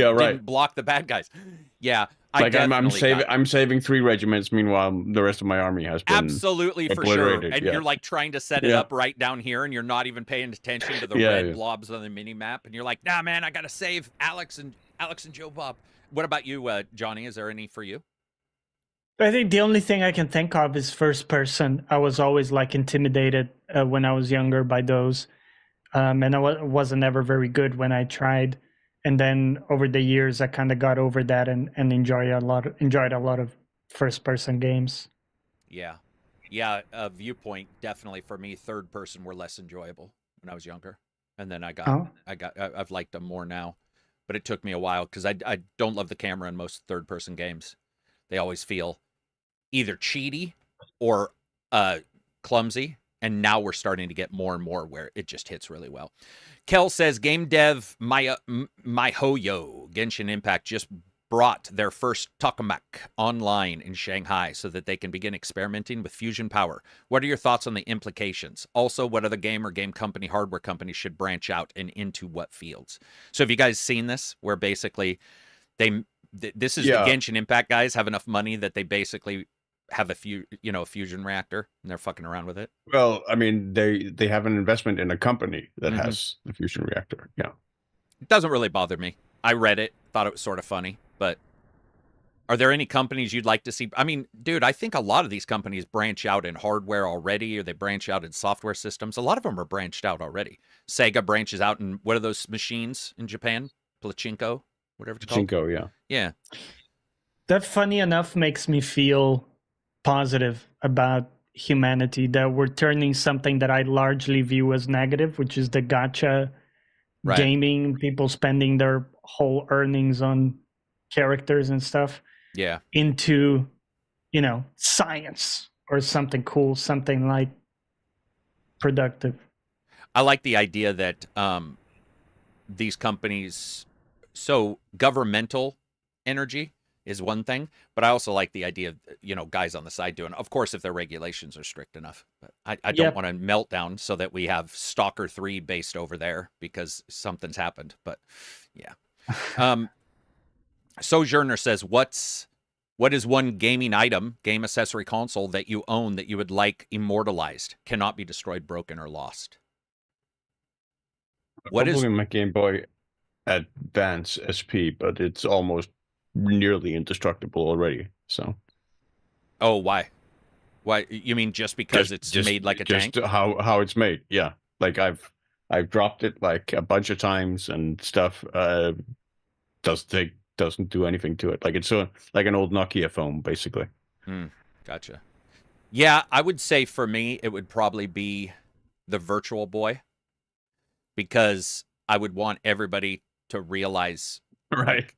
A: block the bad guys. Yeah,
B: I'm saving 3 regiments. Meanwhile, the rest of my army has been
A: absolutely for sure. And you're like trying to set it up right down here, and you're not even paying attention to the red blobs on the mini map. And you're like, nah, man, I gotta save Alex and Joe Bob. What about you, Johnny? Is there any for you?
C: I think the only thing I can think of is first person. I was always like intimidated when I was younger by those, and I wasn't ever very good when I tried. And then over the years, I kind of got over that and enjoyed a lot of first person games.
A: Yeah, viewpoint definitely for me. Third person were less enjoyable when I was younger, and then I've liked them more now. But it took me a while because I don't love the camera in most third person games. They always feel either cheaty or clumsy, and now we're starting to get more and more where it just hits really well. Kel says, game dev MyHoYo Genshin Impact just brought their first tokamak online in Shanghai so that they can begin experimenting with fusion power. What are your thoughts on the implications? Also, what other game or game company, hardware company should branch out and into what fields? So have you guys seen this, where basically this is the Genshin Impact guys have enough money that they basically have a fusion reactor, and they're fucking around with it?
B: Well, I mean, they have an investment in a company that has the fusion reactor. Yeah.
A: It doesn't really bother me. I read it, thought it was sort of funny, but are there any companies you'd like to see? I mean, dude, I think a lot of these companies branch out in hardware already, or they branch out in software systems. A lot of them are branched out already. Sega branches out in, what are those machines in Japan? Pachinko? Whatever it's called.
B: Pachinko, yeah.
A: Yeah.
C: That, funny enough, makes me feel positive about humanity, that we're turning something that I largely view as negative, which is the gacha gaming, people spending their whole earnings on characters and stuff, into, science or something cool, something like productive.
A: I like the idea that these companies, so governmental energy is one thing, but I also like the idea of, guys on the side doing, of course, if their regulations are strict enough. But I don't want to melt down so that we have Stalker 3 based over there because something's happened. But yeah. Sojourner says, what is one gaming item, game accessory console that you own that you would like immortalized, cannot be destroyed, broken, or lost?
B: Probably my Game Boy Advance SP, but it's almost nearly indestructible already. So,
A: why? You mean just because it's made like a tank?
B: Just how it's made, yeah. Like I've dropped it like a bunch of times and stuff. Doesn't do anything to it. Like it's like an old Nokia phone, basically.
A: Gotcha. Yeah, I would say for me it would probably be the Virtual Boy, because I would want everybody to realize.
B: Right.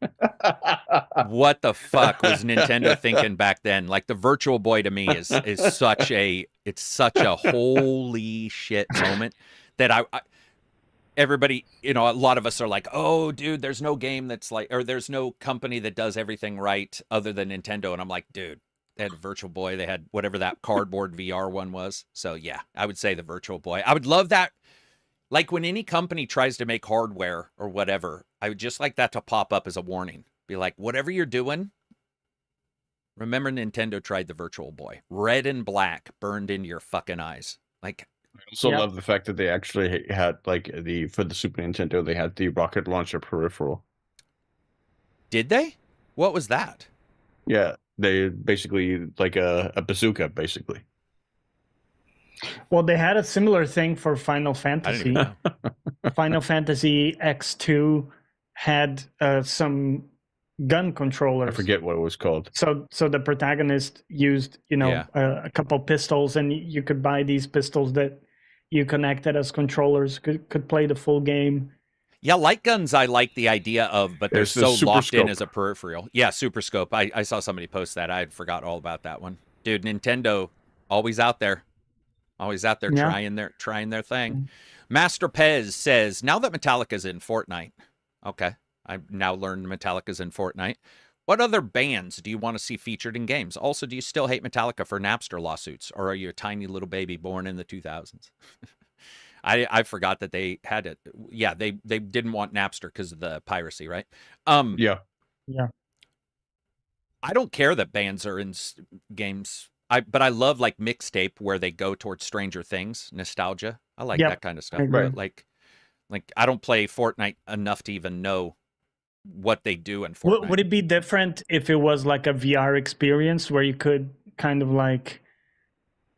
A: What the fuck was Nintendo thinking back then? Like the Virtual Boy to me is such a holy shit moment that everybody, a lot of us are like, oh dude, there's no game that's like, or there's no company that does everything right other than Nintendo. And I'm like, dude, they had Virtual Boy, they had whatever that cardboard VR one was. So yeah, I would say the Virtual Boy. I would love that. Like when any company tries to make hardware or whatever, I would just like that to pop up as a warning. Be like, whatever you're doing, remember Nintendo tried the Virtual Boy. Red and black burned into your fucking eyes. Like,
B: I also love the fact that they actually had, like, for the Super Nintendo, they had the rocket launcher peripheral.
A: Did they? What was that?
B: Yeah, they basically like a bazooka, basically.
C: Well, they had a similar thing for Final
A: I didn't even
C: Fantasy.
A: know.
C: Final Fantasy X2 had some gun controllers.
B: I forget what it was called.
C: So the protagonist used,
A: Yeah.
C: a couple pistols, and you could buy these pistols that you connected as controllers, could play the full game.
A: Yeah, light guns I like the idea of, but they're
B: There's the
A: so
B: Super
A: locked in
B: Scope.
A: as a peripheral. Yeah, Super Scope. I saw somebody post that. I had forgot all about that one. Dude, Nintendo, always out there. Always out there
C: Yeah.
A: trying their thing. Master Pez says, now that Metallica's in Fortnite. Okay. I've now learned Metallica's in Fortnite. What other bands do you want to see featured in games? Also, do you still hate Metallica for Napster lawsuits, or are you a tiny little baby born in the 2000s? I forgot that they had it. Yeah, they didn't want Napster because of the piracy, right?
B: Yeah.
A: I don't care that bands are in games. But I love like mixtape where they go towards Stranger Things nostalgia. I like
C: Yep,
A: that kind of stuff.
C: I agree.
A: But like I don't play Fortnite enough to even know what they do in Fortnite.
C: Would it be different if it was like a VR experience where you could kind of like,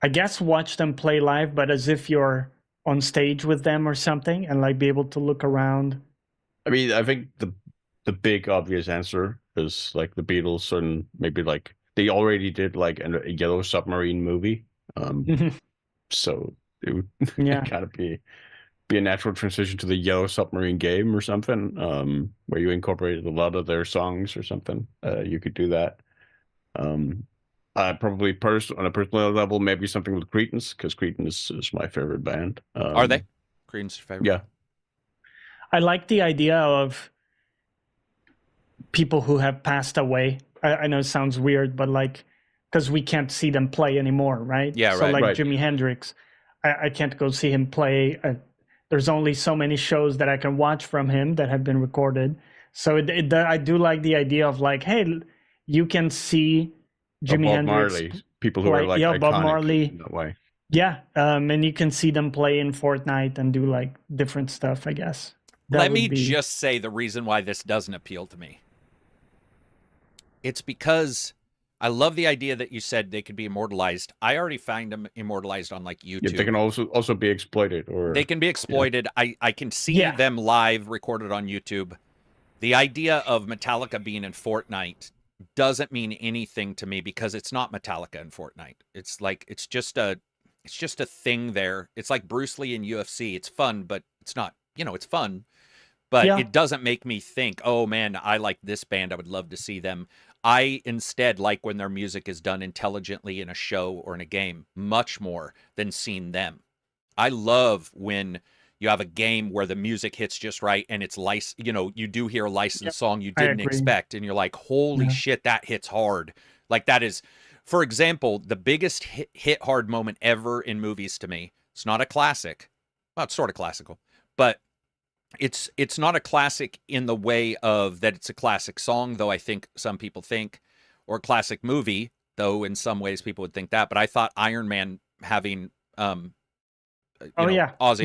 C: I guess, watch them play live, but as if you're on stage with them or something, and like be able to look around?
B: I mean, I think the big obvious answer is like the Beatles, and maybe like they already did like a Yellow Submarine movie. So it would
C: Yeah.
B: kind of be a natural transition to the Yellow Submarine game or something, where you incorporated a lot of their songs or something. You could do that. Probably on a personal level, maybe something with Creedence, because Creedence is my favorite band.
A: Are they? Creedence your favorite?
B: Yeah.
C: I like the idea of people who have passed away. I know it sounds weird, but like, because we can't see them play anymore, right?
A: Yeah,
C: so
A: right.
C: like
B: Right.
C: Jimi Hendrix, I can't go see him play. There's only so many shows that I can watch from him that have been recorded. So I do like the idea of like, hey, you can see Jimi
B: Bob
C: Hendrix.
B: Marley, people who are
C: play-
B: like
C: yeah,
B: iconic
C: Bob Marley.
B: in that way.
C: Yeah, and you can see them play in Fortnite and do like different stuff, I guess.
A: Let me just say the reason why this doesn't appeal to me. It's because I love the idea that you said they could be immortalized. I already find them immortalized on like YouTube.
B: Yeah, they can also be exploited, or
A: They can be exploited. Yeah. I can see them live recorded on YouTube. The idea of Metallica being in Fortnite doesn't mean anything to me because it's not Metallica in Fortnite. It's like it's just a thing there. It's like Bruce Lee in UFC. It's fun, but it's not, it's fun. But it doesn't make me think, oh man, I like this band. I would love to see them. I instead like when their music is done intelligently in a show or in a game much more than seeing them. I love when you have a game where the music hits just right and it's you do hear a licensed song you didn't expect and you're like, holy shit, that hits hard. Like that is, for example, the biggest hit hard moment ever in movies to me. It's not a classic. Well, it's sort of classical, but it's not a classic in the way of that it's a classic song, though I think some people think, or a classic movie, though in some ways people would think that. But I thought Iron Man having Ozzy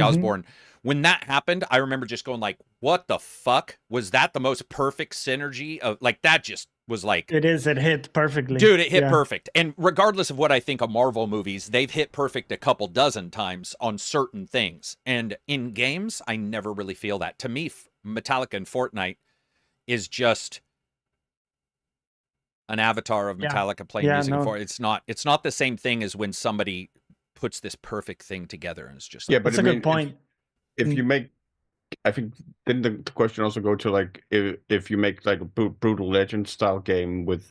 A: Osbourne, when that happened, I remember just going like, what the fuck? Was that the most perfect synergy of like that just was like
C: it hit perfectly.
A: Dude, it hit perfect. And regardless of what I think of Marvel movies, they've hit perfect a couple dozen times on certain things. And in games, I never really feel that. To me, Metallica and Fortnite is just an avatar of Metallica playing music for it. It's not the same thing as when somebody puts this perfect thing together and it's just like,
B: but
C: that's a good point.
B: If you make, I think then the question also go to like if you make like a Brutal Legend style game with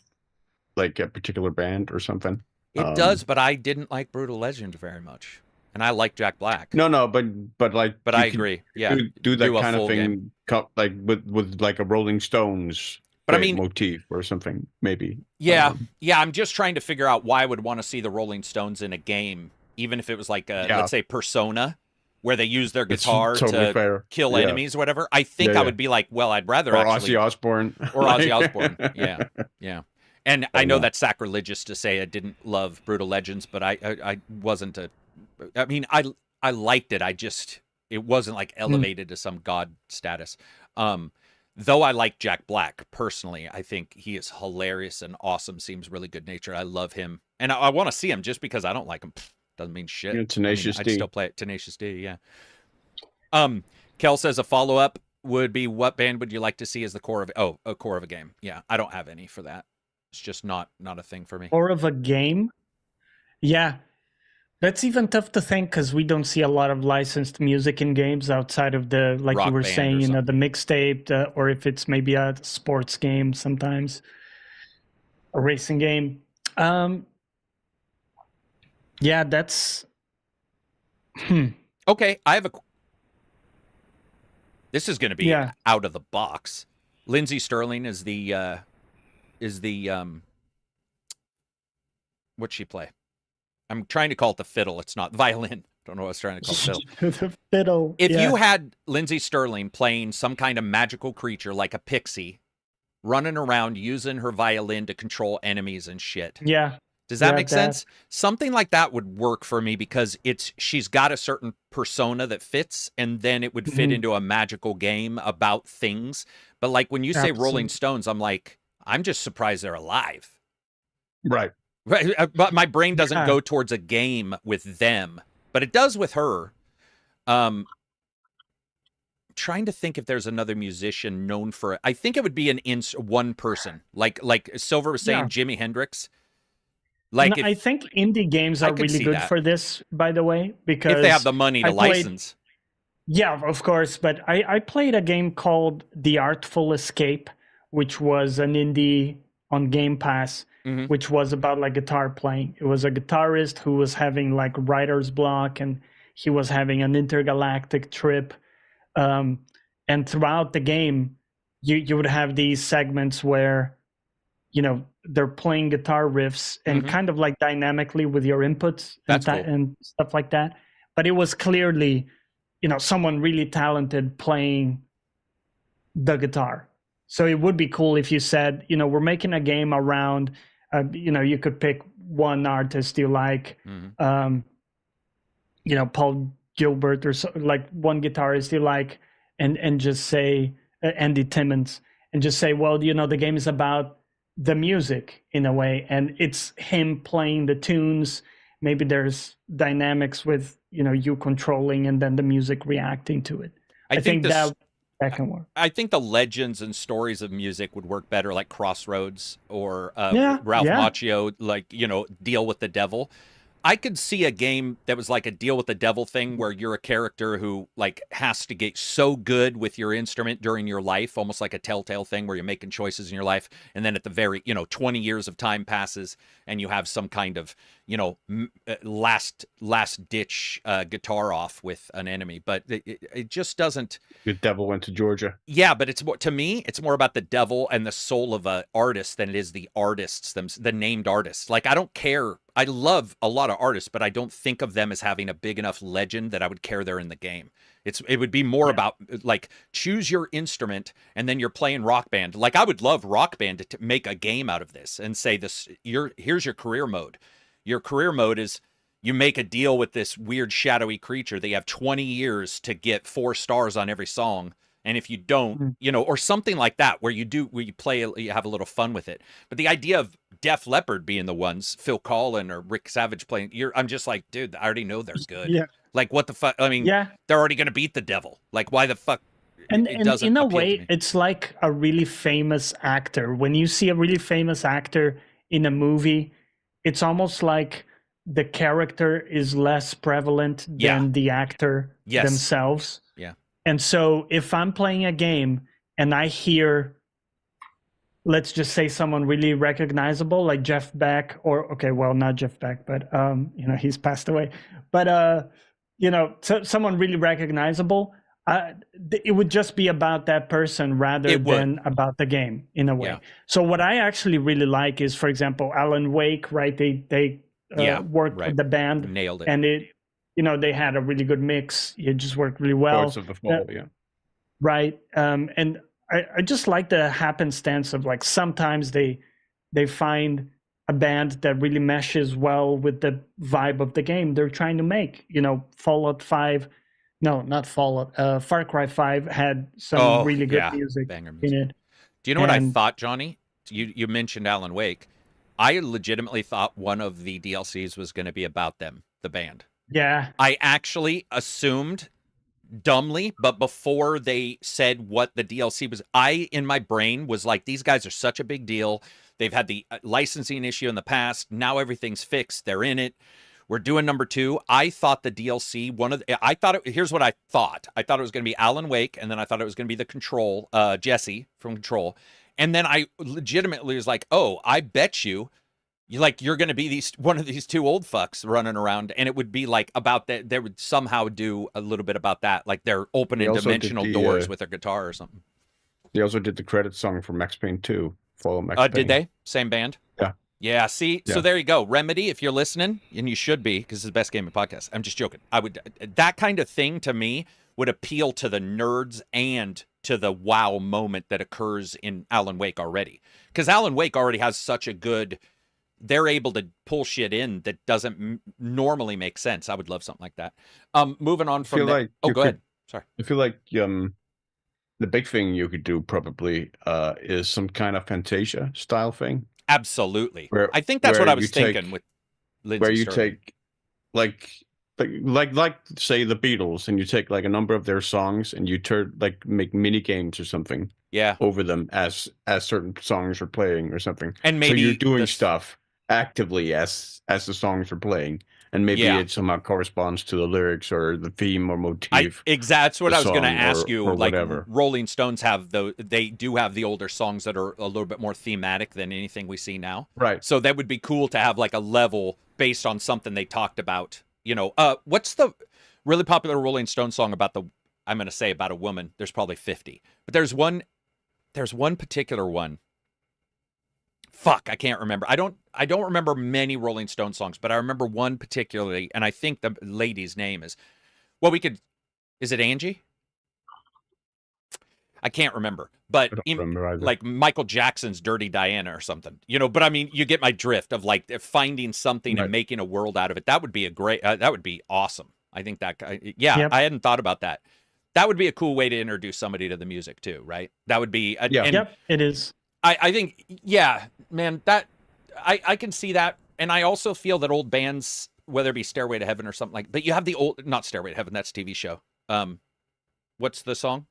B: like a particular band or something.
A: It does, but I didn't like Brutal Legend very much, and I like Jack Black.
B: No, but
A: I agree. Yeah,
B: do that kind of thing, like with like a Rolling Stones. But I mean, motif or something, maybe.
A: Yeah, I'm just trying to figure out why I would want to see the Rolling Stones in a game, even if it was like let's say Persona, where they use their guitar to kill enemies or whatever. I think I would be like, well, I'd rather
B: Ozzy Osbourne.
A: Or Ozzy Osbourne. Yeah. And I know that's sacrilegious to say I didn't love Brutal Legends, but I wasn't I mean, I liked it. It wasn't like elevated to some god status. Though I like Jack Black personally, I think he is hilarious and awesome. Seems really good natured. I love him, and I want to see him. Just because I don't like him doesn't mean shit.
B: You know, Tenacious
A: I'd
B: D.
A: still play it. Tenacious D, yeah. Kel says a follow up would be, what band would you like to see as the core of a core of a game? Yeah, I don't have any for that. It's just not a thing for me.
C: Core of a game? Yeah. That's even tough to think because we don't see a lot of licensed music in games outside of the, like
A: Rock
C: you were
A: band
C: saying,
A: or
C: you know, the
A: something.
C: mixtape, or if it's maybe a sports game sometimes, a racing game. Yeah, that's.
A: Okay, I have a. This is going to be
C: Yeah.
A: out of the box. Lindsey Sterling is the what'd she play? I'm trying to call it the fiddle. It's not violin. Don't know what I was trying to call it. Fiddle.
C: The fiddle.
A: If
C: yeah.
A: you had Lindsey Sterling playing some kind of magical creature like a pixie, running around using her violin to control enemies and shit.
C: Yeah.
A: Does that
C: Yeah,
A: make sense? Something like that would work for me because she's got a certain persona that fits, and then it would fit into a magical game about things. But like when you say Rolling Stones, I'm like, I'm just surprised they're alive.
B: Right.
A: Right. But my brain doesn't go towards a game with them, but it does with her. Trying to think if there's another musician known for it. I think it would be one person, like Silver was saying, Jimi Hendrix. Like,
C: I think indie games are really good for this, by the way, because
A: if they have the money to license.
C: Yeah, of course. But I played a game called The Artful Escape, which was an indie on Game Pass, which was about like guitar playing. It was a guitarist who was having like writer's block, and he was having an intergalactic trip. And throughout the game, you would have these segments where, you know, they're playing guitar riffs and kind of like dynamically with your inputs and stuff like that. But it was clearly, you know, someone really talented playing the guitar. So it would be cool if you said, you know, we're making a game around, you know, you could pick one artist you like, you know, Paul Gilbert or so, like one guitarist you like, and just say Andy Timmons, and just say, well, you know, the game is about the music in a way, and it's him playing the tunes. Maybe there's dynamics with, you know, you controlling and then the music reacting to it. I think that can work.
A: I think the legends and stories of music would work better, like Crossroads or Ralph Macchio, like, you know, Deal with the Devil. I could see a game that was like a Deal with the Devil thing where you're a character who like has to get so good with your instrument during your life, almost like a Telltale thing where you're making choices in your life. And then at the very, you know, 20 years of time passes and you have some kind of, you know, last ditch guitar off with an enemy. But it just doesn't.
B: The devil went to Georgia.
A: Yeah, but it's more, to me, it's more about the devil and the soul of an artist than it is the artists, the named artists. Like, I don't care. I love a lot of artists, but I don't think of them as having a big enough legend that I would care they're in the game. It would be more about like, choose your instrument and then you're playing Rock Band. Like, I would love Rock Band to make a game out of this and say here's your career mode. Your career mode is you make a deal with this weird shadowy creature. They have 20 years to get 4 stars on every song. And if you don't, you know, or something like that, where you have a little fun with it. But the idea of Def Leppard being the ones, Phil Collin or Rick Savage playing, I'm just like, dude, I already know they're good.
C: Yeah.
A: Like, what the fuck? I mean, they're already going to beat the devil. Like, why the fuck?
C: And in a way, it's like a really famous actor. When you see a really famous actor in a movie, it's almost like the character is less prevalent than the actor themselves.
A: Yeah.
C: And so if I'm playing a game and I hear, let's just say someone really recognizable, like Jeff Beck, or, okay, well, not Jeff Beck, but, you know, he's passed away. But, you know, someone really recognizable, it would just be about that person rather than about the game in a way. Yeah. So what I actually really like is, for example, Alan Wake, right? They worked with the band.
A: Nailed it.
C: And you know, they had a really good mix. It just worked really well.
B: Parts of the Fall,
C: Right. And I just like the happenstance of like, sometimes they find a band that really meshes well with the vibe of the game they're trying to make. You know, Fallout 5 No, not Fallout. Far Cry 5 had some really good music
A: banger
C: in
A: music.
C: it.
A: Do you know what I thought, Johnny? You mentioned Alan Wake. I legitimately thought one of the DLCs was going to be about them, the band.
C: Yeah.
A: I actually assumed dumbly, but before they said what the DLC was, I, in my brain, was like, these guys are such a big deal. They've had the licensing issue in the past. Now everything's fixed. They're in it. We're doing number 2. I thought the DLC, here's what I thought. I thought it was going to be Alan Wake, and then I thought it was going to be the Control, Jesse from Control. And then I legitimately was like, oh, I bet you're going to be one of these 2 old fucks running around, and it would be like about that. They would somehow do a little bit about that, like they're opening dimensional doors with their guitar or something.
B: They also did the credit song for Max Payne 2. Follow Max Payne.
A: Did they? Same band?
B: Yeah.
A: Yeah. See, so there you go. Remedy, if you're listening, and you should be, because it's the Best Gaming Podcast. I'm just joking. That kind of thing to me would appeal to the nerds and to the wow moment that occurs in Alan Wake already, because Alan Wake already has such a good. They're able to pull shit in that doesn't normally make sense. I would love something like that. Moving on from that. Go ahead. Sorry.
B: I feel like the big thing you could do probably is some kind of Fantasia style thing.
A: Absolutely. I think that's what I was thinking with Lindsay
B: where you
A: Sterling.
B: take like say the Beatles, and you take like a number of their songs and you make mini games or something.
A: Yeah.
B: Over them as certain songs are playing or something.
A: And maybe
B: so you're doing stuff actively as the songs are playing, and maybe it somehow corresponds to the lyrics or the theme or motif.
A: That's what I was going to ask you.
B: Or
A: like
B: whatever.
A: Rolling Stones they do have the older songs that are a little bit more thematic than anything we see now.
B: Right.
A: So that would be cool to have like a level based on something they talked about. What's the really popular Rolling Stone song about I'm going to say about a woman? There's probably 50, but there's one particular one. Fuck, I can't remember. I don't remember many Rolling Stone songs, but I remember one particularly, and I think the lady's name is. Is it Angie? I can't remember, but
B: I don't remember either.
A: Like Michael Jackson's "Dirty Diana" or something, But I mean, you get my drift of like finding something and making a world out of it. That would be that would be awesome. I think that. I hadn't thought about that. That would be a cool way to introduce somebody to the music too, right? That would be.
C: Yep, it is.
A: I think, man, that I can see that. And I also feel that old bands, whether it be Stairway to Heaven or something like, but you have the old, not Stairway to Heaven, that's a TV show. What's the song?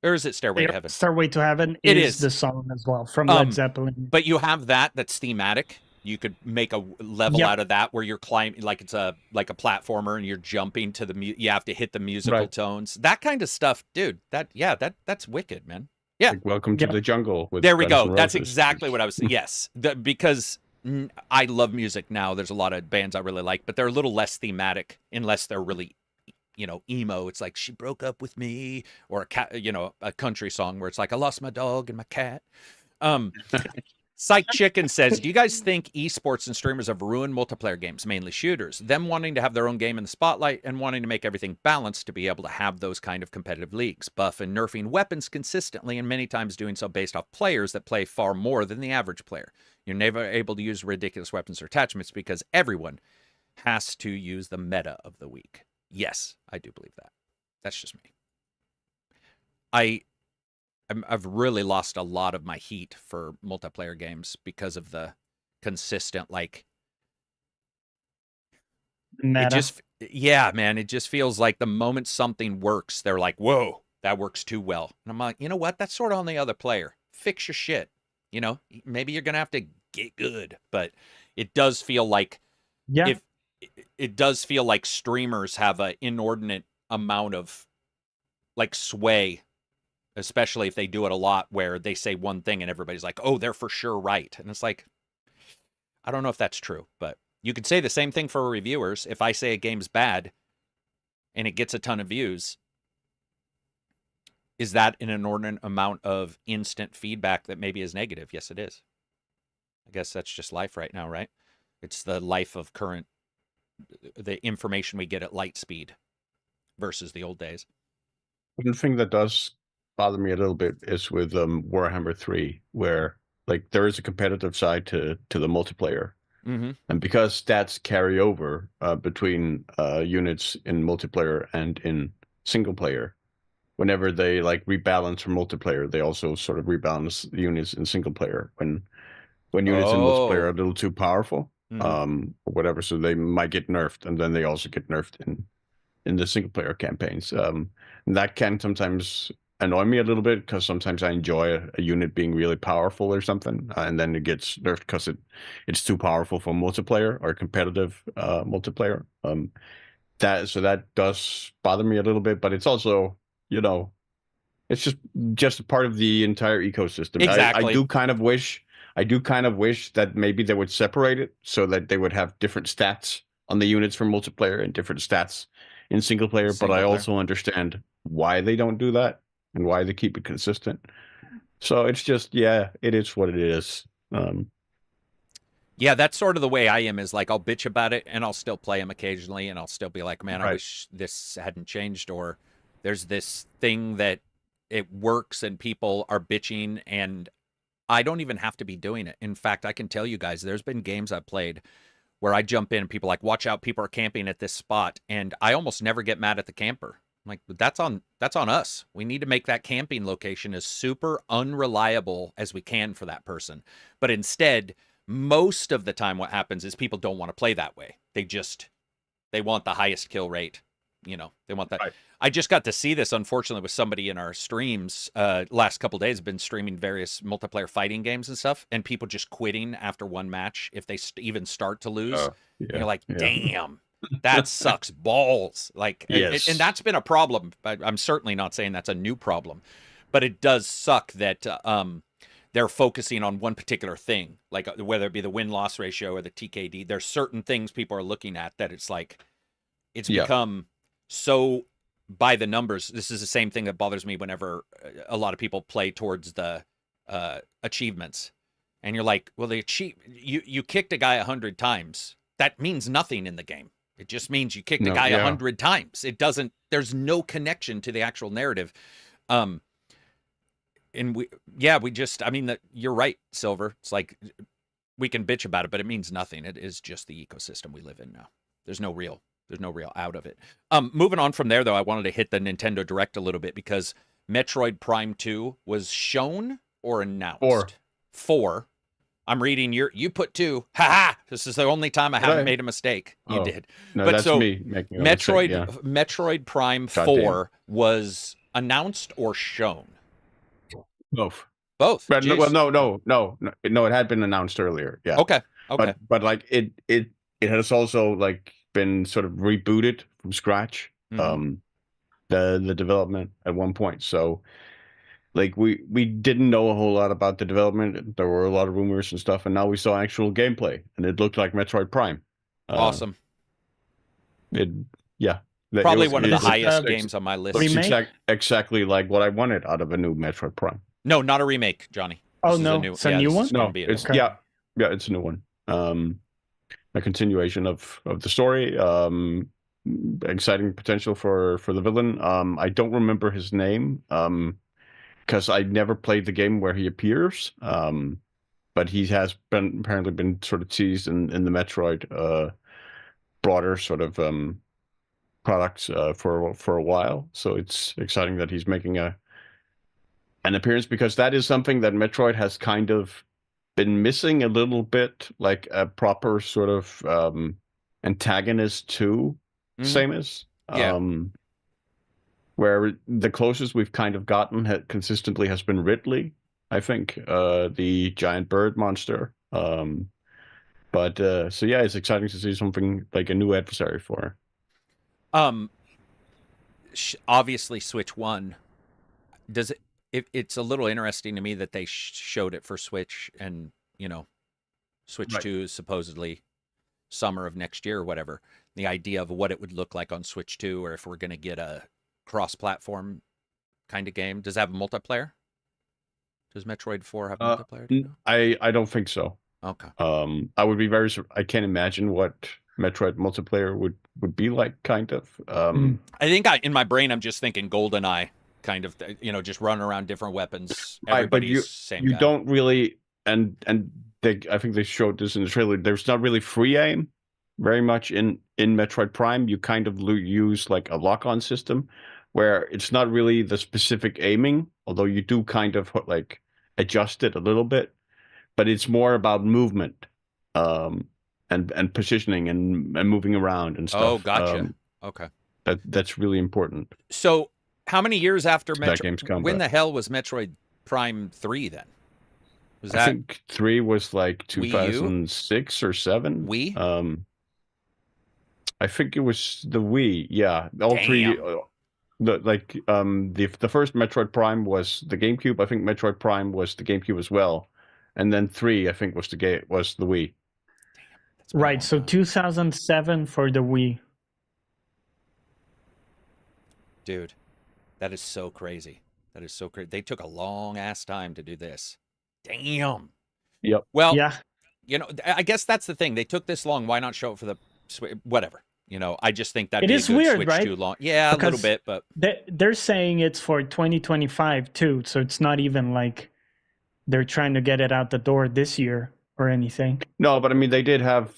A: Or is it Stairway to Heaven?
C: Stairway to Heaven is the song as well from Led Zeppelin.
A: But you have that's thematic. You could make a level out of that where you're climbing, like it's a platformer, and you're jumping to you have to hit the musical tones. That kind of stuff, dude. That's wicked, man. Yeah.
B: Like Welcome to the Jungle.
A: There we go. That's exactly what I was saying. Yes. Because I love music now. There's a lot of bands I really like, but they're a little less thematic unless they're really, emo. It's like She Broke Up With Me, or a cat, a country song where it's like I lost my dog and my cat. Psych Chicken says, do you guys think esports and streamers have ruined multiplayer games, mainly shooters? Them wanting to have their own game in the spotlight and wanting to make everything balanced to be able to have those kind of competitive leagues, buff and nerfing weapons consistently, and many times doing so based off players that play far more than the average player. You're never able to use ridiculous weapons or attachments because everyone has to use the meta of the week. Yes, I do believe that. That's just me. I've really lost a lot of my heat for multiplayer games because of the consistent, like,
C: meta.
A: Man, it just feels like the moment something works, they're like, whoa, that works too well. And I'm like, you know what? That's sort of on the other player. Fix your shit. Maybe you're going to have to get good, but it does feel like, it does feel like streamers have an inordinate amount of like sway, especially if they do it a lot, where they say one thing and everybody's like, oh, they're for sure right. And it's like, I don't know if that's true, but you could say the same thing for reviewers. If I say a game's bad and it gets a ton of views, is that an inordinate amount of instant feedback that maybe is negative? Yes, it is. I guess that's just life right now, right? It's the life of the information we get at light speed versus the old days.
B: One thing that does bother me a little bit is with Warhammer 3, where like there is a competitive side to the multiplayer,
A: Mm-hmm.
B: And because stats carry over between units in multiplayer and in single player, whenever they like rebalance for multiplayer, they also sort of rebalance the units in single player when units in multiplayer are a little too powerful, or whatever. So they might get nerfed, and then they also get nerfed in the single player campaigns. And that can sometimes annoy me a little bit because sometimes I enjoy a unit being really powerful or something, and then it gets nerfed because it's too powerful for multiplayer or competitive multiplayer. That does bother me a little bit, but it's also, you know, it's just a part of the entire ecosystem.
A: Exactly.
B: I do kind of wish that maybe they would separate it so that they would have different stats on the units for multiplayer and different stats in single player. But I also understand why they don't do that and why they keep it consistent. So it's just, yeah, it is what it is.
A: Yeah, that's sort of the way I am, is like I'll bitch about it and I'll still play them occasionally and I'll still be like, man, I wish this hadn't changed, or there's this thing that it works and people are bitching and I don't even have to be doing it. In fact, I can tell you guys, there's been games I've played where I jump in and people are like, watch out, people are camping at this spot, and I almost never get mad at the camper. I'm like, that's on us. We need to make that camping location as super unreliable as we can for that person. But instead, most of the time what happens is people don't want to play that way. They want the highest kill rate. You know, they want that. Right. I just got to see this, unfortunately, with somebody in our streams last couple of days. I've been streaming various multiplayer fighting games and stuff, and people just quitting after one match if they even start to lose. Yeah, you're like, damn, that sucks balls. Like, yes. And that's been a problem. I'm certainly not saying that's a new problem, but it does suck that they're focusing on one particular thing, like whether it be the win-loss ratio or the TKD. There's certain things people are looking at that it's like, it's become so by the numbers. This is the same thing that bothers me whenever a lot of people play towards the achievements, and you're like, well, you kicked a guy 100 times. That means nothing in the game. It just means you kicked a guy 100 times. It doesn't. There's no connection to the actual narrative. And we just. I mean, you're right, Silver. It's like we can bitch about it, but it means nothing. It is just the ecosystem we live in now. There's no real out of it. Moving on from there, though, I wanted to hit the Nintendo Direct a little bit because Metroid Prime 2 was shown or announced. 4. I'm reading you put 2. Ha ha! This is the only time I haven't made a mistake. You did.
B: No, but that's me making a
A: Metroid,
B: mistake, yeah.
A: Metroid Prime 4 was announced or shown?
B: Both.
A: But,
B: no. It had been announced earlier. Yeah.
A: Okay.
B: But like it has also like been sort of rebooted from scratch. Mm-hmm. The development at one point. So like we didn't know a whole lot about the development. There were a lot of rumors and stuff, and now we saw actual gameplay, and it looked like Metroid Prime.
A: Awesome.
B: Probably
A: one of the highest games on my list.
B: Exactly like what I wanted out of a new Metroid Prime.
A: No, not a remake, Johnny.
C: It's a new one.
B: No, it's it's a new one. A continuation of the story. Exciting potential for the villain. I don't remember his name because I never played the game where he appears. But he has apparently been sort of teased in the Metroid broader sort of products for a while. So it's exciting that he's making an appearance, because that is something that Metroid has kind of been missing a little bit, like a proper sort of antagonist to Samus. Where the closest we've kind of gotten consistently has been Ridley, I think, the giant bird monster. But it's exciting to see something like a new adversary for her.
A: Obviously, Switch 1 does it. It's a little interesting to me that they showed it for Switch, and Switch 2 is supposedly summer of next year or whatever. The idea of what it would look like on Switch 2, or if we're going to get a cross-platform kind of game. Does it have multiplayer? Does Metroid 4 have multiplayer? Do you know?
B: I don't think so.
A: Okay.
B: I would be I can't imagine what Metroid multiplayer would be like, kind of.
A: I think in my brain, I'm just thinking GoldenEye. Kind of, just running around different weapons. Everybody's same guy.
B: Don't really, and I think they showed this in the trailer. There's not really free aim very much in Metroid Prime. You kind of use like a lock-on system where it's not really the specific aiming, although you do kind of like adjust it a little bit, but it's more about movement, and positioning and moving around and stuff.
A: Oh, gotcha. Okay.
B: That's really important.
A: So how many years after
B: that game's combat.
A: When the hell was Metroid Prime 3 then? Was
B: I think 3 was like
A: Wii
B: 2006 or 7.
A: Wii?
B: I think it was the Wii. Yeah, all
A: Damn.
B: 3. The first Metroid Prime was the GameCube. I think Metroid Prime was the GameCube as well, and then 3 I think was the Wii.
C: Damn, right. So 2007 for the Wii.
A: Dude, that is so crazy. That is so crazy. They took a long ass time to do this. Damn.
B: Yep.
A: Well,
C: yeah.
A: You know, I guess that's the thing. They took this long. Why not show it for the whatever? You know, I just think that
C: it is weird,
A: Switch
C: right?
A: too long. Yeah, because a little bit, but
C: they're saying it's for 2025 too. So it's not even like they're trying to get it out the door this year or anything.
B: No, but I mean, they did have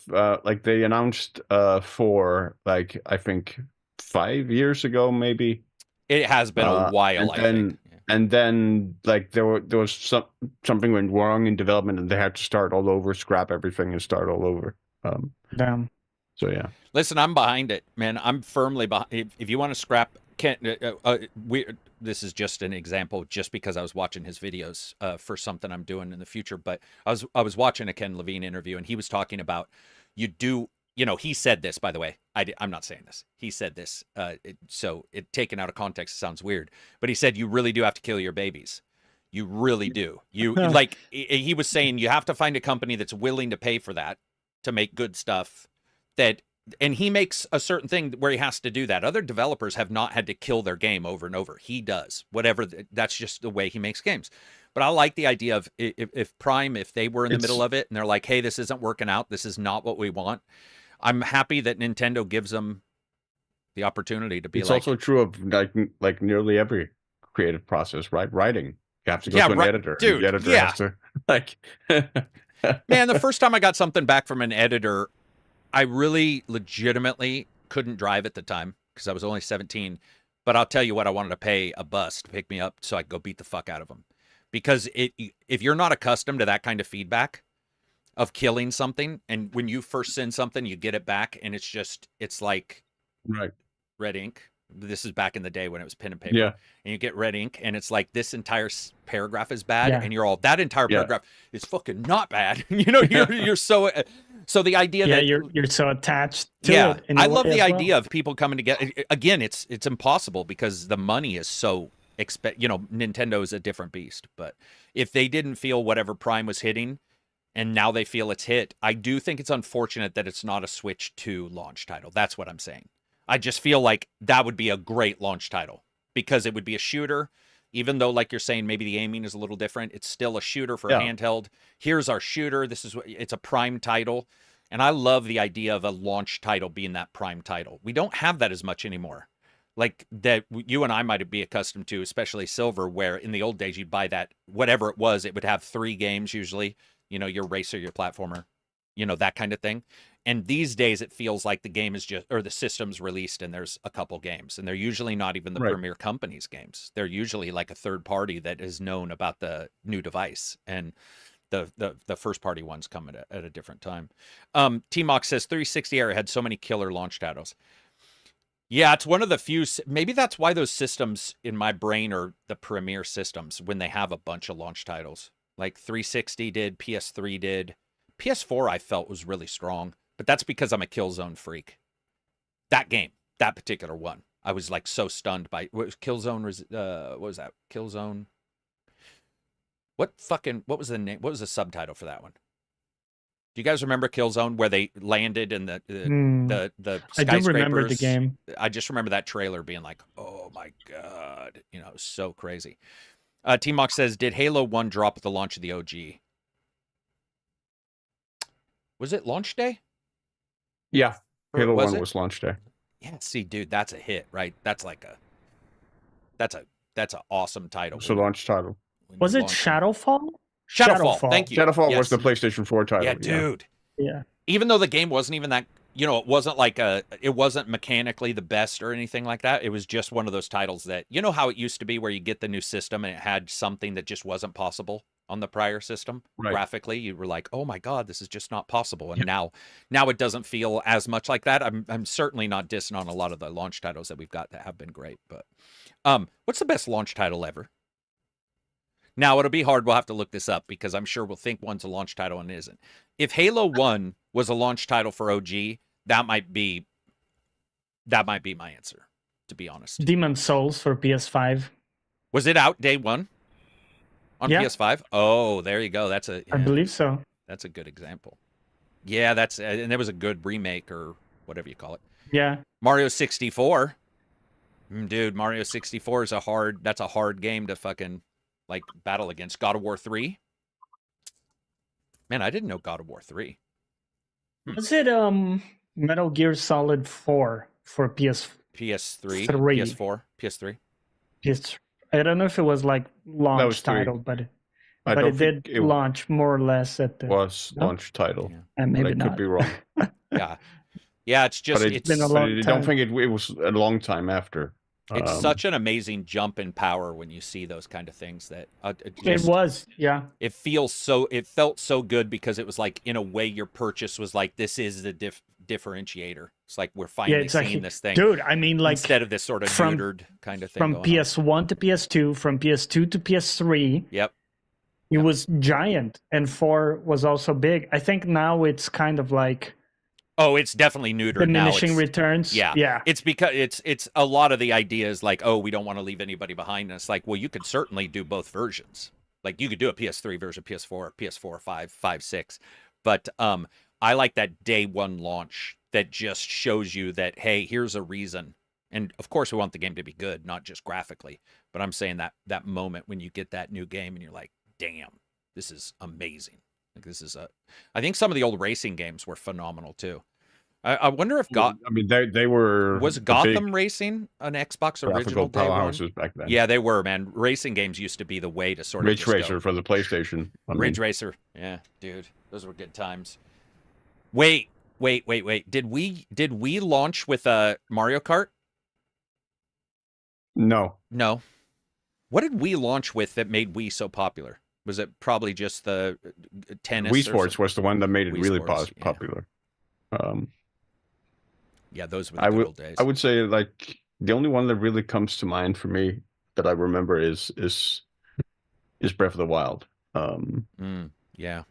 B: like they announced for like I think 5 years ago, maybe.
A: It has been a while, I think.
B: And then like there was something went wrong in development, and they had to start all over, scrap everything, and start all over.
C: Damn.
B: So yeah.
A: Listen, I'm behind it, man. I'm firmly behind. If you want to scrap, this is just an example, just because I was watching his videos for something I'm doing in the future. But I was watching a Ken Levine interview, and he was talking about he said this, by the way. I'm not saying this. He said this. So taken out of context, it sounds weird. But he said, you really do have to kill your babies. You really do. You like, he was saying you have to find a company that's willing to pay for that, to make good stuff. And he makes a certain thing where he has to do that. Other developers have not had to kill their game over and over. He does. Whatever. That's just the way he makes games. But I like the idea of if Prime, if they were in the middle of it and they're like, hey, this isn't working out, this is not what we want, I'm happy that Nintendo gives them the opportunity to be
B: it's also true of like nearly every creative process, right? Writing. You have to go to an editor.
A: Dude,
B: the editor has to, like...
A: Man, the first time I got something back from an editor, I really legitimately couldn't drive at the time because I was only 17. But I'll tell you what, I wanted to pay a bus to pick me up so I could go beat the fuck out of them. Because if you're not accustomed to that kind of feedback of killing something, and when you first send something, you get it back, and it's like
B: right.
A: red ink. This is back in the day when it was pen and paper.
B: Yeah.
A: And you get red ink, and it's like this entire paragraph is bad, and you're all, that entire paragraph is fucking not bad. You're so the idea that
C: you're so attached to it.
A: I love the idea of people coming together. Again, it's impossible because the money is so Nintendo is a different beast. But if they didn't feel whatever Prime was hitting, and now they feel it's hit, I do think it's unfortunate that it's not a Switch 2 launch title. That's what I'm saying. I just feel like that would be a great launch title because it would be a shooter. Even though, like you're saying, maybe the aiming is a little different, it's still a shooter for handheld. Here's our shooter. It's a Prime title. And I love the idea of a launch title being that Prime title. We don't have that as much anymore. Like that you and I might be accustomed to, especially Silver, where in the old days you'd buy that, whatever it was, it would have 3 games usually, your racer, your platformer, that kind of thing. And these days it feels like the game is the system's released and there's a couple games, and they're usually not even the premier company's games. They're usually like a third party that is known about the new device, and the first party ones come at a different time. T-Mox says 360 era had so many killer launch titles. Yeah, it's one of the few. Maybe that's why those systems in my brain are the premier systems when they have a bunch of launch titles. Like 360 did, PS3 did. PS4 I felt was really strong, but that's because I'm a Killzone freak. That game, that particular one, I was like so stunned by. What was Killzone? What was that? Killzone. What was the name? What was the subtitle for that one? Do you guys remember Killzone, where they landed in the skyscrapers?
C: I do remember the game.
A: I just remember that trailer being like, oh my God, it was so crazy. T-Mox says, did Halo 1 drop at the launch of the OG? Was it launch day?
B: Yeah, Halo 1 was launch day.
A: Yeah, see, dude, that's a hit, right? That's an awesome title.
B: It's a launch title.
C: Was it Shadowfall?
A: Shadowfall. Thank you.
B: Shadowfall
A: Yes.
B: was the PlayStation 4 title.
A: Yeah, dude.
C: Yeah.
A: Even though the game wasn't even that, it wasn't it wasn't mechanically the best or anything like that. It was just one of those titles that, how it used to be where you get the new system and it had something that just wasn't possible on the prior system.
B: Right.
A: Graphically, you were like, oh my God, this is just not possible. And now it doesn't feel as much like that. I'm certainly not dissing on a lot of the launch titles that we've got that have been great. But what's the best launch title ever? Now, it'll be hard. We'll have to look this up because I'm sure we'll think one's a launch title and it isn't. If Halo 1 was a launch title for OG, that might be my answer, to be honest.
C: Demon's Souls for PS5.
A: Was it out day one on
C: Yeah.
A: PS5? Oh, there you go.
C: I believe so.
A: That's a good example. Yeah, and there was a good remake or whatever you call it.
C: Yeah.
A: Mario 64. Dude, Mario 64 is that's a hard game to fucking battle against. God of War 3. Man, I didn't know God of War 3.
C: Was it Metal Gear Solid 4 for
A: PS3, PS4, PS3.
C: I don't know if it was launch title, but it did launch more or less at the
B: launch title.
A: Yeah.
C: And maybe
B: I
C: not.
B: could be wrong.
A: Yeah, it's just
B: but
A: it's
C: been a long
B: I
C: time.
B: don't think it was a long time after.
A: It's such an amazing jump in power when you see those kind of things that
C: It was, yeah.
A: It felt so good because it was in a way your purchase was this is the differentiator. It's we're finally seeing this thing.
C: Dude, I mean
A: instead of this sort of neutered kind of thing.
C: From PS1 to PS2, from PS2 to PS3.
A: Yep.
C: It was giant, and 4 was also big. I think now it's kind of
A: oh, it's definitely neutered
C: diminishing
A: now.
C: returns.
A: Yeah. It's because it's a lot of the ideas oh, we don't want to leave anybody behind. And it's well, you could certainly do both versions. You could do a PS3 version, PS4, 5, 6. But I like that day one launch that just shows you that, hey, here's a reason. And of course, we want the game to be good, not just graphically. But I'm saying that moment when you get that new game and you're like, damn, this is amazing. I think some of the old racing games were phenomenal too. I wonder if
B: they were.
A: Was Gotham Racing an Xbox original day one?
B: Powerhouses back then.
A: Yeah, they were, man. Racing games used to be the way to sort of
B: Ridge Racer for the PlayStation.
A: Ridge Racer, yeah, dude, those were good times. Wait. Did we launch with Mario Kart?
B: No.
A: What did we launch with that made Wii so popular? Was it probably just the tennis?
B: Wii Sports was the one that made it really popular.
A: Yeah, those were the good old days.
B: I would say the only one that really comes to mind for me that I remember is Breath of the Wild.
A: Yeah,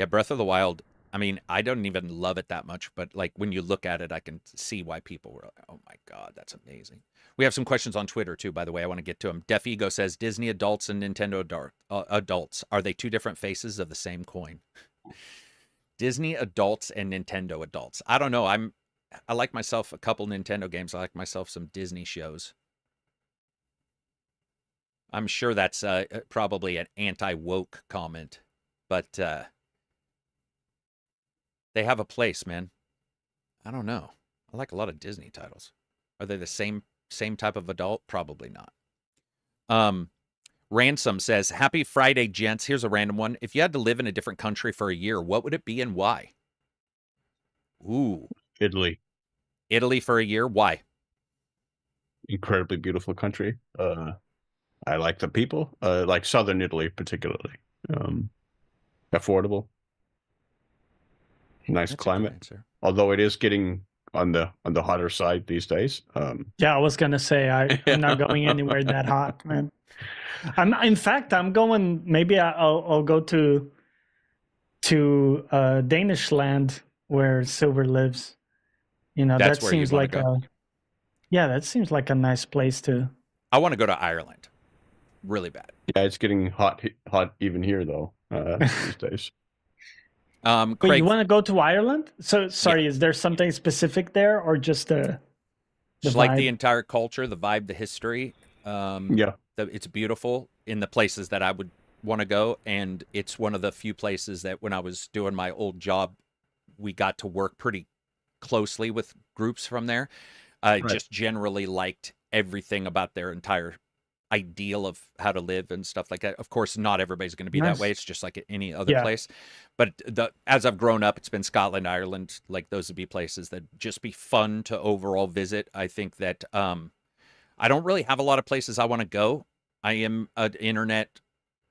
A: Breath of the Wild. I mean, I don't even love it that much, but when you look at it, I can see why people were like, "Oh my God, that's amazing." We have some questions on Twitter too, by the way. I want to get to them. Def Ego says, "Disney adults and Nintendo adults, are they two different faces of the same coin?" Disney adults and Nintendo adults. I don't know. I like myself a couple Nintendo games. I like myself some Disney shows. I'm sure that's probably an anti-woke comment, but they have a place, man. I don't know. I like a lot of Disney titles. Are they the same type of adult? Probably not. Ransom says, "Happy Friday, gents. Here's a random one. If you had to live in a different country for a year, what would it be and why?" Ooh.
B: Italy.
A: Italy for a year? Why?
B: Incredibly beautiful country. I like the people. Like southern Italy, particularly. Affordable. Nice climate. Although it is getting on the hotter side these days.
C: Yeah, I was gonna say I'm not going anywhere that hot, man. I'm going. Maybe I'll go to Danish land where Silver lives.
A: That's
C: that seems like that seems like a nice place to.
A: I want to go to Ireland, really bad.
B: Yeah, it's getting hot even here though these days.
C: Craig, but you want to go to Ireland? So sorry, yeah. Is there something specific there, or just the
A: just like the entire culture, the vibe, the history? It's beautiful in the places that I would want to go, and it's one of the few places that when I was doing my old job, we got to work pretty closely with groups from there. I just generally liked everything about their entire ideal of how to live and stuff like that. Of course, not everybody's going to be that way. It's just like any other place. But as I've grown up, it's been Scotland, Ireland. Like those would be places that just be fun to overall visit. I think that I don't really have a lot of places I want to go. I am an internet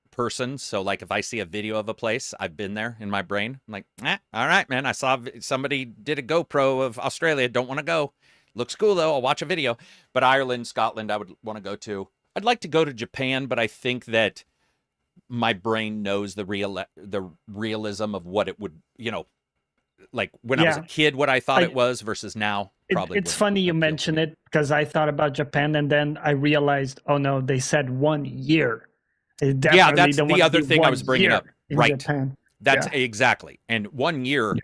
A: person, so like if I see a video of a place, I've been there in my brain. I'm like, all right, man, I saw somebody did a GoPro of Australia. Don't want to go. Looks cool though. I'll watch a video. But Ireland, Scotland, I would want to go to. I'd like to go to Japan, but I think that my brain knows the realism of what it would, like when I was a kid, what I thought it was versus now. Probably
C: it's funny you mention it because I thought about Japan and then I realized, oh no, they said 1 year.
A: Yeah, that's the other thing I was bringing up. Right.
C: Japan.
A: That's exactly. And 1 year,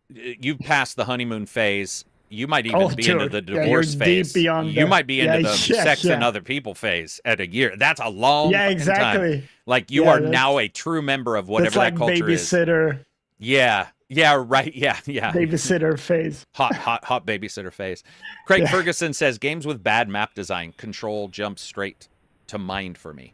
A: you've passed the honeymoon phase. You might even be into the divorce phase. You might be into the sex and other people phase at a year. That's a long time. Like you are now a true member of whatever that culture
C: babysitter.
A: Is. Yeah, right. Yeah.
C: Babysitter phase.
A: Hot babysitter phase. Craig Ferguson says games with bad map design. Control jumps straight to mind for me.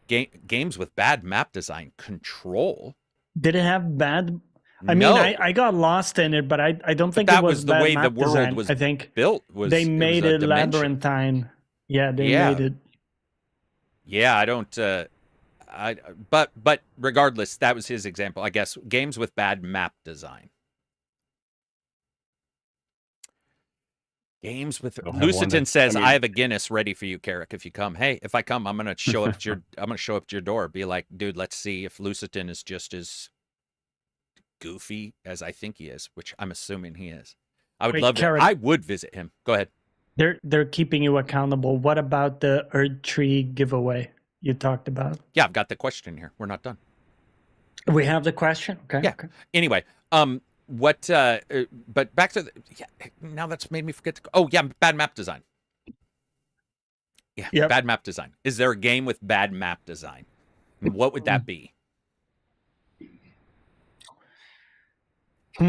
A: Games with bad map design. Control.
C: Did it have bad? I mean, I got lost in it, but I don't think
A: that
C: it was
A: the
C: bad
A: way
C: map
A: the world
C: design.
A: was
C: I think
A: built.
C: They made it labyrinthine. Yeah, they made it.
A: Yeah, I don't. But regardless, that was his example. I guess games with bad map design. Games with Lucitan says, I have a Guinness ready for you, Carrick, if you come. Hey, if I come, I'm gonna show up at your door. Be like, dude, let's see if Lucitan is just as goofy as I think he is, which I'm assuming he is. I would love to. I would visit him. Go ahead.
C: They're keeping you accountable. What about the Earth Tree giveaway you talked about?
A: Yeah, I've got the question here. We're not done.
C: We have the question? Okay.
A: Yeah.
C: Okay.
A: Anyway, but back to now that's made me forget bad map design. Bad map design. Is there a game with bad map design? What would that be?
B: I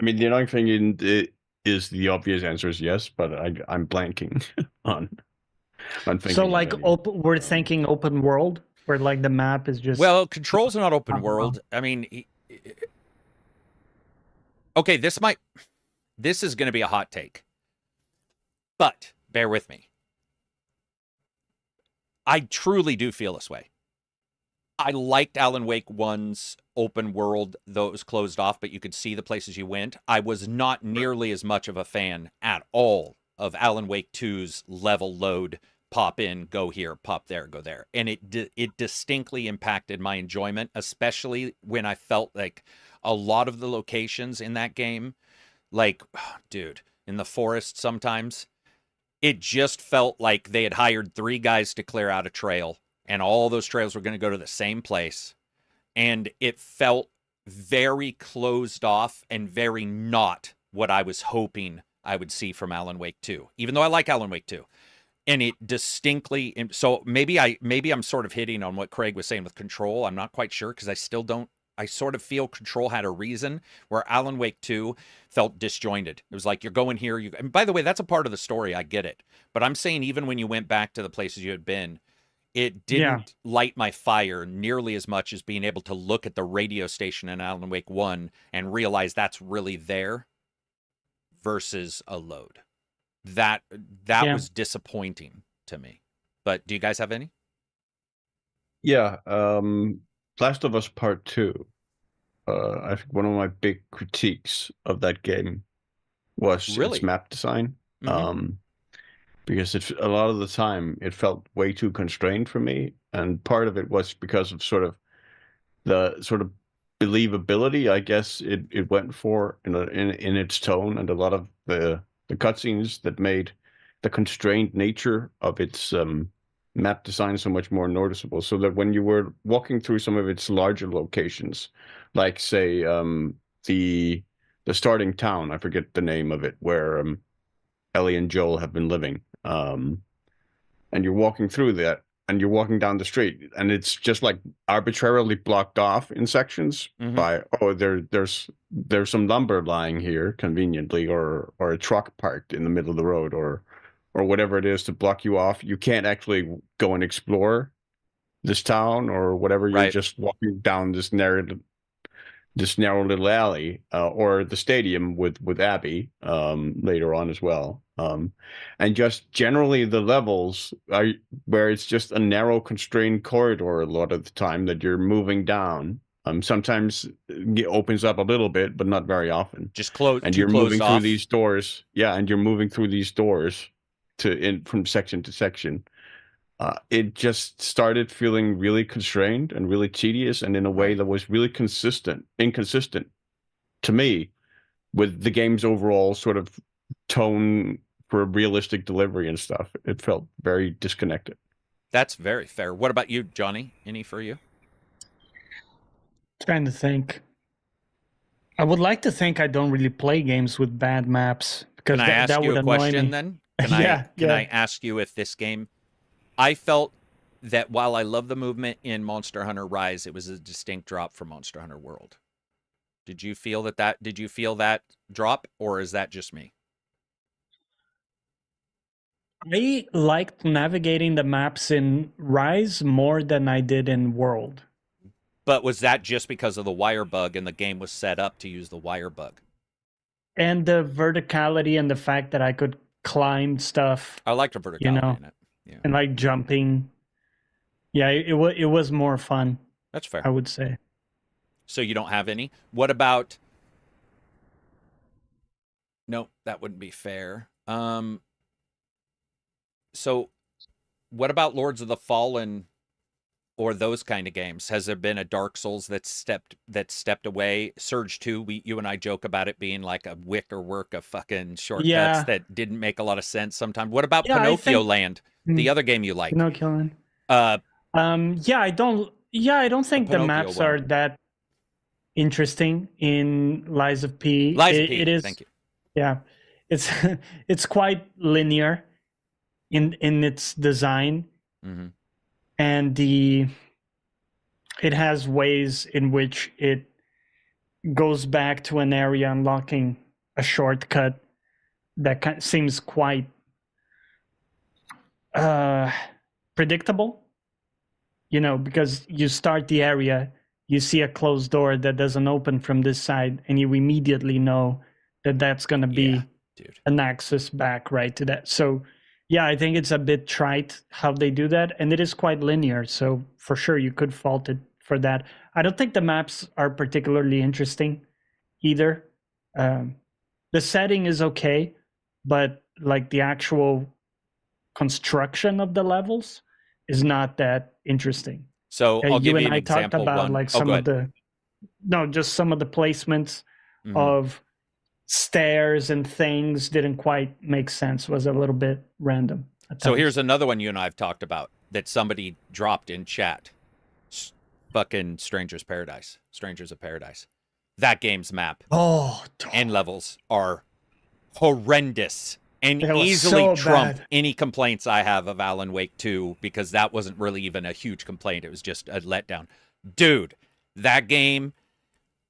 B: mean, the annoying thing is the obvious answer is yes, but I'm blanking on thinking.
C: So like we're thinking open world where like the map is just
A: Control's not open world. I mean, okay, this is going to be a hot take, but bear with me. I truly do feel this way. I liked Alan Wake 1's open world, though it was closed off, but you could see the places you went. I was not nearly as much of a fan at all of Alan Wake 2's level load, pop in, go here, pop there, go there. And it distinctly impacted my enjoyment, especially when I felt like a lot of the locations in that game, like, dude, in the forest sometimes, it just felt like they had hired 3 guys to clear out a trail. And all those trails were going to go to the same place. And it felt very closed off and very not what I was hoping I would see from Alan Wake 2, even though I like Alan Wake 2. And it distinctly, so maybe I'm sort of hitting on what Craig was saying with Control. I'm not quite sure because I sort of feel Control had a reason where Alan Wake 2 felt disjointed. It was like, you're going here. And by the way, that's a part of the story. I get it. But I'm saying even when you went back to the places you had been, it didn't light my fire nearly as much as being able to look at the radio station in Alan Wake 1 and realize that's really there versus a load. That was disappointing to me. But do you guys have any?
B: Yeah. Last of Us Part 2. I think one of my big critiques of that game was its map design. Mm-hmm. Because a lot of the time it felt way too constrained for me, and part of it was because of the believability, I guess it went for in its tone, and a lot of the cutscenes that made the constrained nature of its map design so much more noticeable. So that when you were walking through some of its larger locations, like say the starting town, I forget the name of it, where Ellie and Joel have been living. And you're walking through that, and you're walking down the street, and it's just like arbitrarily blocked off in sections by there's some lumber lying here conveniently, or a truck parked in the middle of the road, or or whatever it is to block you off. You can't actually go and explore this town or whatever. You're
A: Right.
B: just walking down this narrow little alley, or the stadium with Abby later on as well. And just generally the levels are where it's just a narrow, constrained corridor a lot of the time that you're moving down. Sometimes it opens up a little bit, but not very often.
A: Just close.
B: And
A: Too
B: you're
A: closed
B: moving
A: off.
B: through these doors. Yeah, and you're moving through these doors from section to section. It just started feeling really constrained and really tedious, and in a way
A: Right.
B: that was really inconsistent to me with the game's overall sort of tone for realistic delivery and stuff. It felt very disconnected.
A: That's very fair. What about you, Johnny? Any for you?
C: Trying to think. I would like to think I don't really play games with bad maps, because
A: Can I ask
C: that
A: you
C: would
A: a
C: annoy
A: question
C: me.
A: then?
C: Yeah,
A: Can
C: yeah.
A: I ask you if this game? I felt that while I love the movement in Monster Hunter Rise, it was a distinct drop from Monster Hunter World. Did you feel that? Did you feel that drop, or is that just me?
C: I liked navigating the maps in Rise more than I did in World.
A: But was that just because of the wire bug, and the game was set up to use the wire bug?
C: And the verticality and the fact that I could climb stuff
A: I liked the verticality in it. Yeah,
C: and like jumping. Yeah, it was more fun,
A: that's fair.
C: I would say.
A: So you don't have any? What about? No, that wouldn't be fair. So what about Lords of the Fallen or those kind of games? Has there been a Dark Souls that stepped away? Surge 2, you and I joke about it being like a wicker work of fucking shortcuts
C: Yeah.
A: that didn't make a lot of sense sometimes. What about
C: Yeah, I
A: Pinocchio
C: think-
A: Land, the other game you like?
C: Pinocchio Land.
A: Uh,
C: Yeah, I don't think the
A: Pinocchio
C: maps
A: one.
C: are that interesting in Lies of P.
A: Lies of P,
C: It is.
A: thank you.
C: Yeah, it's it's quite linear in its design,
A: hmm
C: and it has ways in which it goes back to an area, unlocking a shortcut that seems quite predictable. You know, because you start the area, you see a closed door that doesn't open from this side, and you immediately know that that's going to be
A: Yeah, dude.
C: an access back right to that. So yeah, I think it's a bit trite how they do that, and it is quite linear, so for sure you could fault it for that. I don't think the maps are particularly interesting either. The setting is okay, but like the actual construction of the levels is not that interesting.
A: So I'll give
C: You
A: you
C: and
A: an
C: I talked
A: example.
C: about like
A: Oh,
C: some
A: go
C: of
A: ahead.
C: just some of the placements
A: Mhm.
C: of stairs and things didn't quite make sense, was a little bit random at
A: So
C: times.
A: here's another one you and I have talked about that somebody dropped in chat. Fucking Strangers of Paradise. That game's map and levels are horrendous and
C: It was
A: easily
C: so
A: trump
C: bad.
A: any complaints I have of Alan Wake 2, because that wasn't really even a huge complaint. It was just a letdown. Dude, that game,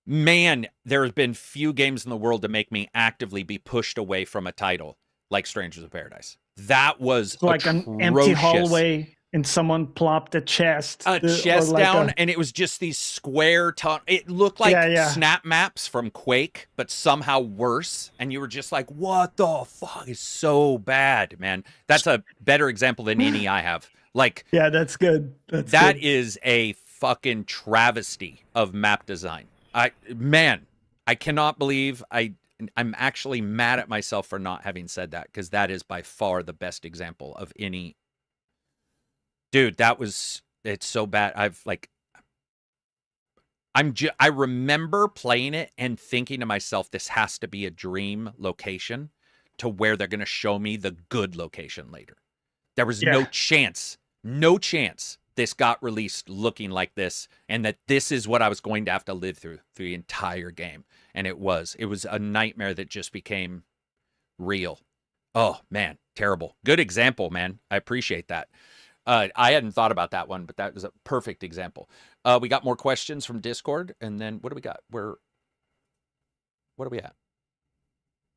A: man, there's been few games in the world to make me actively be pushed away from a title like Strangers of Paradise. That was
C: like an empty
A: atrocious.
C: hallway and someone plopped a chest
A: Down, and it was just these square it looked like
C: Yeah.
A: snap maps from Quake, but somehow worse, and you were just like, what the fuck? Is so bad, man. That's a better example than any I have. Like,
C: Yeah, that's good.
A: that is a fucking travesty of map design. I cannot believe I'm actually mad at myself for not having said that, because that is by far the best example of any. Dude, it's so bad. I remember playing it and thinking to myself, this has to be a dream location to where they're going to show me the good location later. There was no chance this got released looking like this, and that this is what I was going to have to live through the entire game. And it was a nightmare that just became real. Oh man, terrible. Good example, man. I appreciate that. I hadn't thought about that one, but that was a perfect example. We got more questions from Discord, and then what do we got? What are we at?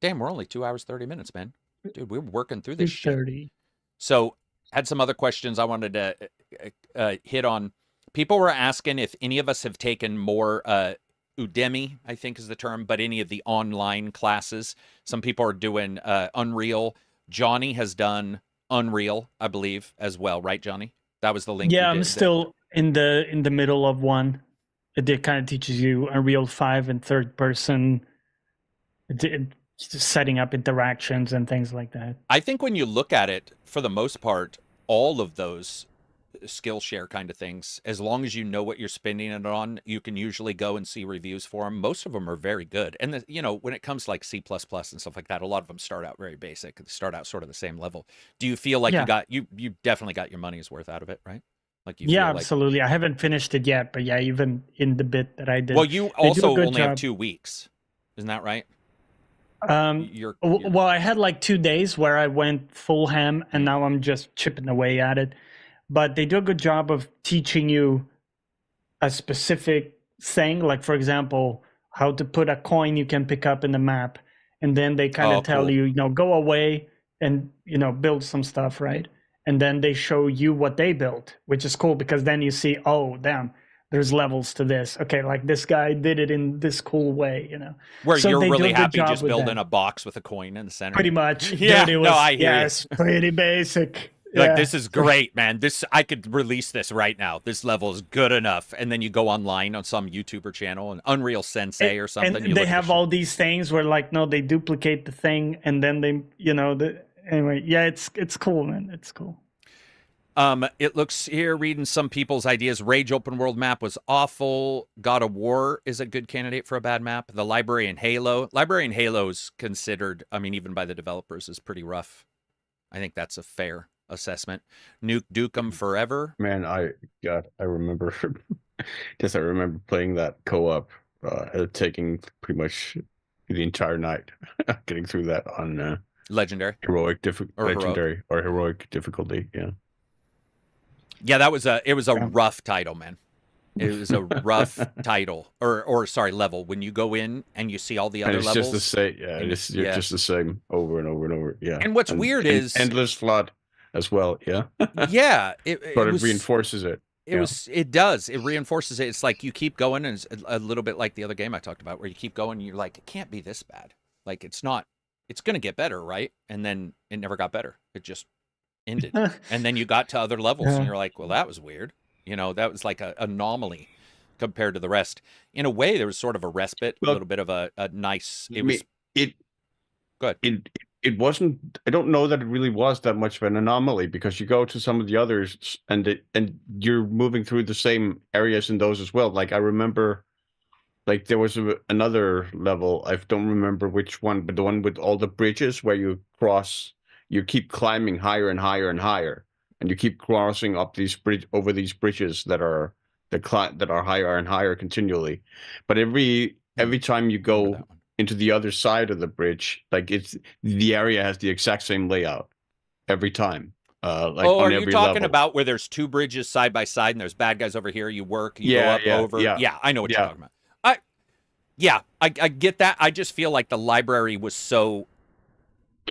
A: Damn, we're only 2 hours, 30 minutes, man. Dude, we're working through this shit.
C: 2:30.
A: So, had some other questions I wanted to hit on. People were asking if any of us have taken more Udemy, I think is the term, but any of the online classes. Some people are doing Unreal. Johnny has done Unreal, I believe, as well, right, Johnny? That was the link.
C: Yeah, I'm still in the middle of one. It kind of teaches you Unreal 5 and third person, just setting up interactions and things like that.
A: I think when you look at it, for the most part, all of those Skillshare kind of things, as long as you know what you're spending it on, you can usually go and see reviews for them. Most of them are very good. And, when it comes to like C++ and stuff like that, a lot of them start out very basic. They start out sort of the same level. Do you feel like you definitely got your money's worth out of it, right? Like you feel like...
C: absolutely. I haven't finished it yet, but yeah, even in the bit that I did.
A: Well, you also only have 2 weeks. Isn't that right?
C: Well, I had like 2 days where I went full ham, and now I'm just chipping away at it. But they do a good job of teaching you a specific thing, like for example, how to put a coin you can pick up in the map, and then they kind of tell you, go away and build some stuff, right? And then they show you what they built, which is cool because then you see, oh damn, there's levels to this. Okay, like this guy did it in this cool way,
A: Where so you're really happy just building a box with a coin in the center.
C: Pretty much.
A: Yeah, I hear
C: you. Pretty basic.
A: Like, this is great, man. I could release this right now. This level is good enough. And then you go online on some YouTuber channel, an Unreal Sensei or something.
C: And they have all these things where like, no, they duplicate the thing and then they, anyway, yeah, it's cool, man. It's cool.
A: It looks here, reading some people's ideas. Rage open world map was awful. God of War is a good candidate for a bad map. The Library in Halo. Library in Halo is considered, even by the developers, is pretty rough. I think that's a fair assessment. Nuke Dukem Forever.
B: Man, I remember I remember playing that co-op, taking pretty much the entire night getting through that on
A: legendary
B: heroic difficulty.
A: Yeah, that was it was a rough title, man. It was a rough title or sorry, level. When you go in and you see all the other
B: it's
A: levels,
B: just the same. Yeah, it's just the same over and over and over. Yeah.
A: And what's weird is
B: endless flood as well. Yeah.
A: Yeah,
B: it reinforces it.
A: It does. It reinforces it. It's like you keep going, and it's a little bit like the other game I talked about, where you keep going, and you're like, it can't be this bad. Like it's not. It's going to get better, right? And then it never got better. It just ended. And then you got to other levels, and you're like, well, that was weird. That was like an anomaly compared to the rest. In a way, there was sort of a respite, a little bit of a nice.
B: It wasn't. I don't know that it really was that much of an anomaly because you go to some of the others and you're moving through the same areas in those as well. Like I remember, like there was another level. I don't remember which one, but the one with all the bridges where you keep climbing higher and higher and higher. And you keep crossing up over these bridges that are higher and higher continually, but every time you go into the other side of the bridge, like the area has the exact same layout every time.
A: Are you talking about where there's 2 bridges side by side and there's bad guys over here? You go up over. Yeah, I know what you're talking about. I get that. I just feel like the library was so.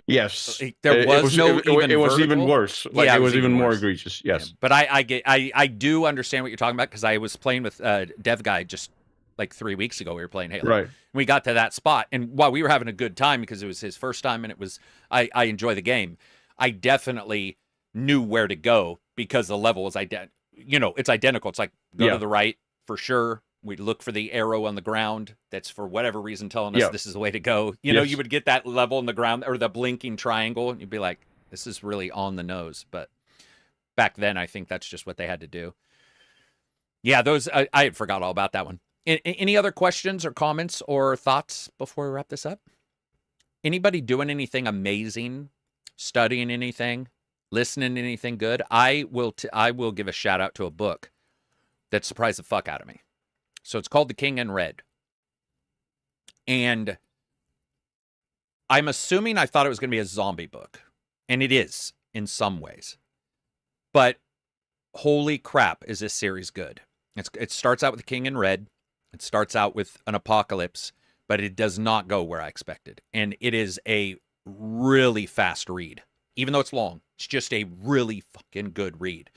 B: Yes,
A: there was no.
B: It was even worse. Like it was even more egregious. Yes,
A: but I do understand what you're talking about because I was playing with Dev Guy just like 3 weeks ago. We were playing Halo.
B: Right.
A: We got to that spot, and while we were having a good time because it was his first time, and it was I enjoy the game. I definitely knew where to go because the level was it's identical. It's like go to the right for sure. We'd look for the arrow on the ground that's for whatever reason telling us this is the way to go. You would get that level on the ground or the blinking triangle, and you'd be like, this is really on the nose. But back then, I think that's just what they had to do. Yeah, those I forgot all about that one. Any other questions or comments or thoughts before we wrap this up? Anybody doing anything amazing, studying anything, listening to anything good? I will give a shout out to a book that surprised the fuck out of me. So it's called The King in Red. And I'm assuming I thought it was going to be a zombie book. And it is in some ways. But holy crap, is this series good. It starts out with The King in Red. It starts out with an apocalypse. But it does not go where I expected. And it is a really fast read. Even though it's long, it's just a really fucking good read.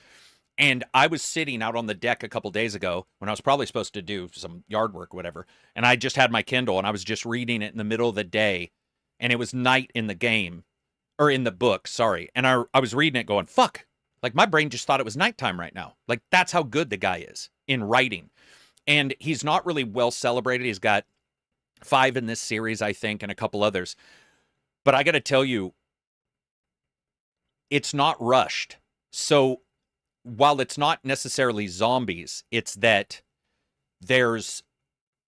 A: And I was sitting out on the deck a couple days ago when I was probably supposed to do some yard work or whatever, and I just had my Kindle and I was just reading it in the middle of the day, and it was night in the game, or in the book, sorry. And I was reading it going, fuck, like my brain just thought it was nighttime right now. Like that's how good the guy is in writing. And he's not really well celebrated. He's got 5 in this series, I think, and a couple others. But I got to tell you, it's not rushed. So while it's not necessarily zombies, it's that there's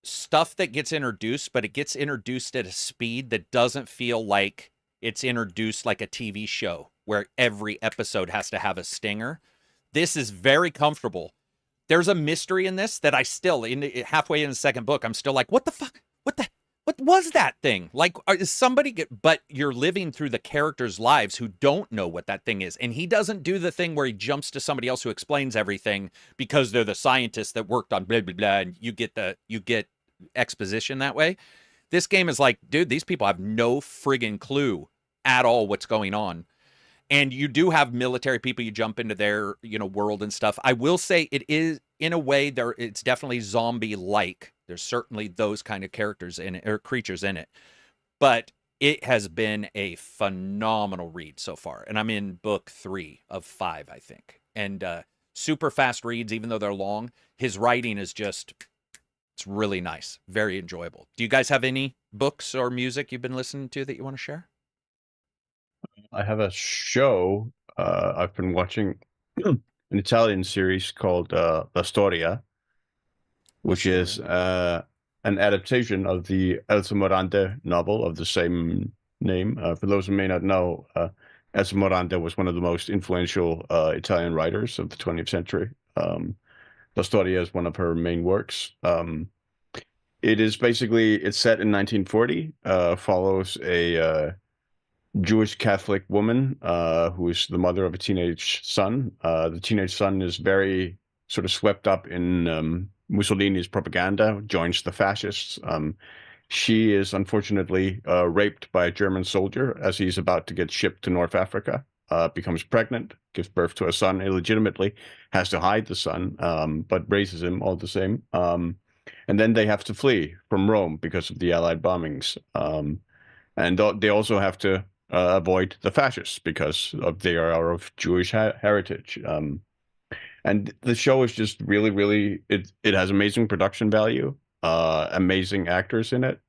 A: stuff that gets introduced, but it gets introduced at a speed that doesn't feel like it's introduced like a TV show where every episode has to have a stinger. This is very comfortable. There's a mystery in this that I still, halfway in the second book, I'm still like, what the fuck? What was that thing? Like, is somebody but you're living through the characters' lives who don't know what that thing is. And he doesn't do the thing where he jumps to somebody else who explains everything because they're the scientists that worked on blah, blah, blah, and you get exposition that way. This game is like, dude, these people have no friggin' clue at all what's going on. And you do have military people, you jump into their, world and stuff. I will say it is, in a way, it's definitely zombie-like. There's certainly those kind of characters in it, or creatures in it. But it has been a phenomenal read so far. And I'm in book 3 of 5, I think. And super fast reads, even though they're long. His writing is just, it's really nice. Very enjoyable. Do you guys have any books or music you've been listening to that you want to share?
B: I have a show I've been watching, an Italian series called La Storia, which is an adaptation of the Elsa Morante novel of the same name. For those who may not know, Elsa Morante was one of the most influential Italian writers of the 20th century. La Storia is one of her main works. It is basically, it's set in 1940, follows a Jewish Catholic woman who is the mother of a teenage son. The teenage son is very sort of swept up in Mussolini's propaganda, joins the fascists. She is unfortunately raped by a German soldier as he's about to get shipped to North Africa, becomes pregnant, gives birth to a son illegitimately, has to hide the son, but raises him all the same. And then they have to flee from Rome because of the Allied bombings. And they also have to avoid the fascists because they are of Jewish heritage. And the show is just really, really, it has amazing production value, amazing actors in it.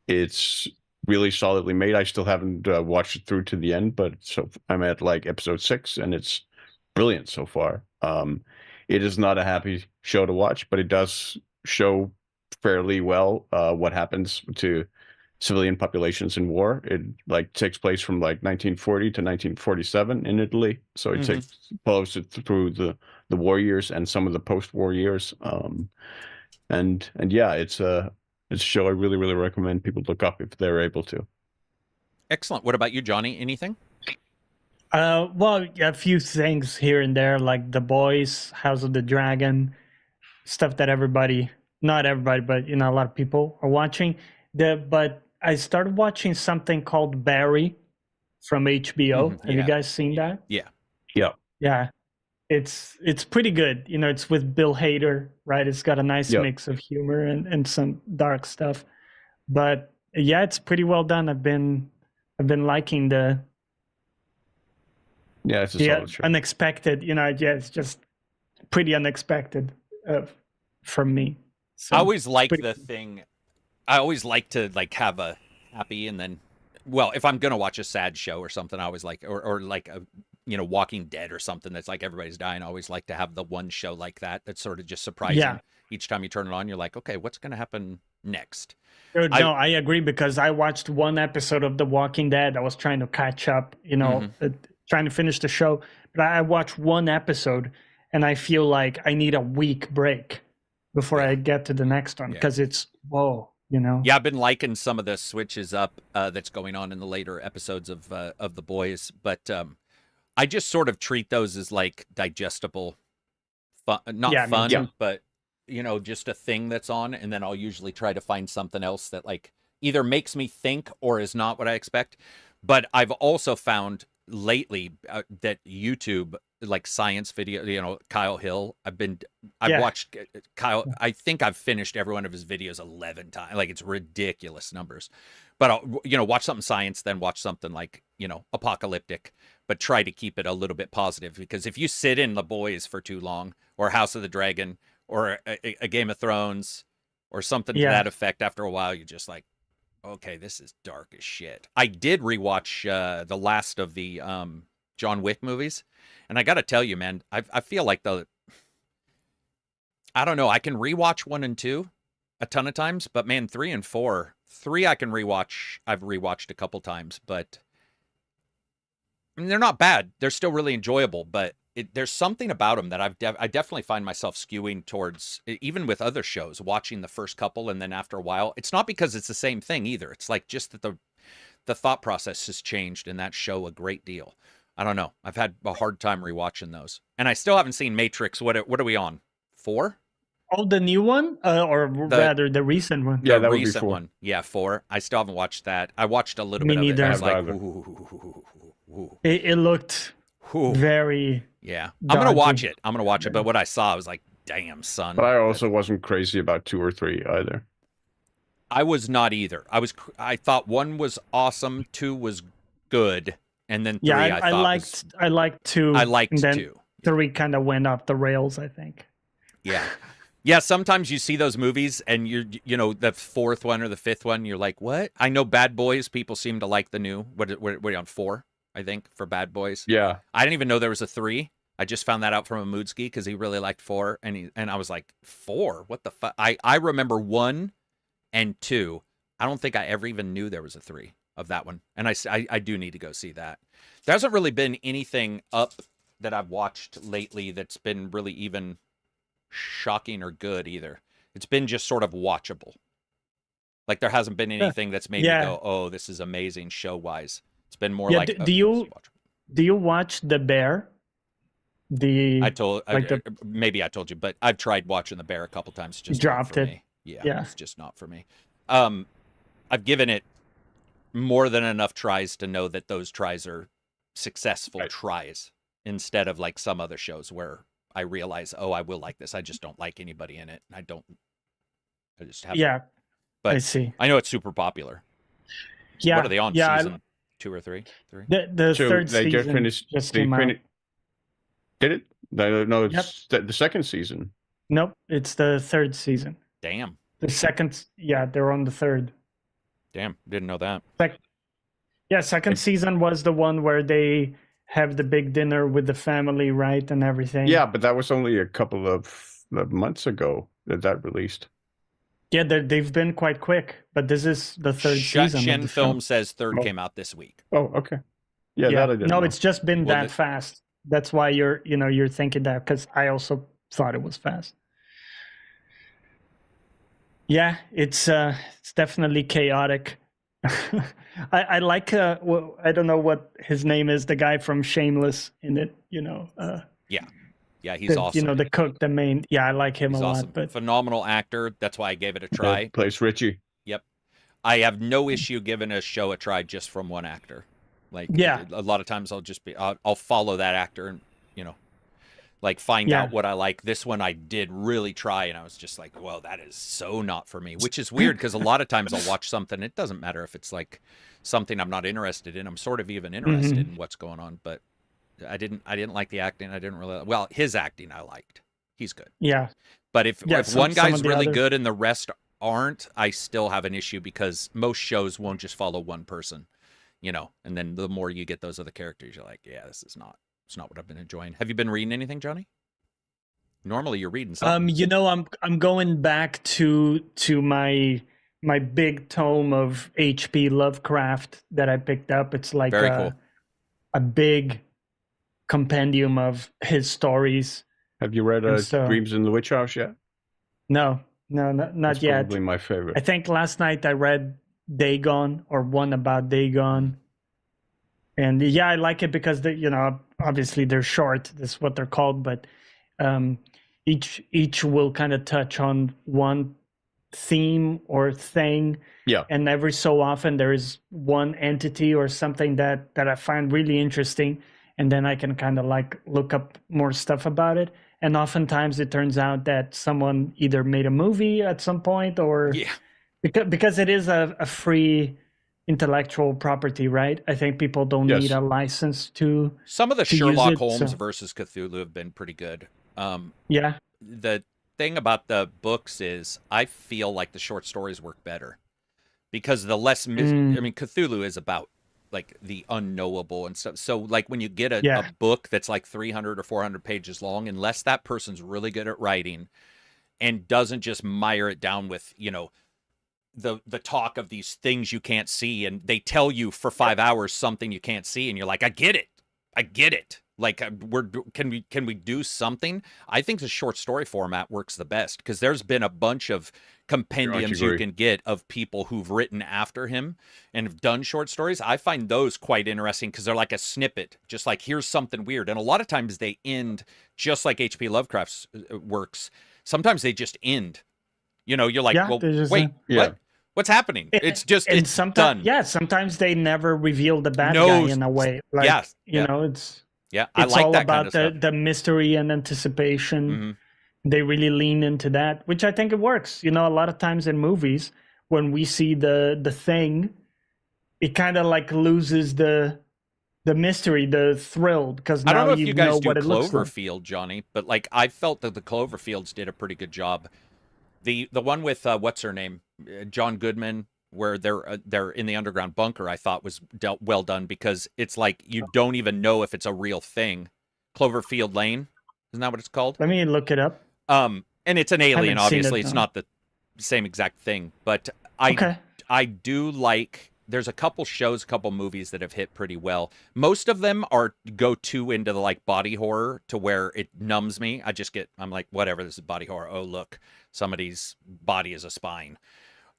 B: It's really solidly made. I still haven't watched it through to the end, but so I'm at like episode 6 and it's brilliant so far. It is not a happy show to watch, but it does show fairly well what happens to civilian populations in war. It like takes place from like 1940 to 1947 in Italy. So it follows it through the war years and some of the post-war years. And yeah, it's a show I really, really recommend people look up if they're able to.
A: Excellent. What about you, Johnny? Anything?
C: Well, a few things here and there, like The Boys, House of the Dragon, stuff that not everybody, but a lot of people are watching. But I started watching something called Barry from HBO. Have you guys seen that? Yeah. It's pretty good. It's with Bill Hader, right? It's got a nice mix of humor and some dark stuff. But yeah, it's pretty well done. I've been liking the
B: it's a solid show.
C: Unexpected. It's just pretty unexpected from me. So
A: I always like the thing. I always like to have a happy and then, well, if I'm going to watch a sad show or something, I always like, or like a, Walking Dead or something that's like everybody's dying. I always like to have the one show like that. That's sort of just surprising. Yeah. Each time you turn it on, you're like, okay, what's going to happen next?
C: Dude, I agree because I watched one episode of The Walking Dead. I was trying to catch up, trying to finish the show. But I watched one episode and I feel like I need a week break before I get to the next one because it's, whoa.
A: Yeah, I've been liking some of the switches up that's going on in the later episodes of The Boys, but I just sort of treat those as like digestible, fun, but just a thing that's on, and then I'll usually try to find something else that like either makes me think or is not what I expect. But I've also found lately that YouTube, like science video, you know, Kyle Hill, I've watched Kyle. I think I've finished every one of his videos 11 times. Like, it's ridiculous numbers. But I'll, you know, watch something science, then watch something like, you know, apocalyptic, but try to keep it a little bit positive, because if you sit in The Boys for too long, or House of the Dragon, or a Game of Thrones, or something to that effect, after a while, you're just like, okay, this is dark as shit. I did rewatch the last of the John Wick movies, and I got to tell you, man, I feel like I don't know, I can rewatch 1 and 2 a ton of times, but man, 3 and 4, 3 I can rewatch. I've rewatched a couple times, but I mean, they're not bad. They're still really enjoyable, but there's something about them that I definitely find myself skewing towards, even with other shows, watching the first couple, and then after a while, it's not because it's the same thing either. It's like just that the thought process has changed in that show a great deal. I don't know. I've had a hard time rewatching those, and I still haven't seen Matrix. What are we on? 4?
C: Oh, the new one, or rather the recent one.
B: Yeah,
A: the
B: that would be
A: recent
B: 4.
A: one. Yeah, 4. I still haven't watched that. I watched a little
C: Me
A: bit
C: neither.
A: of it. I was
B: Neither.
A: like, ooh.
C: It looked very.
A: Yeah, I'm gonna watch
C: daunting.
A: it. I'm gonna watch it. But what I saw, I was like, damn, son.
B: But I also wasn't crazy about 2 or 3 either.
A: I was not either. I thought 1 was awesome, 2 was good, and then 3
C: Yeah,
A: I thought
C: I liked 2.
A: I liked
C: and then
A: 2.
C: 3 kind of went off the rails, I think.
A: Yeah. Yeah, sometimes you see those movies and you know, the 4th one or the 5th one, you're like, what? I know Bad Boys, people seem to like the new. What are you on, 4, I think, for Bad Boys?
B: Yeah.
A: I didn't even know there was a 3. I just found that out from a Moodski because he really liked 4, and I was like, 4? What the fuck? I remember 1 and 2. I don't think I ever even knew there was a 3 of that one, and I do need to go see that. There hasn't really been anything up that I've watched lately that's been really even shocking or good either. It's been just sort of watchable. Like, there hasn't been anything that's made me go, oh, this is amazing show-wise. It's been more like,
C: do you watch The Bear? Maybe I told you, but I've tried watching The Bear a couple times. Just dropped it.
A: Me. Yeah, it's just not for me. I've given it more than enough tries to know that those tries are successful tries, instead of like some other shows where I realize, oh, I will like this. I just don't like anybody in it. I just haven't.
C: Yeah,
A: but
C: I see.
A: I know it's super popular.
C: Yeah.
A: What are they on?
C: Yeah,
A: season 2 or 3? 3?
C: The 3rd
B: they
C: season
B: just finished.
C: just
B: They
C: came out.
B: finished. Did it? No, it's the 2nd season.
C: Nope, it's the 3rd season.
A: Damn.
C: The 2nd, they're on the 3rd.
A: Damn, didn't know that.
C: Second season was the one where they have the big dinner with the family, right, and everything.
B: Yeah, but that was only a couple of months ago that released.
C: Yeah, they've been quite quick, but this is the 3rd season.
A: Shen
C: of the
A: Film says 3rd came out this week.
B: Oh, okay. Yeah, that I didn't know.
C: It's just been that fast. That's why you're thinking that, because I also thought it was fast. Yeah, it's definitely chaotic. I like I don't know what his name is, the guy from Shameless in it,
A: Yeah, he's awesome.
C: The cook, the main. Yeah, I like him a
A: awesome.
C: lot. But
A: Phenomenal actor. That's why I gave it a try.
B: Yeah, plays Richie.
A: Yep. I have no issue giving a show a try just from one actor. Like, a lot of times I'll follow that actor and, like, find out what I like. This one I did really try, and I was just like, well, that is so not for me, which is weird because a lot of times I'll watch something. It doesn't matter if it's like something I'm not interested in. I'm sort of even interested in what's going on, but I didn't like the acting. I didn't really, well, his acting I liked. He's good.
C: Yeah.
A: But if one guy's really good and the rest aren't, I still have an issue because most shows won't just follow one person, and then the more you get those other characters, you're like, yeah, it's not what I've been enjoying. Have you been reading anything, Johnny? Normally you're reading something.
C: I'm going back to my big tome of H.P. Lovecraft that I picked up. It's like
A: Very cool.
C: A big compendium of his stories.
B: Have you read Dreams in the Witch House yet?
C: No, not
B: That's
C: yet.
B: Probably my favorite.
C: I think last night I read Dagon, or one about Dagon. And I like it because obviously they're short. That's what they're called, but each will kind of touch on one theme or thing.
B: Yeah.
C: And every so often there is one entity or something that I find really interesting, and then I can kind of like look up more stuff about it. And oftentimes it turns out that someone either made a movie at some point, or because it is a free intellectual property, right? I think people don't need a license to.
A: Some of the
C: to
A: Sherlock
C: use it,
A: Holmes
C: so-
A: versus Cthulhu have been pretty good.
C: Yeah,
A: The thing about the books is I feel like the short stories work better because the less I mean, Cthulhu is about like the unknowable and stuff. So like when you get a book that's like 300 or 400 pages long, unless that person's really good at writing and doesn't just mire it down with, you know, the talk of these things you can't see, and they tell you for 5 hours something you can't see, and you're like, I get it. Like can we do something? I think the short story format works the best because there's been a bunch of compendiums you can get of people who've written after him and have done short stories. I find those quite interesting because they're like a snippet, just like here's something weird. And a lot of times they end just like H.P. Lovecraft's works. Sometimes they just end. You know, you're like, well, wait, what? What's happening? It's just it's done.
C: Yeah, sometimes they never reveal the bad guy in a way. Like, you know, it's
A: I like
C: all
A: that
C: about
A: kind of
C: the mystery and anticipation.
A: Mm-hmm.
C: They really lean into that, which I think it works. You know, a lot of times in movies, when we see the thing, it kind of like loses the mystery, the thrill, because now
A: I don't know if you guys
C: know
A: do
C: what it looks like.
A: Cloverfield, Johnny, but like I felt that the Cloverfields did a pretty good job. The one with what's her name, John Goodman, where they're in the underground bunker, I thought was well done because it's like you don't even know if it's a real thing. Cloverfield Lane, isn't that what it's called?
C: Let me look it up.
A: And it's an alien, obviously. It's not the same exact thing, but I do like. There's a couple shows, a couple movies that have hit pretty well. Most of them go too into the like body horror to where it numbs me. I'm like, whatever, this is body horror. Oh, look, somebody's body is a spine.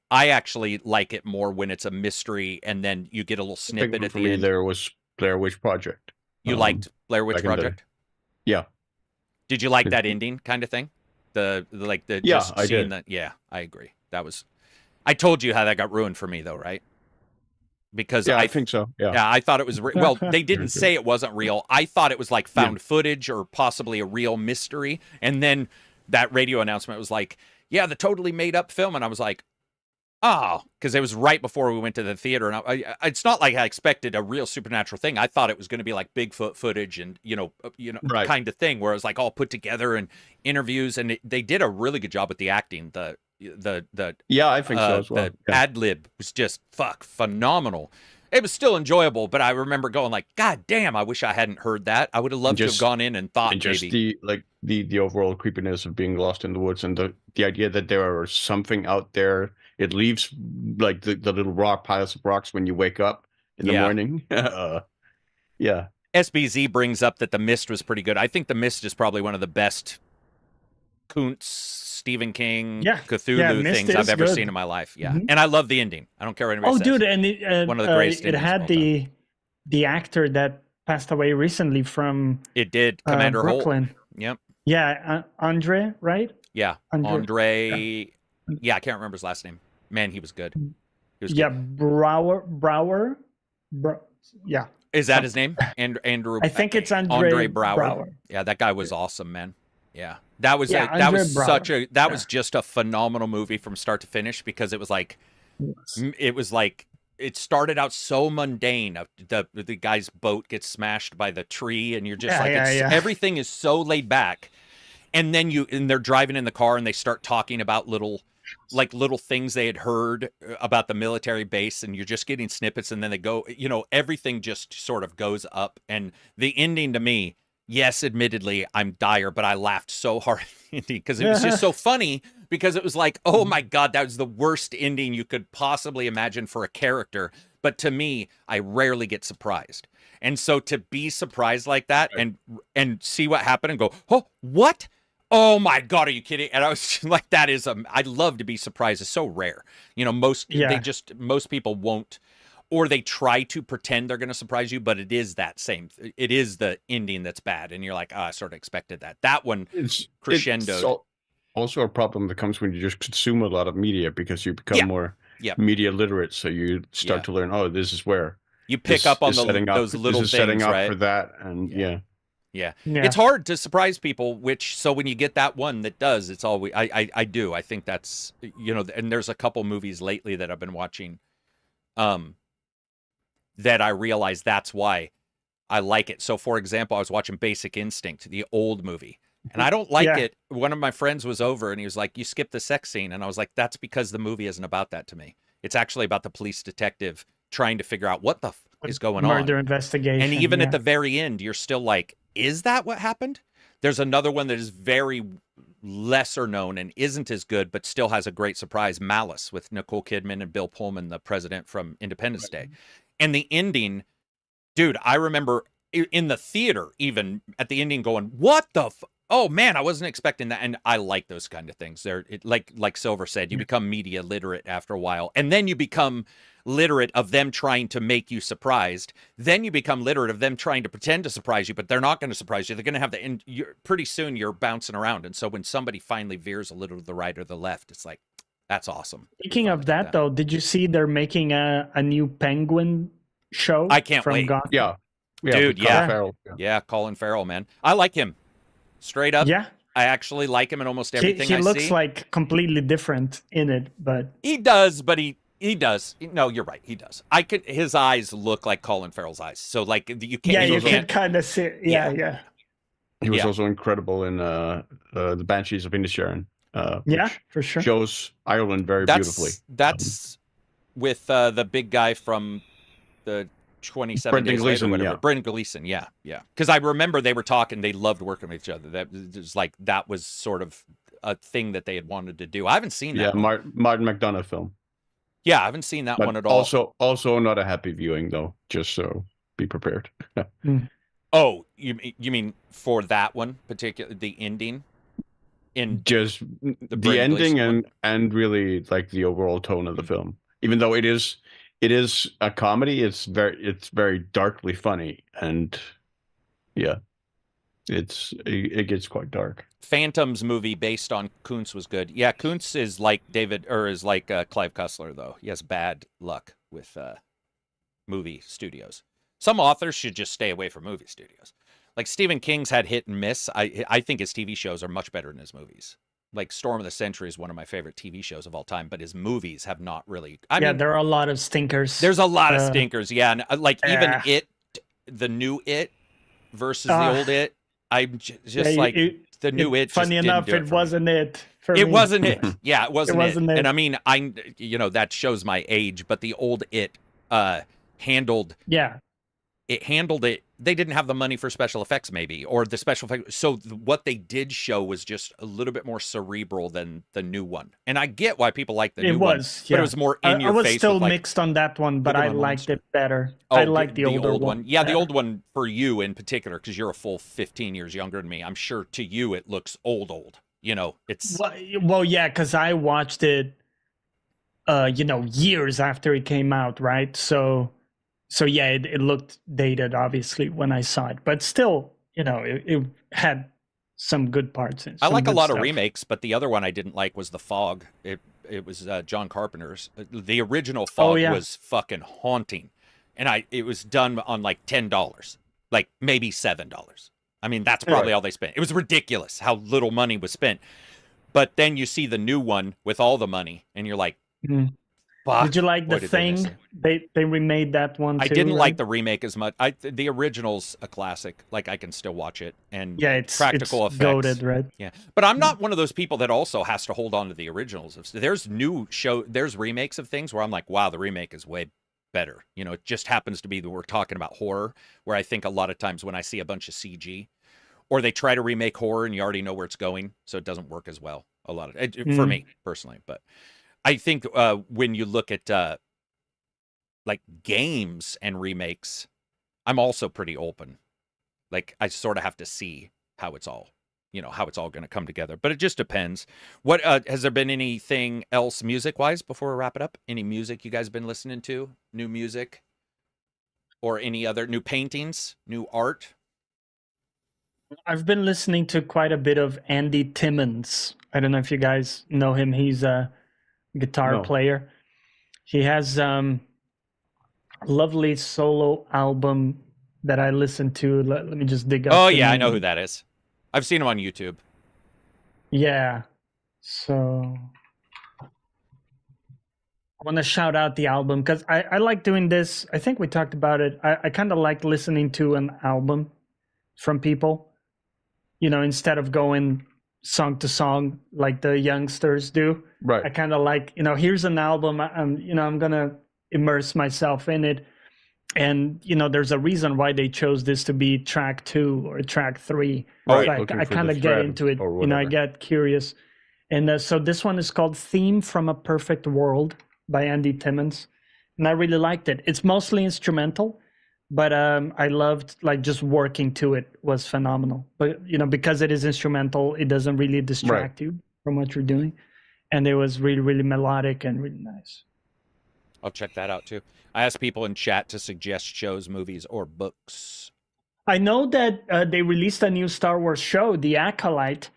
A: I actually like it more when it's a mystery and then you get a little snippet at the end.
B: There was Blair Witch Project.
A: You liked Blair Witch Project?
B: Yeah.
A: Did you like that ending kind of thing? I did. Yeah, I agree. I told you how that got ruined for me though, right? Because
B: I think so. Yeah,
A: I thought it was well. They didn't say it wasn't real. I thought it was like found footage or possibly a real mystery. And then that radio announcement was like, "Yeah, the totally made up film," and I was like, "Oh," because it was right before we went to the theater, and it's not like I expected a real supernatural thing. I thought it was going to be like Bigfoot footage and kind of thing, where it was like all put together and interviews, and they did a really good job with the acting.
B: I think so as well.
A: The ad lib was just phenomenal. It was still enjoyable, but I remember going like, God damn, I wish I hadn't heard that. I would have loved to have gone in and thought
B: just
A: maybe
B: the overall creepiness of being lost in the woods and the idea that there is something out there. It leaves like the little piles of rocks when you wake up in the morning.
A: SBZ brings up that The Mist was pretty good. I think The Mist is probably one of the best Kuntz, Stephen King, Cthulhu things I've ever seen in my life. Yeah, and I love the ending. I don't care what anybody says.
C: Dude, and
A: one of the greatest.
C: It had the actor that passed away recently from.
A: It did, Commander
C: Brooklyn.
A: Holt. Yep.
C: Yeah, Andre, right?
A: Yeah, Andre. Yeah, I can't remember his last name. Man, he was good.
C: Brower. Yeah.
A: Is that his name? Andrew.
C: I think it's Andre
A: Brower. Yeah, that guy was awesome, man. Yeah, that was was just a phenomenal movie from start to finish because it was like it started out so mundane. The guy's boat gets smashed by the tree, and you're just everything is so laid back, and then they're driving in the car and they start talking about little things they had heard about the military base, and you're just getting snippets, and then they go, everything just sort of goes up, and the ending to me. Yes, admittedly, I'm dire, but I laughed so hard because it was just so funny because it was like, oh my God, that was the worst ending you could possibly imagine for a character. But to me, I rarely get surprised. And so to be surprised like that and see what happened and go, oh, what? Oh my God, are you kidding? And I was just like, I'd love to be surprised. It's so rare. Most people won't. Or they try to pretend they're going to surprise you, but it is it is the ending that's bad. And you're like, I sort of expected that. That one crescendoed.
B: also a problem that comes when you just consume a lot of media because you become
A: Yeah.
B: more
A: Yeah.
B: media literate. So you start to learn, oh, this is where
A: you pick
B: this
A: up on
B: is setting up,
A: those little
B: this is
A: things,
B: setting up
A: right?
B: for that, and
A: Yeah.
C: Yeah.
A: It's hard to surprise people, so when you get that one that does, it's all I do. I think that's, and there's a couple movies lately that I've been watching that I realize that's why I like it. So for example, I was watching Basic Instinct, the old movie, and I don't like it. One of my friends was over and he was like, "You skipped the sex scene." And I was like, "That's because the movie isn't about that to me. It's actually about the police detective trying to figure out what the is going on.
C: Murder investigation.
A: And even at the very end, you're still like, is that what happened? There's another one that is very lesser known and isn't as good, but still has a great surprise, Malice, with Nicole Kidman and Bill Pullman, the president from Independence Day. And the ending, dude, I remember in the theater, even at the ending going, what the oh man, I wasn't expecting that. And I like those kind of things. They're like Silver said, you become media literate after a while, and then you become literate of them trying to make you surprised. Then you become literate of them trying to pretend to surprise you, but they're not going to surprise you. They're going to have pretty soon you're bouncing around. And so when somebody finally veers a little to the right or the left, it's like, that's awesome.
C: Speaking of that, though, did you see they're making a new Penguin show?
A: I can't wait.
C: Gotham?
B: Yeah.
A: Dude,
B: Colin Farrell.
A: Yeah, Colin Farrell, man. I like him. Straight up.
C: Yeah.
A: I actually like him in almost everything I see.
C: He looks like completely different in it, but...
A: He does, but he does. No, you're right. He does. His eyes look like Colin Farrell's eyes. So, like, you can't...
C: Yeah, you can kind of see... Yeah.
B: He was also incredible in the Banshees of Inisherin.
C: For sure.
B: Shows Ireland very beautifully.
A: That's with the big guy from the 27 Days Later, whatever. Brendan Gleeson, yeah. Because I remember they were talking, they loved working with each other. That was sort of a thing that they had wanted to do. I haven't seen that.
B: Yeah, Martin McDonagh film.
A: Yeah, I haven't seen that one at all.
B: Also not a happy viewing though, just so be prepared.
A: Oh, you mean for that one particular, the ending? In
B: just the ending and really like the overall tone of the film. Even though it is a comedy, it's very darkly funny, and it gets quite dark.
A: Phantom's movie based on Kuntz was good. Yeah, Kuntz is like Clive Cussler though. He has bad luck with movie studios. Some authors should just stay away from movie studios. Like Stephen King's had hit and miss. I think his TV shows are much better than his movies. Like Storm of the Century is one of my favorite TV shows of all time, but his movies have not really. I mean,
C: there are a lot of stinkers.
A: There's a lot of stinkers, yeah. And even the new It versus the old It, I'm just the new It.
C: Funny enough, it wasn't it.
A: It wasn't it. Yeah, it wasn't it. And I mean, that shows my age, but the old It handled.
C: Yeah.
A: It handled it. They didn't have the money for special effects, maybe, or the special effects. So what they did show was just a little bit more cerebral than the new one. And I get why people like the new one, but it was more in your face.
C: I was still mixed on that one, but I liked it better.
A: Oh,
C: I liked the older
A: old one. Yeah, the old one for you in particular, because you're a full 15 years younger than me. I'm sure to you it looks old. It's
C: well, yeah, because I watched it, years after it came out, right? So yeah, it looked dated, obviously, when I saw it, but still, it had some good parts.
A: I like a lot of remakes, but the other one I didn't like was The Fog. It was John Carpenter's. The original Fog was fucking haunting, and it was done on like $10, like maybe $7. I mean, that's probably all they spent. It was ridiculous how little money was spent. But then you see the new one with all the money, and you're like.
C: Did you like The Thing? They remade that one too.
A: I didn't like the remake as much. The original's a classic. Like I can still watch it, and
C: it's
A: practical effects.
C: Goated, right?
A: Yeah, but I'm not one of those people that also has to hold on to the originals. There's there's remakes of things where I'm like, wow, the remake is way better. It just happens to be that we're talking about horror, where I think a lot of times when I see a bunch of CG, or they try to remake horror and you already know where it's going, so it doesn't work as well. A lot of for me personally, but. I think when you look at like games and remakes, I'm also pretty open. Like I sort of have to see how it's all going to come together. But it just depends. What has there been anything else music-wise before we wrap it up? Any music you guys been listening to? New music? Or any other new paintings, new art?
C: I've been listening to quite a bit of Andy Timmons. I don't know if you guys know him. He's a guitar
B: No.
C: player. He has lovely solo album that I listened to. Let me just dig up.
A: Oh
C: the
A: yeah, I know
C: name.
A: who that is. I've seen him on YouTube.
C: Yeah. So I want to shout out the album because I like doing this. I think we talked about it. I kind of like listening to an album from people, instead of going song to song like the youngsters do.
B: Right.
C: I kind of like, here's an album. I'm going to immerse myself in it. And, there's a reason why they chose this to be track 2 or track 3.
B: Right.
C: So
B: Looking
C: I
B: for
C: kind
B: the
C: of get
B: thread
C: into it.
B: or
C: I
B: whatever.
C: get curious. And so this one is called Theme from a Perfect World by Andy Timmons. And I really liked it. It's mostly instrumental, but I loved just working to it was phenomenal. But, because it is instrumental, it doesn't really distract you from what you're doing. And it was really, really melodic and really nice.
A: I'll check that out too. I asked people in chat to suggest shows, movies, or books.
C: I know that they released a new Star Wars show, The Acolyte.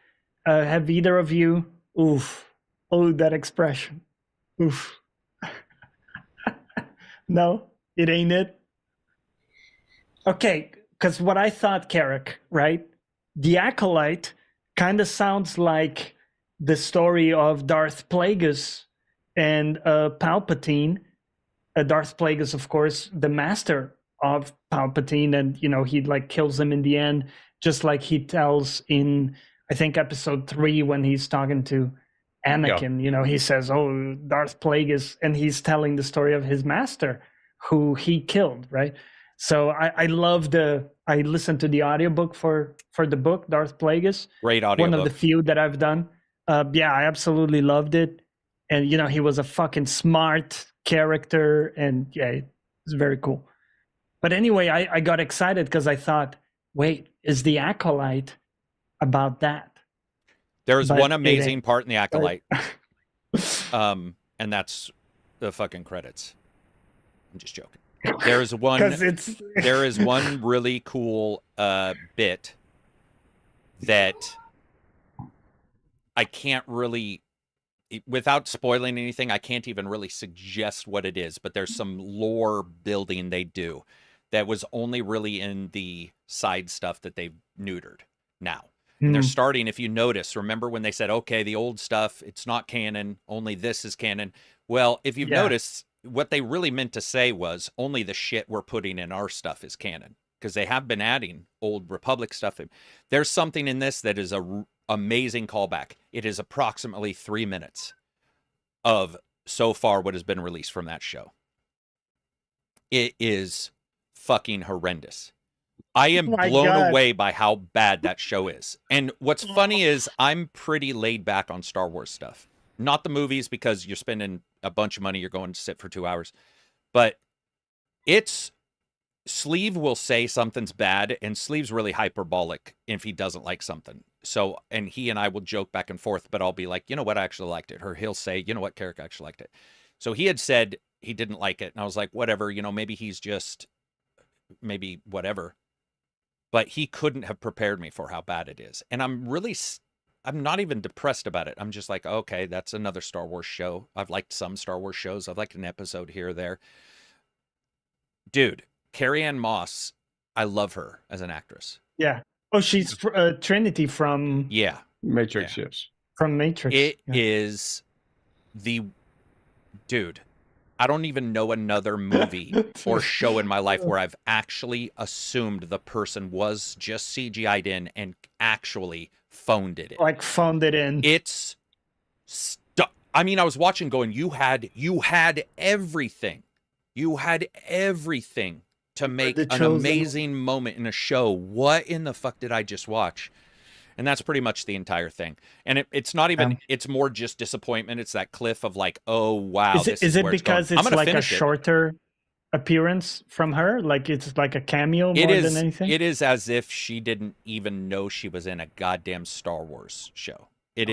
C: Have either of you? Oof. Oh, that expression. Oof. No, it ain't it. Okay, because what I thought, Carrick, right? The Acolyte kind of sounds like the story of Darth Plagueis and Palpatine. Darth Plagueis, of course, the master of Palpatine, and he kills him in the end, just like he tells in I think episode 3 when he's talking to Anakin. He says, "Oh, Darth Plagueis," and he's telling the story of his master, who he killed, right? So I love I listened to the audiobook for the book Darth Plagueis.
A: Great audio.
C: One of the few that I've done. Yeah, I absolutely loved it, and he was a fucking smart character, and yeah, it's very cool. But anyway, I got excited because I thought, wait, is the Acolyte about that?
A: There's
C: But
A: one
C: it
A: amazing
C: ain't.
A: part in the Acolyte, and that's the fucking credits. I'm just joking. There's one.
C: Because
A: There is one really cool bit that I can't really, without spoiling anything, I can't even really suggest what it is, but there's some lore building they do that was only really in the side stuff that they've neutered now. And they're starting, if you notice, remember when they said, okay, the old stuff, it's not canon, only this is canon. Well, if you've noticed, what they really meant to say was only the shit we're putting in our stuff is canon, because they have been adding old Republic stuff. There's something in this that is a amazing callback. It is approximately 3 minutes of so far what has been released from that show. It is fucking horrendous. I am blown away by how bad that show is. And what's funny is I'm pretty laid back on Star Wars stuff. Not the movies, because you're spending a bunch of money, you're going to sit for 2 hours. But Sleeve will say something's bad, and Sleeve's really hyperbolic if he doesn't like something. So, and he and I will joke back and forth, but I'll be like, you know what, I actually liked it. Or he'll say, you know what, Carrick actually liked it. So he had said he didn't like it, and I was like, whatever, maybe he's just, maybe whatever. But he couldn't have prepared me for how bad it is. And I'm not even depressed about it. I'm just like, okay, that's another Star Wars show. I've liked some Star Wars shows. I've liked an episode here or there. Dude, Carrie-Anne Moss, I love her as an actress.
C: Yeah. Oh, she's Trinity from...
A: Yeah.
B: Matrix, yes.
C: From Matrix.
A: It is Dude, I don't even know another movie or show in my life where I've actually assumed the person was just CGI'd in and actually phoned it in.
C: Like phoned it in.
A: It's I mean, I was watching going, you had everything. You had everything to make an amazing moment in a show. What in the fuck did I just watch? And that's pretty much the entire thing. And it's not even, it's more just disappointment. It's that cliff of like, oh, wow.
C: Is it because it's like a shorter appearance from her? Like it's like a cameo more than anything?
A: It is as if she didn't even know she was in a goddamn Star Wars show. It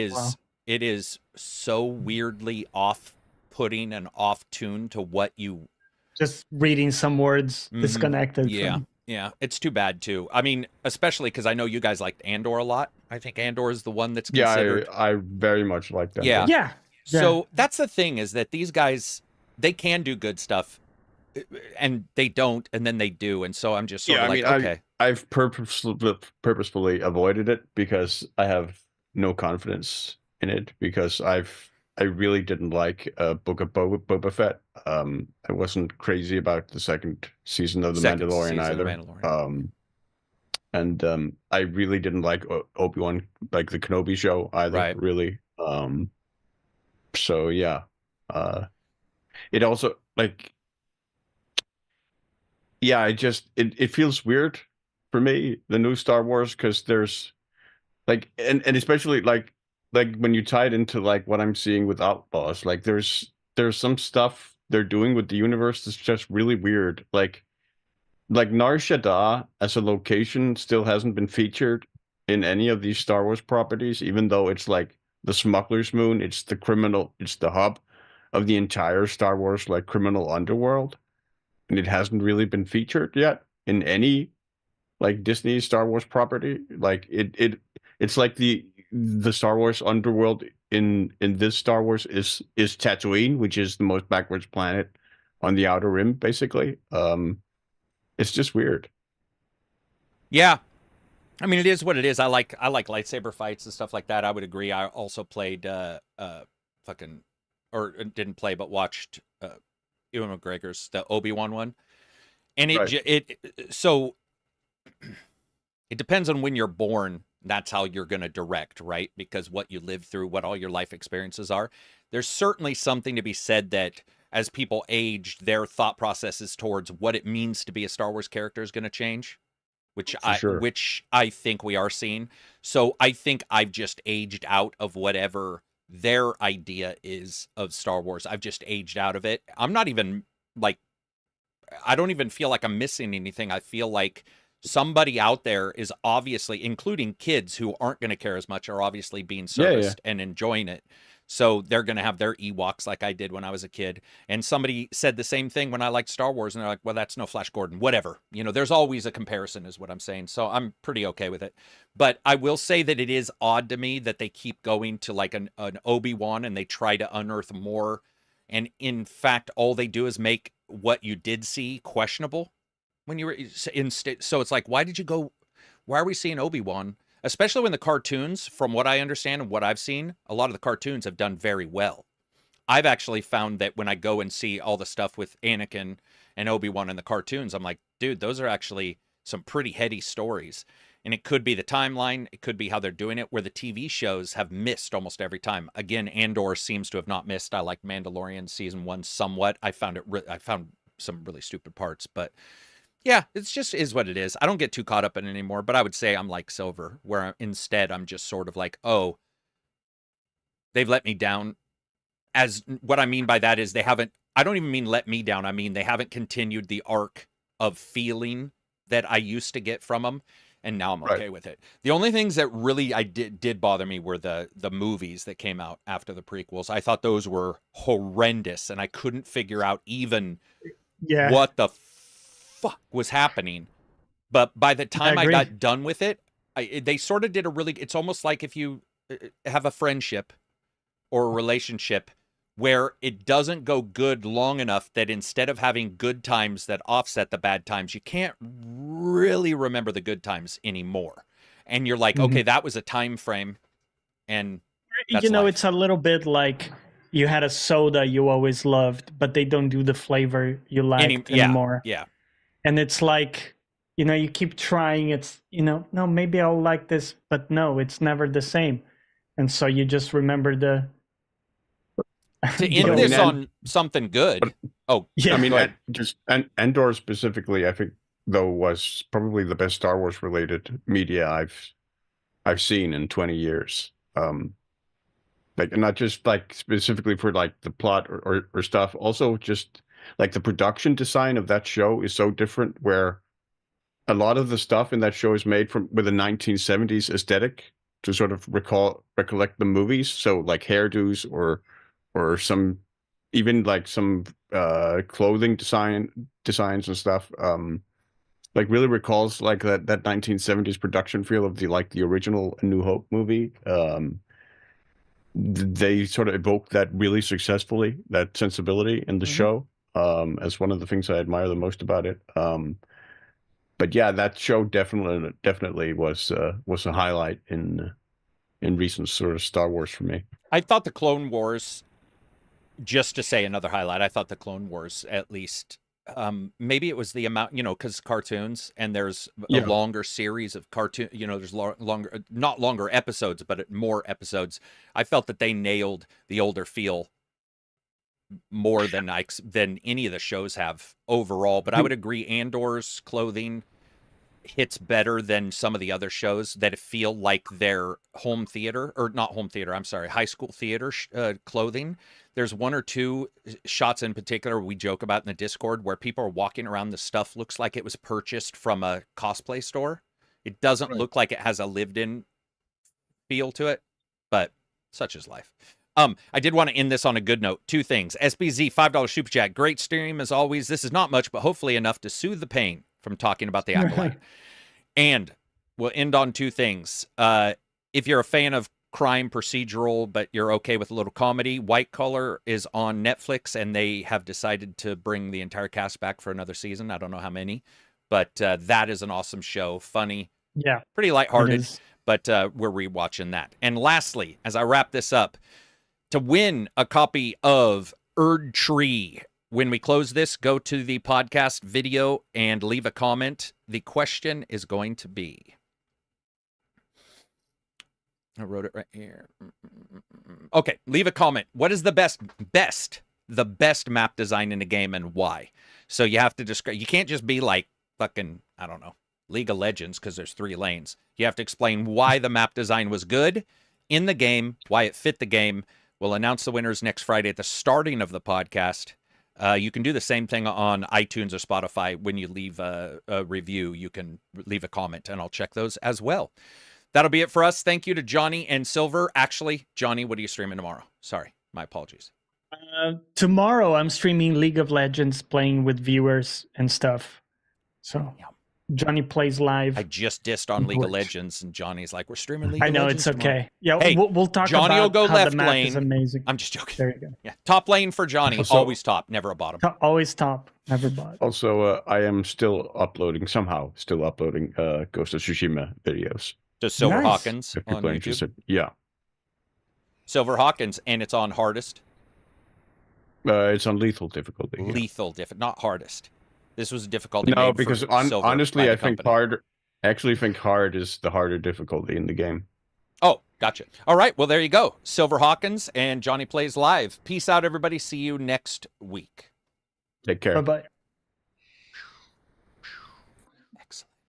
A: is so weirdly off-putting and off-tuned to what you...
C: Just reading some words disconnected.
A: Yeah. Yeah, it's too bad too. I mean, especially because I know you guys liked Andor a lot. I think Andor is the one that's considered.
B: Yeah, I very much like that.
A: Yeah.
C: Yeah.
A: So that's the thing, is that these guys, they can do good stuff, and they don't, and then they do, and so I'm just sort of like, okay.
B: I've purposefully avoided it because I have no confidence in it, because I really didn't like Book of Boba Fett. I wasn't crazy about the second season of The Mandalorian either. And I really didn't like Obi-Wan, like the Kenobi show either,
A: Right.
B: really. So yeah. It also, like, yeah, it feels weird for me, the new Star Wars, because there's like, and especially like when you tie it into like what I'm seeing with Outlaws, like there's some stuff they're doing with the universe that's just really weird. Like Nar Shaddaa as a location still hasn't been featured in any of these Star Wars properties, even though it's like the smuggler's moon, it's the hub of the entire Star Wars like criminal underworld, and it hasn't really been featured yet in any like Disney Star Wars property. Like it's like the Star Wars underworld in this Star Wars is Tatooine, which is the most backwards planet on the Outer Rim, basically. It's just weird.
A: Yeah. I mean, it is what it is. I like lightsaber fights and stuff like that. I would agree. I also played didn't play, but watched Ewan McGregor's the Obi-Wan one. And so it depends on when you're born. That's how you're going to direct, right? Because what you live through, what all your life experiences are. There's certainly something to be said that as people age, their thought processes towards what it means to be a Star Wars character is going to change, which I think we are seeing. So I think I've just aged out of whatever their idea is of Star Wars. I've just aged out of it. I'm not even like, I don't even feel like I'm missing anything. I feel like somebody out there is obviously, including kids who aren't going to care as much, are obviously being serviced and enjoying it. So they're going to have their Ewoks like I did when I was a kid. And somebody said the same thing when I liked Star Wars, and they're like, well, that's no Flash Gordon, whatever. You know, there's always a comparison is what I'm saying. So I'm pretty okay with it. But I will say that it is odd to me that they keep going to like an Obi-Wan and they try to unearth more. And in fact, all they do is make what you did see questionable when you were so it's like, why are we seeing Obi-Wan? Especially when the cartoons, from what I understand and what I've seen, a lot of the cartoons have done very well. I've actually found that when I go and see all the stuff with Anakin and Obi-Wan in the cartoons, I'm like, dude, those are actually some pretty heady stories. And it could be the timeline, it could be how they're doing it, where the TV shows have missed almost every time. Again, Andor seems to have not missed. I like Mandalorian season 1 somewhat. I found some really stupid parts, but yeah, it's just is what it is. I don't get too caught up in it anymore, but I would say I'm like Silver, where instead I'm just sort of like, oh, they've let me down. As what I mean by that is I don't even mean let me down. I mean, they haven't continued the arc of feeling that I used to get from them, and now I'm okay with it. The only things that really did bother me were the movies that came out after the prequels. I thought those were horrendous, and I couldn't figure out even what the fuck was happening. But by the time I got done with it, they sort of did it's almost like if you have a friendship or a relationship where it doesn't go good long enough that instead of having good times that offset the bad times, you can't really remember the good times anymore. And you're like, okay, that was a time frame. And that's life.
C: It's a little bit like you had a soda you always loved, but they don't do the flavor you liked anymore.
A: Yeah.
C: And it's like, you keep trying. It's, no, maybe I'll like this, but no, it's never the same. And so you just remember to
A: end this on something good. I
B: mean, Andor specifically, I think, though, was probably the best Star Wars related media I've seen in 20 years. Like, not just like specifically for like the plot or stuff, also just like the production design of that show is so different, where a lot of the stuff in that show is made with a 1970s aesthetic to sort of recollect the movies. So like hairdos or some, even like some clothing designs and stuff. like really recalls like that 1970s production feel of the original A New Hope movie. They sort of evoke that really successfully, that sensibility in the show, as one of the things I admire the most about it. But yeah, that show definitely was a highlight in recent sort of Star Wars for me.
A: I thought the Clone Wars, just to say another highlight, I thought the Clone Wars, at least, maybe it was the amount, because cartoons, and there's a longer series of cartoon, there's longer, not longer episodes, but more episodes. I felt that they nailed the older feel more than any of the shows have overall. But I would agree, Andor's clothing hits better than some of the other shows that feel like they're home theater, or not home theater, I'm sorry, high school theater clothing. There's one or two shots in particular we joke about in the Discord where people are walking around, the stuff looks like it was purchased from a cosplay store. It doesn't look like it has a lived-in feel to it, but such is life. I did want to end this on a good note. Two things. SBZ, $5 Super Chat. Great stream as always. This is not much, but hopefully enough to soothe the pain from talking about the Acolyte. And we'll end on two things. If you're a fan of crime procedural, but you're okay with a little comedy, White Collar is on Netflix, and they have decided to bring the entire cast back for another season. I don't know how many, but that is an awesome show. Funny.
C: Yeah.
A: Pretty lighthearted, but we're rewatching that. And lastly, as I wrap this up, to win a copy of Erd Tree, when we close this, go to the podcast video and leave a comment. The question is going to be, I wrote it right here. Okay, leave a comment. What is the best map design in a game and why? So you have to describe, you can't just be like fucking, I don't know, League of Legends, because there's 3 lanes. You have to explain why the map design was good in the game, why it fit the game. We'll announce the winners next Friday at the starting of the podcast. You can do the same thing on iTunes or Spotify. When you leave a review, you can leave a comment, and I'll check those as well. That'll be it for us. Thank you to Johnny and Silver. Actually, Johnny, what are you streaming tomorrow? Sorry, my apologies.
C: Tomorrow, I'm streaming League of Legends, playing with viewers and stuff. So Johnny plays live.
A: I just dissed on League of Legends, and Johnny's like, we're streaming League of Legends.
C: I know, it's okay.
A: Tomorrow.
C: Yeah,
A: hey,
C: we'll talk
A: Johnny
C: about
A: will go
C: how
A: left
C: the map
A: lane.
C: is amazing.
A: I'm just joking.
C: There you go.
A: Yeah, top lane for Johnny.
B: Also,
A: always top, never a bottom.
C: Always top, never bottom.
B: Also, I am still uploading Ghost of Tsushima videos.
A: To Silver
C: Nice.
A: Hawkins
B: If
A: on
B: people are
A: YouTube.
B: interested. Yeah.
A: Silver Hawkins, and it's on hardest.
B: It's on lethal difficulty. Yeah.
A: Lethal, not hardest. This was a difficulty.
B: No,
A: made
B: because
A: for Silver
B: honestly,
A: by
B: I
A: the
B: think
A: company.
B: hard is the harder difficulty in the game.
A: Oh, gotcha. All right, well, there you go. Silver Hawkins and Johnny Plays Live. Peace out, everybody. See you next week.
B: Take care.
C: Bye-bye.